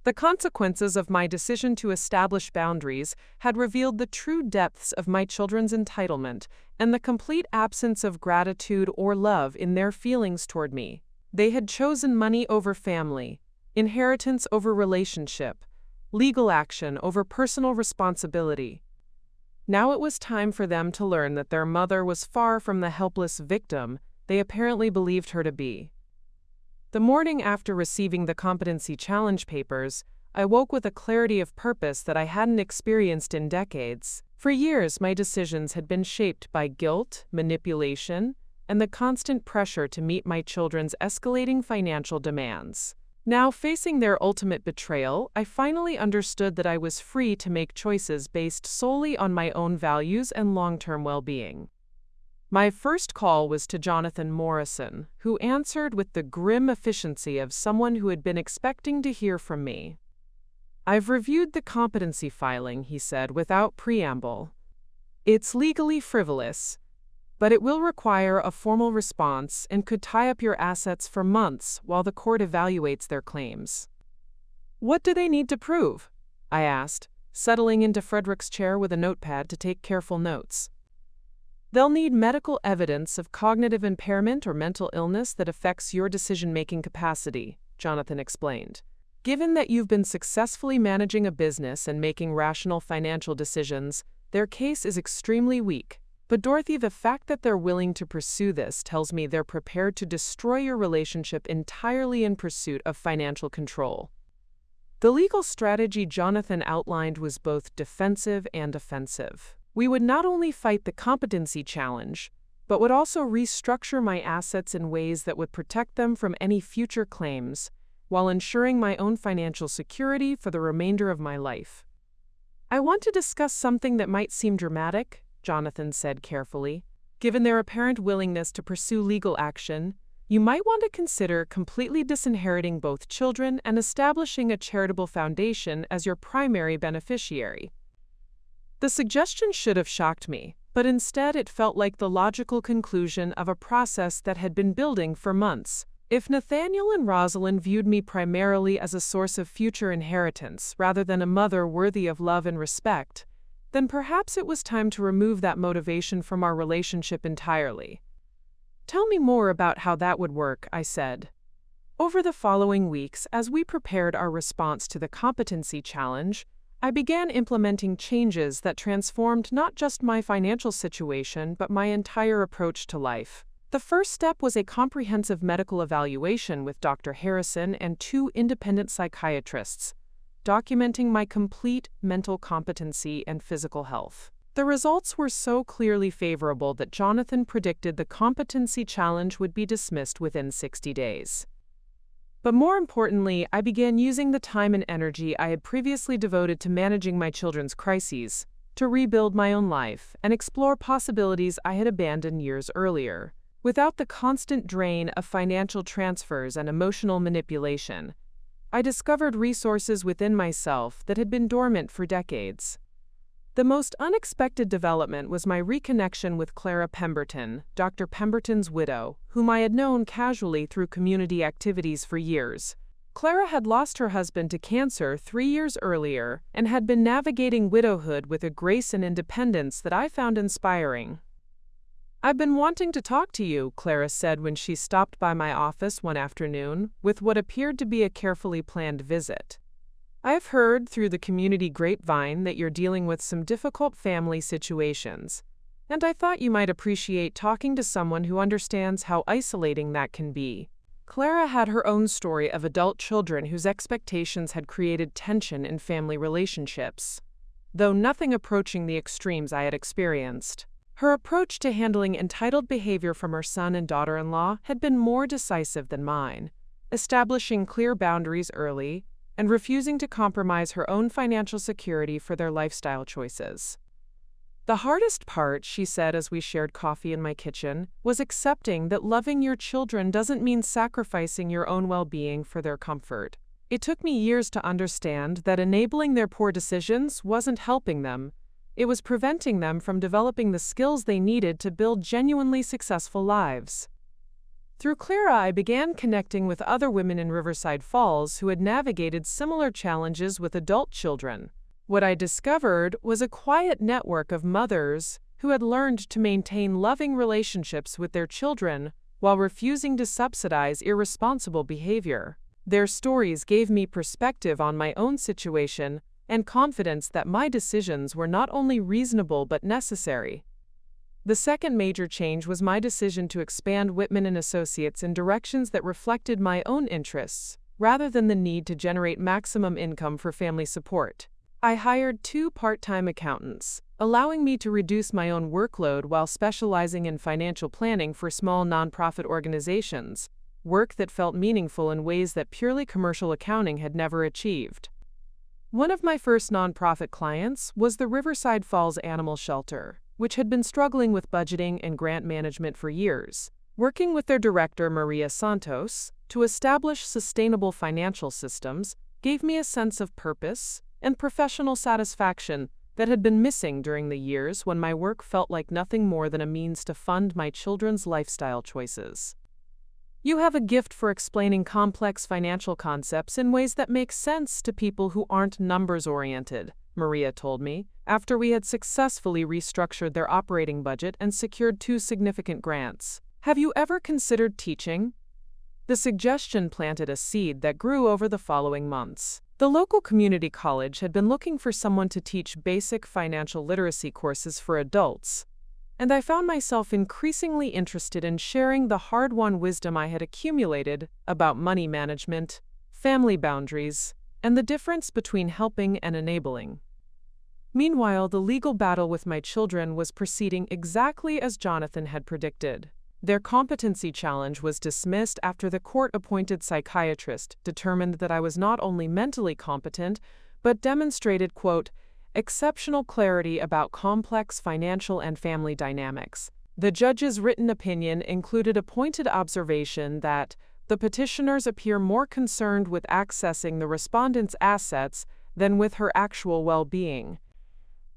The consequences of my decision to establish boundaries had revealed the true depths of my children's entitlement and the complete absence of gratitude or love in their feelings toward me. They had chosen money over family, inheritance over relationship, legal action over personal responsibility. Now it was time for them to learn that their mother was far from the helpless victim they apparently believed her to be. The morning after receiving the competency challenge papers, I woke with a clarity of purpose that I hadn't experienced in decades. For years, my decisions had been shaped by guilt, manipulation, and the constant pressure to meet my children's escalating financial demands. Now, facing their ultimate betrayal, I finally understood that I was free to make choices based solely on my own values and long-term well-being. My first call was to Jonathan Morrison, who answered with the grim efficiency of someone who had been expecting to hear from me. "I've reviewed the competency filing," he said without preamble. "It's legally frivolous, but it will require a formal response and could tie up your assets for months while the court evaluates their claims." "What do they need to prove?" I asked, settling into Frederick's chair with a notepad to take careful notes. "They'll need medical evidence of cognitive impairment or mental illness that affects your decision-making capacity," Jonathan explained. "Given that you've been successfully managing a business and making rational financial decisions, their case is extremely weak. But Dorothy, the fact that they're willing to pursue this tells me they're prepared to destroy your relationship entirely in pursuit of financial control." The legal strategy Jonathan outlined was both defensive and offensive. We would not only fight the competency challenge, but would also restructure my assets in ways that would protect them from any future claims, while ensuring my own financial security for the remainder of my life. "I want to discuss something that might seem dramatic," Jonathan said carefully. "Given their apparent willingness to pursue legal action, you might want to consider completely disinheriting both children and establishing a charitable foundation as your primary beneficiary." The suggestion should have shocked me, but instead it felt like the logical conclusion of a process that had been building for months. If Nathaniel and Rosalind viewed me primarily as a source of future inheritance rather than a mother worthy of love and respect, then perhaps it was time to remove that motivation from our relationship entirely. Tell me more about how that would work, I said. Over the following weeks, as we prepared our response to the competency challenge, I began implementing changes that transformed not just my financial situation, but my entire approach to life. The first step was a comprehensive medical evaluation with Dr. Harrison and 2 independent psychiatrists, documenting my complete mental competency and physical health. The results were so clearly favorable that Jonathan predicted the competency challenge would be dismissed within 60 days. But more importantly, I began using the time and energy I had previously devoted to managing my children's crises to rebuild my own life and explore possibilities I had abandoned years earlier. Without the constant drain of financial transfers and emotional manipulation, I discovered resources within myself that had been dormant for decades. The most unexpected development was my reconnection with Clara Pemberton, Dr. Pemberton's widow, whom I had known casually through community activities for years. Clara had lost her husband to cancer 3 years earlier and had been navigating widowhood with a grace and independence that I found inspiring. "I've been wanting to talk to you," Clara said when she stopped by my office one afternoon with what appeared to be a carefully planned visit. "I've heard through the community grapevine that you're dealing with some difficult family situations, and I thought you might appreciate talking to someone who understands how isolating that can be." Clara had her own story of adult children whose expectations had created tension in family relationships, though nothing approaching the extremes I had experienced. Her approach to handling entitled behavior from her son and daughter-in-law had been more decisive than mine, establishing clear boundaries early and refusing to compromise her own financial security for their lifestyle choices. "The hardest part," she said as we shared coffee in my kitchen, "was accepting that loving your children doesn't mean sacrificing your own well-being for their comfort. It took me years to understand that enabling their poor decisions wasn't helping them. It was preventing them from developing the skills they needed to build genuinely successful lives." Through Clara, I began connecting with other women in Riverside Falls who had navigated similar challenges with adult children. What I discovered was a quiet network of mothers who had learned to maintain loving relationships with their children while refusing to subsidize irresponsible behavior. Their stories gave me perspective on my own situation and confidence that my decisions were not only reasonable but necessary. The second major change was my decision to expand Whitman & Associates in directions that reflected my own interests, rather than the need to generate maximum income for family support. I hired 2 part-time accountants, allowing me to reduce my own workload while specializing in financial planning for small nonprofit organizations, work that felt meaningful in ways that purely commercial accounting had never achieved. One of my first nonprofit clients was the Riverside Falls Animal Shelter, which had been struggling with budgeting and grant management for years. Working with their director, Maria Santos, to establish sustainable financial systems gave me a sense of purpose and professional satisfaction that had been missing during the years when my work felt like nothing more than a means to fund my children's lifestyle choices. "You have a gift for explaining complex financial concepts in ways that make sense to people who aren't numbers-oriented," Maria told me, after we had successfully restructured their operating budget and secured 2 significant grants. "Have you ever considered teaching?" The suggestion planted a seed that grew over the following months. The local community college had been looking for someone to teach basic financial literacy courses for adults, and I found myself increasingly interested in sharing the hard-won wisdom I had accumulated about money management, family boundaries, and the difference between helping and enabling. Meanwhile, the legal battle with my children was proceeding exactly as Jonathan had predicted. Their competency challenge was dismissed after the court-appointed psychiatrist determined that I was not only mentally competent, but demonstrated, quote, "exceptional clarity about complex financial and family dynamics." The judge's written opinion included a pointed observation that the petitioners appear more concerned with accessing the respondent's assets than with her actual well-being.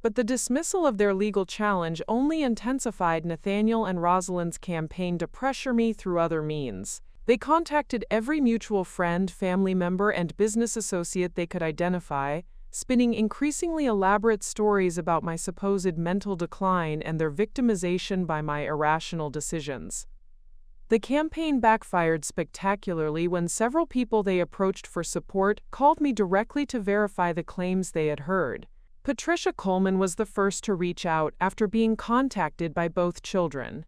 But the dismissal of their legal challenge only intensified Nathaniel and Rosalind's campaign to pressure me through other means. They contacted every mutual friend, family member, and business associate they could identify, spinning increasingly elaborate stories about my supposed mental decline and their victimization by my irrational decisions. The campaign backfired spectacularly when several people they approached for support called me directly to verify the claims they had heard. Patricia Coleman was the first to reach out after being contacted by both children.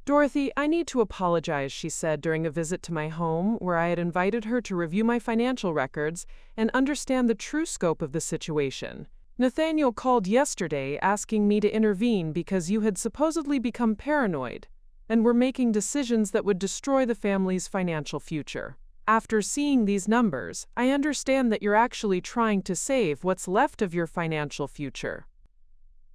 "Dorothy, I need to apologize," she said during a visit to my home where I had invited her to review my financial records and understand the true scope of the situation. "Nathaniel called yesterday asking me to intervene because you had supposedly become paranoid and were making decisions that would destroy the family's financial future. After seeing these numbers, I understand that you're actually trying to save what's left of your financial future."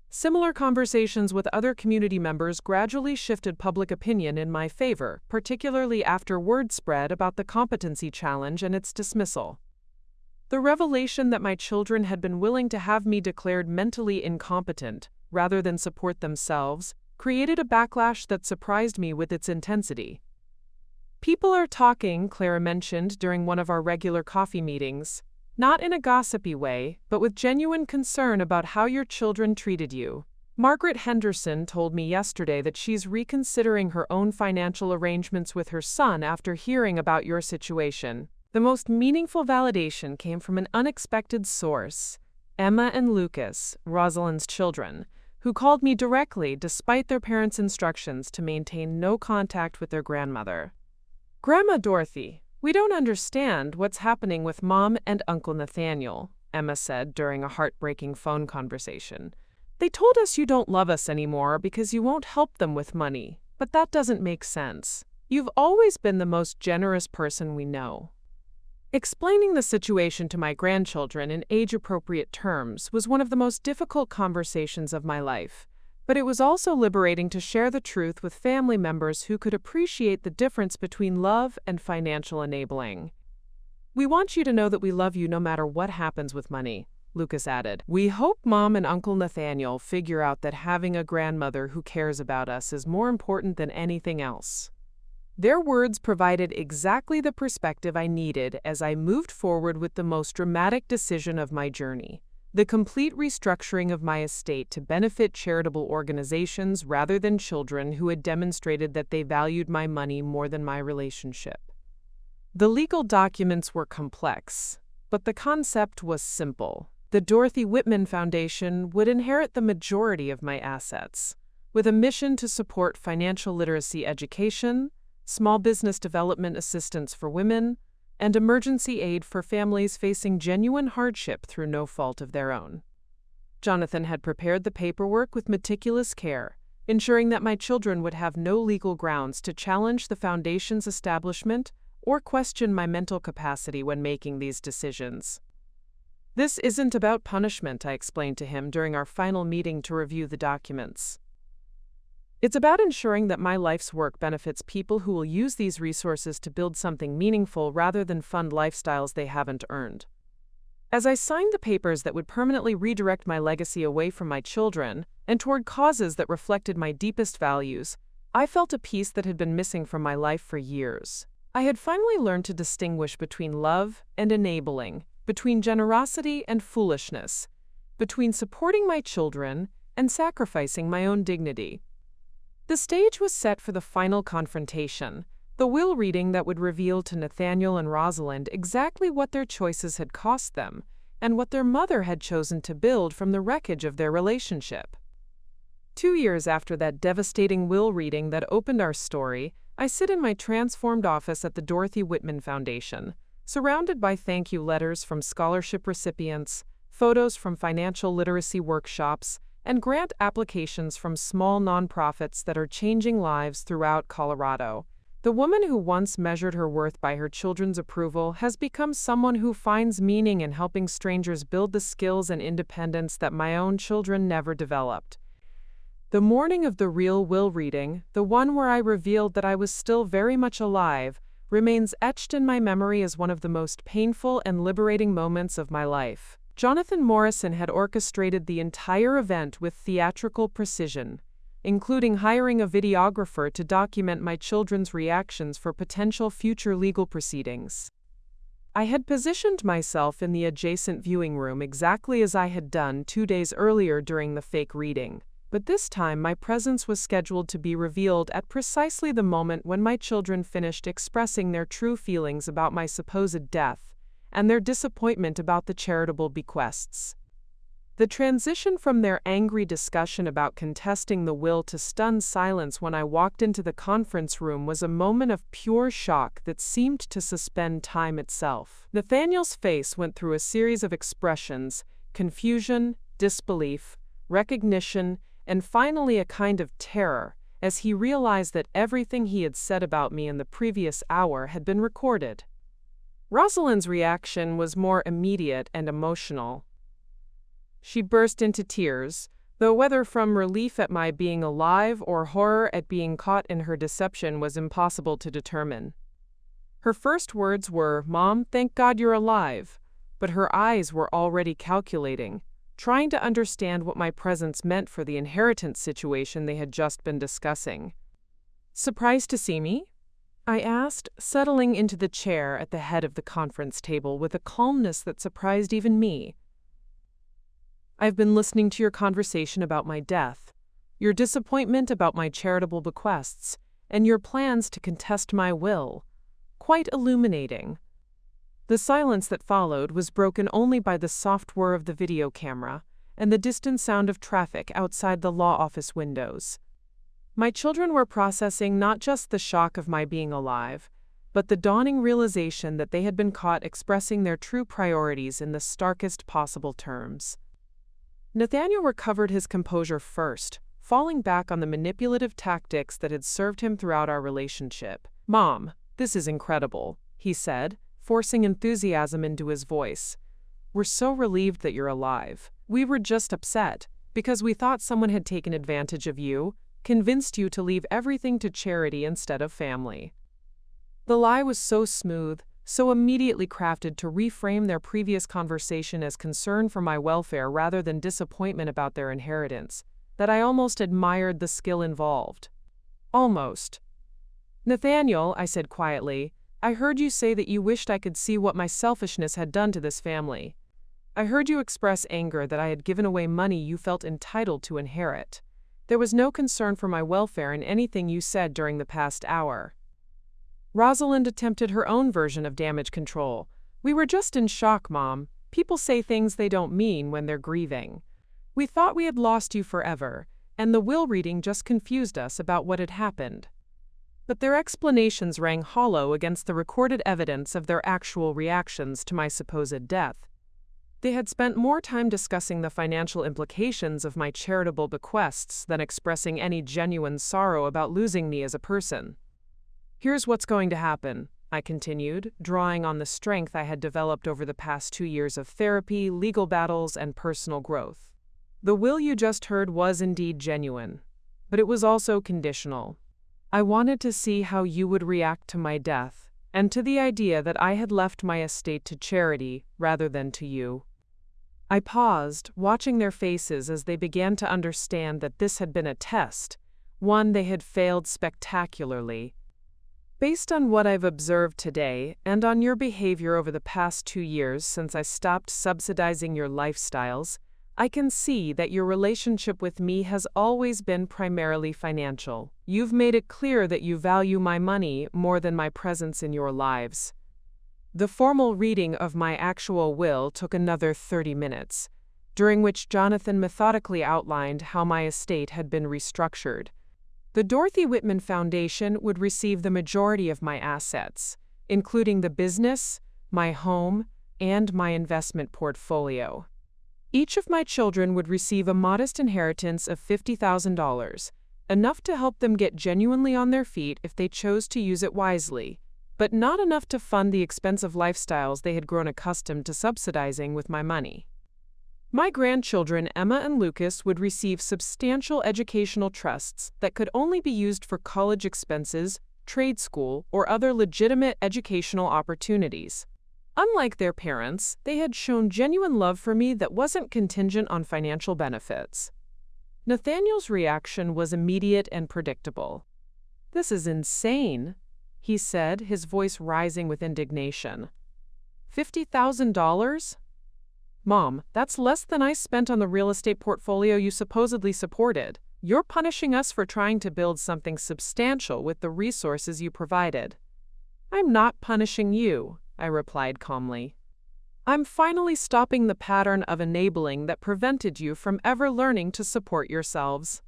Similar conversations with other community members gradually shifted public opinion in my favor, particularly after word spread about the competency challenge and its dismissal. The revelation that my children had been willing to have me declared mentally incompetent, rather than support themselves, created a backlash that surprised me with its intensity. "People are talking," Clara mentioned during one of our regular coffee meetings, "not in a gossipy way, but with genuine concern about how your children treated you. Margaret Henderson told me yesterday that she's reconsidering her own financial arrangements with her son after hearing about your situation." The most meaningful validation came from an unexpected source, Emma and Lucas, Rosalind's children, who called me directly despite their parents' instructions to maintain no contact with their grandmother. "Grandma Dorothy, we don't understand what's happening with Mom and Uncle Nathaniel," Emma said during a heartbreaking phone conversation. "They told us you don't love us anymore because you won't help them with money, but that doesn't make sense. You've always been the most generous person we know." Explaining the situation to my grandchildren in age-appropriate terms was one of the most difficult conversations of my life, but it was also liberating to share the truth with family members who could appreciate the difference between love and financial enabling. "We want you to know that we love you no matter what happens with money," Lucas added. "We hope Mom and Uncle Nathaniel figure out that having a grandmother who cares about us is more important than anything else." Their words provided exactly the perspective I needed as I moved forward with the most dramatic decision of my journey: the complete restructuring of my estate to benefit charitable organizations rather than children who had demonstrated that they valued my money more than my relationship. The legal documents were complex, but the concept was simple. The Dorothy Whitman Foundation would inherit the majority of my assets, with a mission to support financial literacy education, small business development assistance for women, and emergency aid for families facing genuine hardship through no fault of their own. Jonathan had prepared the paperwork with meticulous care, ensuring that my children would have no legal grounds to challenge the foundation's establishment or question my mental capacity when making these decisions. "This isn't about punishment," I explained to him during our final meeting to review the documents. "It's about ensuring that my life's work benefits people who will use these resources to build something meaningful rather than fund lifestyles they haven't earned." As I signed the papers that would permanently redirect my legacy away from my children and toward causes that reflected my deepest values, I felt a piece that had been missing from my life for years. I had finally learned to distinguish between love and enabling, between generosity and foolishness, between supporting my children and sacrificing my own dignity. The stage was set for the final confrontation, the will reading that would reveal to Nathaniel and Rosalind exactly what their choices had cost them and what their mother had chosen to build from the wreckage of their relationship. 2 years after that devastating will reading that opened our story, I sit in my transformed office at the Dorothy Whitman Foundation, surrounded by thank you letters from scholarship recipients, photos from financial literacy workshops, and grant applications from small nonprofits that are changing lives throughout Colorado. The woman who once measured her worth by her children's approval has become someone who finds meaning in helping strangers build the skills and independence that my own children never developed. The morning of the real will reading, the one where I revealed that I was still very much alive, remains etched in my memory as one of the most painful and liberating moments of my life. Jonathan Morrison had orchestrated the entire event with theatrical precision, including hiring a videographer to document my children's reactions for potential future legal proceedings. I had positioned myself in the adjacent viewing room exactly as I had done 2 days earlier during the fake reading, But this time, my presence was scheduled to be revealed at precisely the moment when my children finished expressing their true feelings about my supposed death and their disappointment about the charitable bequests. The transition from their angry discussion about contesting the will to stunned silence when I walked into the conference room was a moment of pure shock that seemed to suspend time itself. Nathaniel's face went through a series of expressions: confusion, disbelief, recognition, and finally a kind of terror, as he realized that everything he had said about me in the previous hour had been recorded. Rosalind's reaction was more immediate and emotional. She burst into tears, though whether from relief at my being alive or horror at being caught in her deception was impossible to determine. Her first words were, "Mom, thank God you're alive," but her eyes were already calculating, trying to understand what my presence meant for the inheritance situation they had just been discussing. "Surprised to see me?" I asked, settling into the chair at the head of the conference table with a calmness that surprised even me. "I've been listening to your conversation about my death, your disappointment about my charitable bequests, and your plans to contest my will. Quite illuminating." The silence that followed was broken only by the soft whir of the video camera and the distant sound of traffic outside the law office windows. My children were processing not just the shock of my being alive, but the dawning realization that they had been caught expressing their true priorities in the starkest possible terms. Nathaniel recovered his composure first, falling back on the manipulative tactics that had served him throughout our relationship. "Mom, this is incredible," he said, forcing enthusiasm into his voice. "We're so relieved that you're alive. We were just upset, because we thought someone had taken advantage of you, convinced you to leave everything to charity instead of family." The lie was so smooth, so immediately crafted to reframe their previous conversation as concern for my welfare rather than disappointment about their inheritance, that I almost admired the skill involved. Almost. "Nathaniel," I said quietly, "I heard you say that you wished I could see what my selfishness had done to this family. I heard you express anger that I had given away money you felt entitled to inherit. There was no concern for my welfare in anything you said during the past hour." Rosalind attempted her own version of damage control. "We were just in shock, Mom. People say things they don't mean when they're grieving. We thought we had lost you forever, and the will reading just confused us about what had happened." But their explanations rang hollow against the recorded evidence of their actual reactions to my supposed death. They had spent more time discussing the financial implications of my charitable bequests than expressing any genuine sorrow about losing me as a person. "Here's what's going to happen," I continued, drawing on the strength I had developed over the past 2 years of therapy, legal battles, and personal growth. "The will you just heard was indeed genuine, but it was also conditional. I wanted to see how you would react to my death, and to the idea that I had left my estate to charity rather than to you." I paused, watching their faces as they began to understand that this had been a test, one they had failed spectacularly. "Based on what I've observed today, and on your behavior over the past 2 years since I stopped subsidizing your lifestyles, I can see that your relationship with me has always been primarily financial. You've made it clear that you value my money more than my presence in your lives." The formal reading of my actual will took another 30 minutes, during which Jonathan methodically outlined how my estate had been restructured. The Dorothy Whitman Foundation would receive the majority of my assets, including the business, my home, and my investment portfolio. Each of my children would receive a modest inheritance of $50,000, enough to help them get genuinely on their feet if they chose to use it wisely, but not enough to fund the expensive lifestyles they had grown accustomed to subsidizing with my money. My grandchildren, Emma and Lucas, would receive substantial educational trusts that could only be used for college expenses, trade school, or other legitimate educational opportunities. Unlike their parents, they had shown genuine love for me that wasn't contingent on financial benefits. Nathaniel's reaction was immediate and predictable. "This is insane," he said, his voice rising with indignation. $50,000? Mom, that's less than I spent on the real estate portfolio you supposedly supported. You're punishing us for trying to build something substantial with the resources you provided. I'm not punishing you, I replied calmly. I'm finally stopping the pattern of enabling that prevented you from ever learning to support yourselves.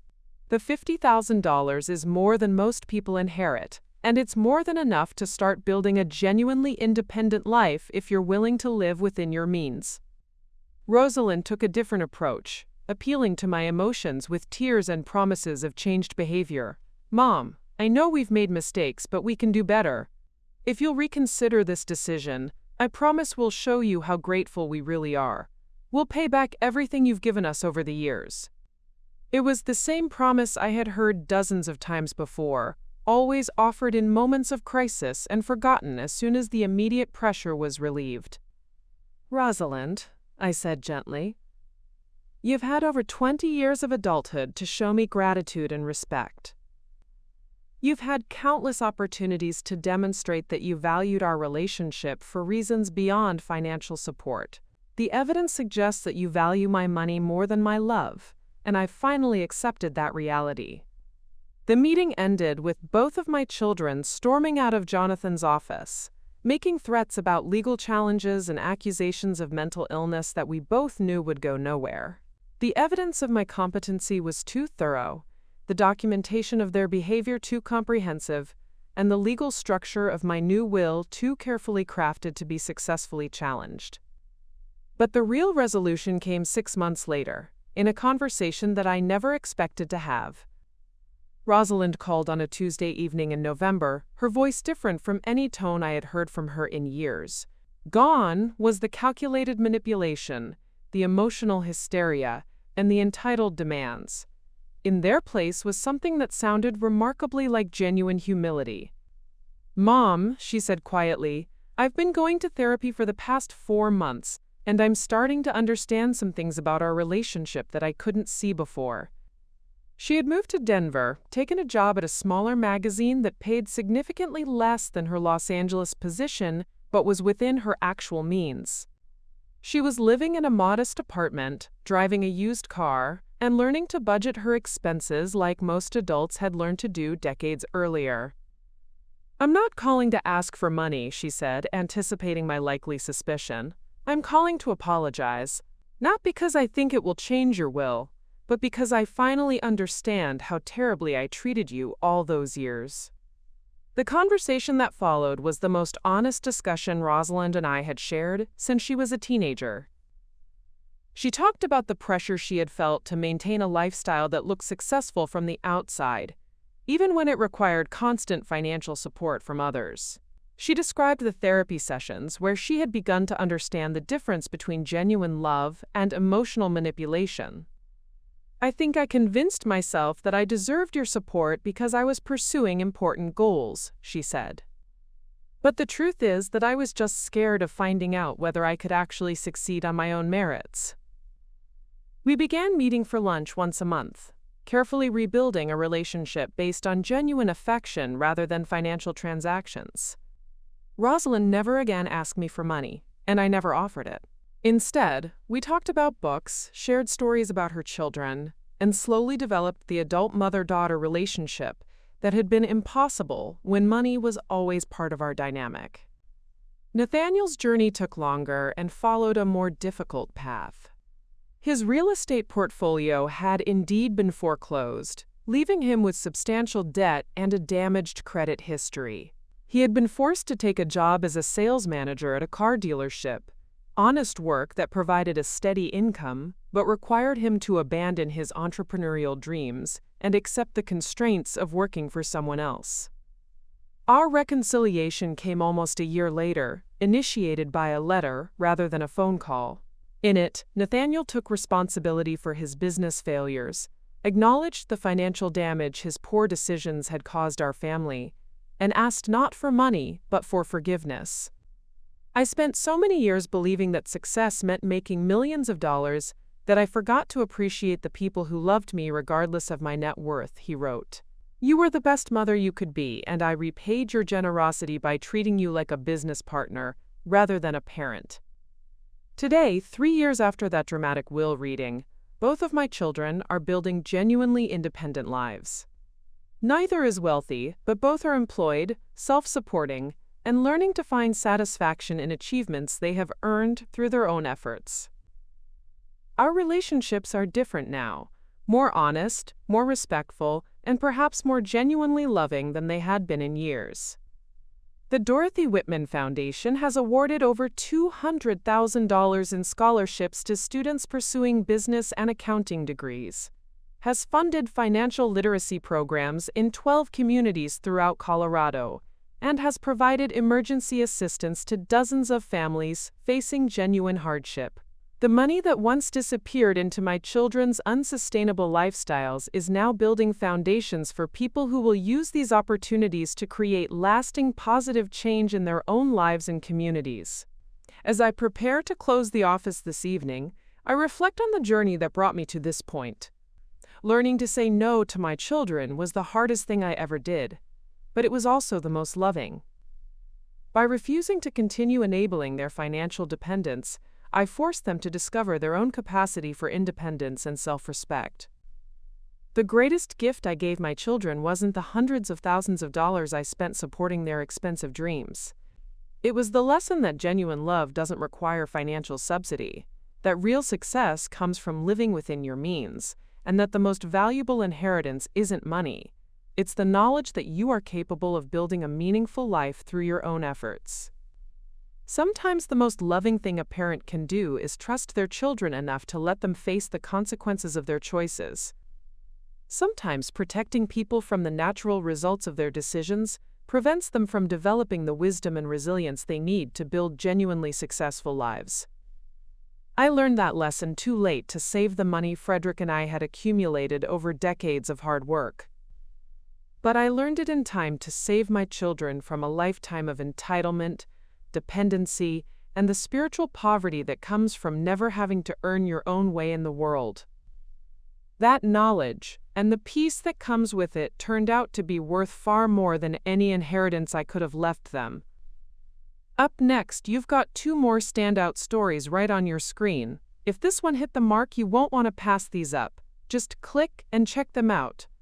The $50,000 is more than most people inherit, and it's more than enough to start building a genuinely independent life if you're willing to live within your means. Rosalind took a different approach, appealing to my emotions with tears and promises of changed behavior. Mom, I know we've made mistakes, but we can do better. If you'll reconsider this decision, I promise we'll show you how grateful we really are. We'll pay back everything you've given us over the years. It was the same promise I had heard dozens of times before, always offered in moments of crisis and forgotten as soon as the immediate pressure was relieved. Rosalind, I said gently, you've had over 20 years of adulthood to show me gratitude and respect. You've had countless opportunities to demonstrate that you valued our relationship for reasons beyond financial support. The evidence suggests that you value my money more than my love, and I've finally accepted that reality. The meeting ended with both of my children storming out of Jonathan's office, making threats about legal challenges and accusations of mental illness that we both knew would go nowhere. The evidence of my competency was too thorough, the documentation of their behavior too comprehensive, and the legal structure of my new will too carefully crafted to be successfully challenged. But the real resolution came 6 months later, in a conversation that I never expected to have. Rosalind called on a Tuesday evening in November, her voice different from any tone I had heard from her in years. Gone was the calculated manipulation, the emotional hysteria, and the entitled demands. In their place was something that sounded remarkably like genuine humility. Mom, she said quietly, I've been going to therapy for the past 4 months, and I'm starting to understand some things about our relationship that I couldn't see before. She had moved to Denver, taken a job at a smaller magazine that paid significantly less than her Los Angeles position, but was within her actual means. She was living in a modest apartment, driving a used car, and learning to budget her expenses like most adults had learned to do decades earlier. I'm not calling to ask for money, she said, anticipating my likely suspicion. I'm calling to apologize, not because I think it will change your will, but because I finally understand how terribly I treated you all those years. The conversation that followed was the most honest discussion Rosalind and I had shared since she was a teenager. She talked about the pressure she had felt to maintain a lifestyle that looked successful from the outside, even when it required constant financial support from others. She described the therapy sessions where she had begun to understand the difference between genuine love and emotional manipulation. I think I convinced myself that I deserved your support because I was pursuing important goals, she said. But the truth is that I was just scared of finding out whether I could actually succeed on my own merits. We began meeting for lunch once a month, carefully rebuilding a relationship based on genuine affection rather than financial transactions. Rosalind never again asked me for money, and I never offered it. Instead, we talked about books, shared stories about her children, and slowly developed the adult mother-daughter relationship that had been impossible when money was always part of our dynamic. Nathaniel's journey took longer and followed a more difficult path. His real estate portfolio had indeed been foreclosed, leaving him with substantial debt and a damaged credit history. He had been forced to take a job as a sales manager at a car dealership, honest work that provided a steady income, but required him to abandon his entrepreneurial dreams and accept the constraints of working for someone else. Our reconciliation came almost a year later, initiated by a letter rather than a phone call. In it, Nathaniel took responsibility for his business failures, acknowledged the financial damage his poor decisions had caused our family, and asked not for money, but for forgiveness. I spent so many years believing that success meant making millions of dollars that I forgot to appreciate the people who loved me regardless of my net worth, he wrote. You were the best mother you could be, and I repaid your generosity by treating you like a business partner rather than a parent. Today, 3 years after that dramatic will reading, both of my children are building genuinely independent lives. Neither is wealthy, but both are employed, self-supporting, and learning to find satisfaction in achievements they have earned through their own efforts. Our relationships are different now, more honest, more respectful, and perhaps more genuinely loving than they had been in years. The Dorothy Whitman Foundation has awarded over $200,000 in scholarships to students pursuing business and accounting degrees, has funded financial literacy programs in 12 communities throughout Colorado, and has provided emergency assistance to dozens of families facing genuine hardship. The money that once disappeared into my children's unsustainable lifestyles is now building foundations for people who will use these opportunities to create lasting positive change in their own lives and communities. As I prepare to close the office this evening, I reflect on the journey that brought me to this point. Learning to say no to my children was the hardest thing I ever did, but it was also the most loving. By refusing to continue enabling their financial dependence, I forced them to discover their own capacity for independence and self-respect. The greatest gift I gave my children wasn't the hundreds of thousands of dollars I spent supporting their expensive dreams. It was the lesson that genuine love doesn't require financial subsidy, that real success comes from living within your means, and that the most valuable inheritance isn't money. It's the knowledge that you are capable of building a meaningful life through your own efforts. Sometimes the most loving thing a parent can do is trust their children enough to let them face the consequences of their choices. Sometimes protecting people from the natural results of their decisions prevents them from developing the wisdom and resilience they need to build genuinely successful lives. I learned that lesson too late to save the money Frederick and I had accumulated over decades of hard work. But I learned it in time to save my children from a lifetime of entitlement, dependency, and the spiritual poverty that comes from never having to earn your own way in the world. That knowledge, and the peace that comes with it, turned out to be worth far more than any inheritance I could have left them. Up next, you've got 2 more standout stories right on your screen. If this one hit the mark, you won't want to pass these up. Just click and check them out.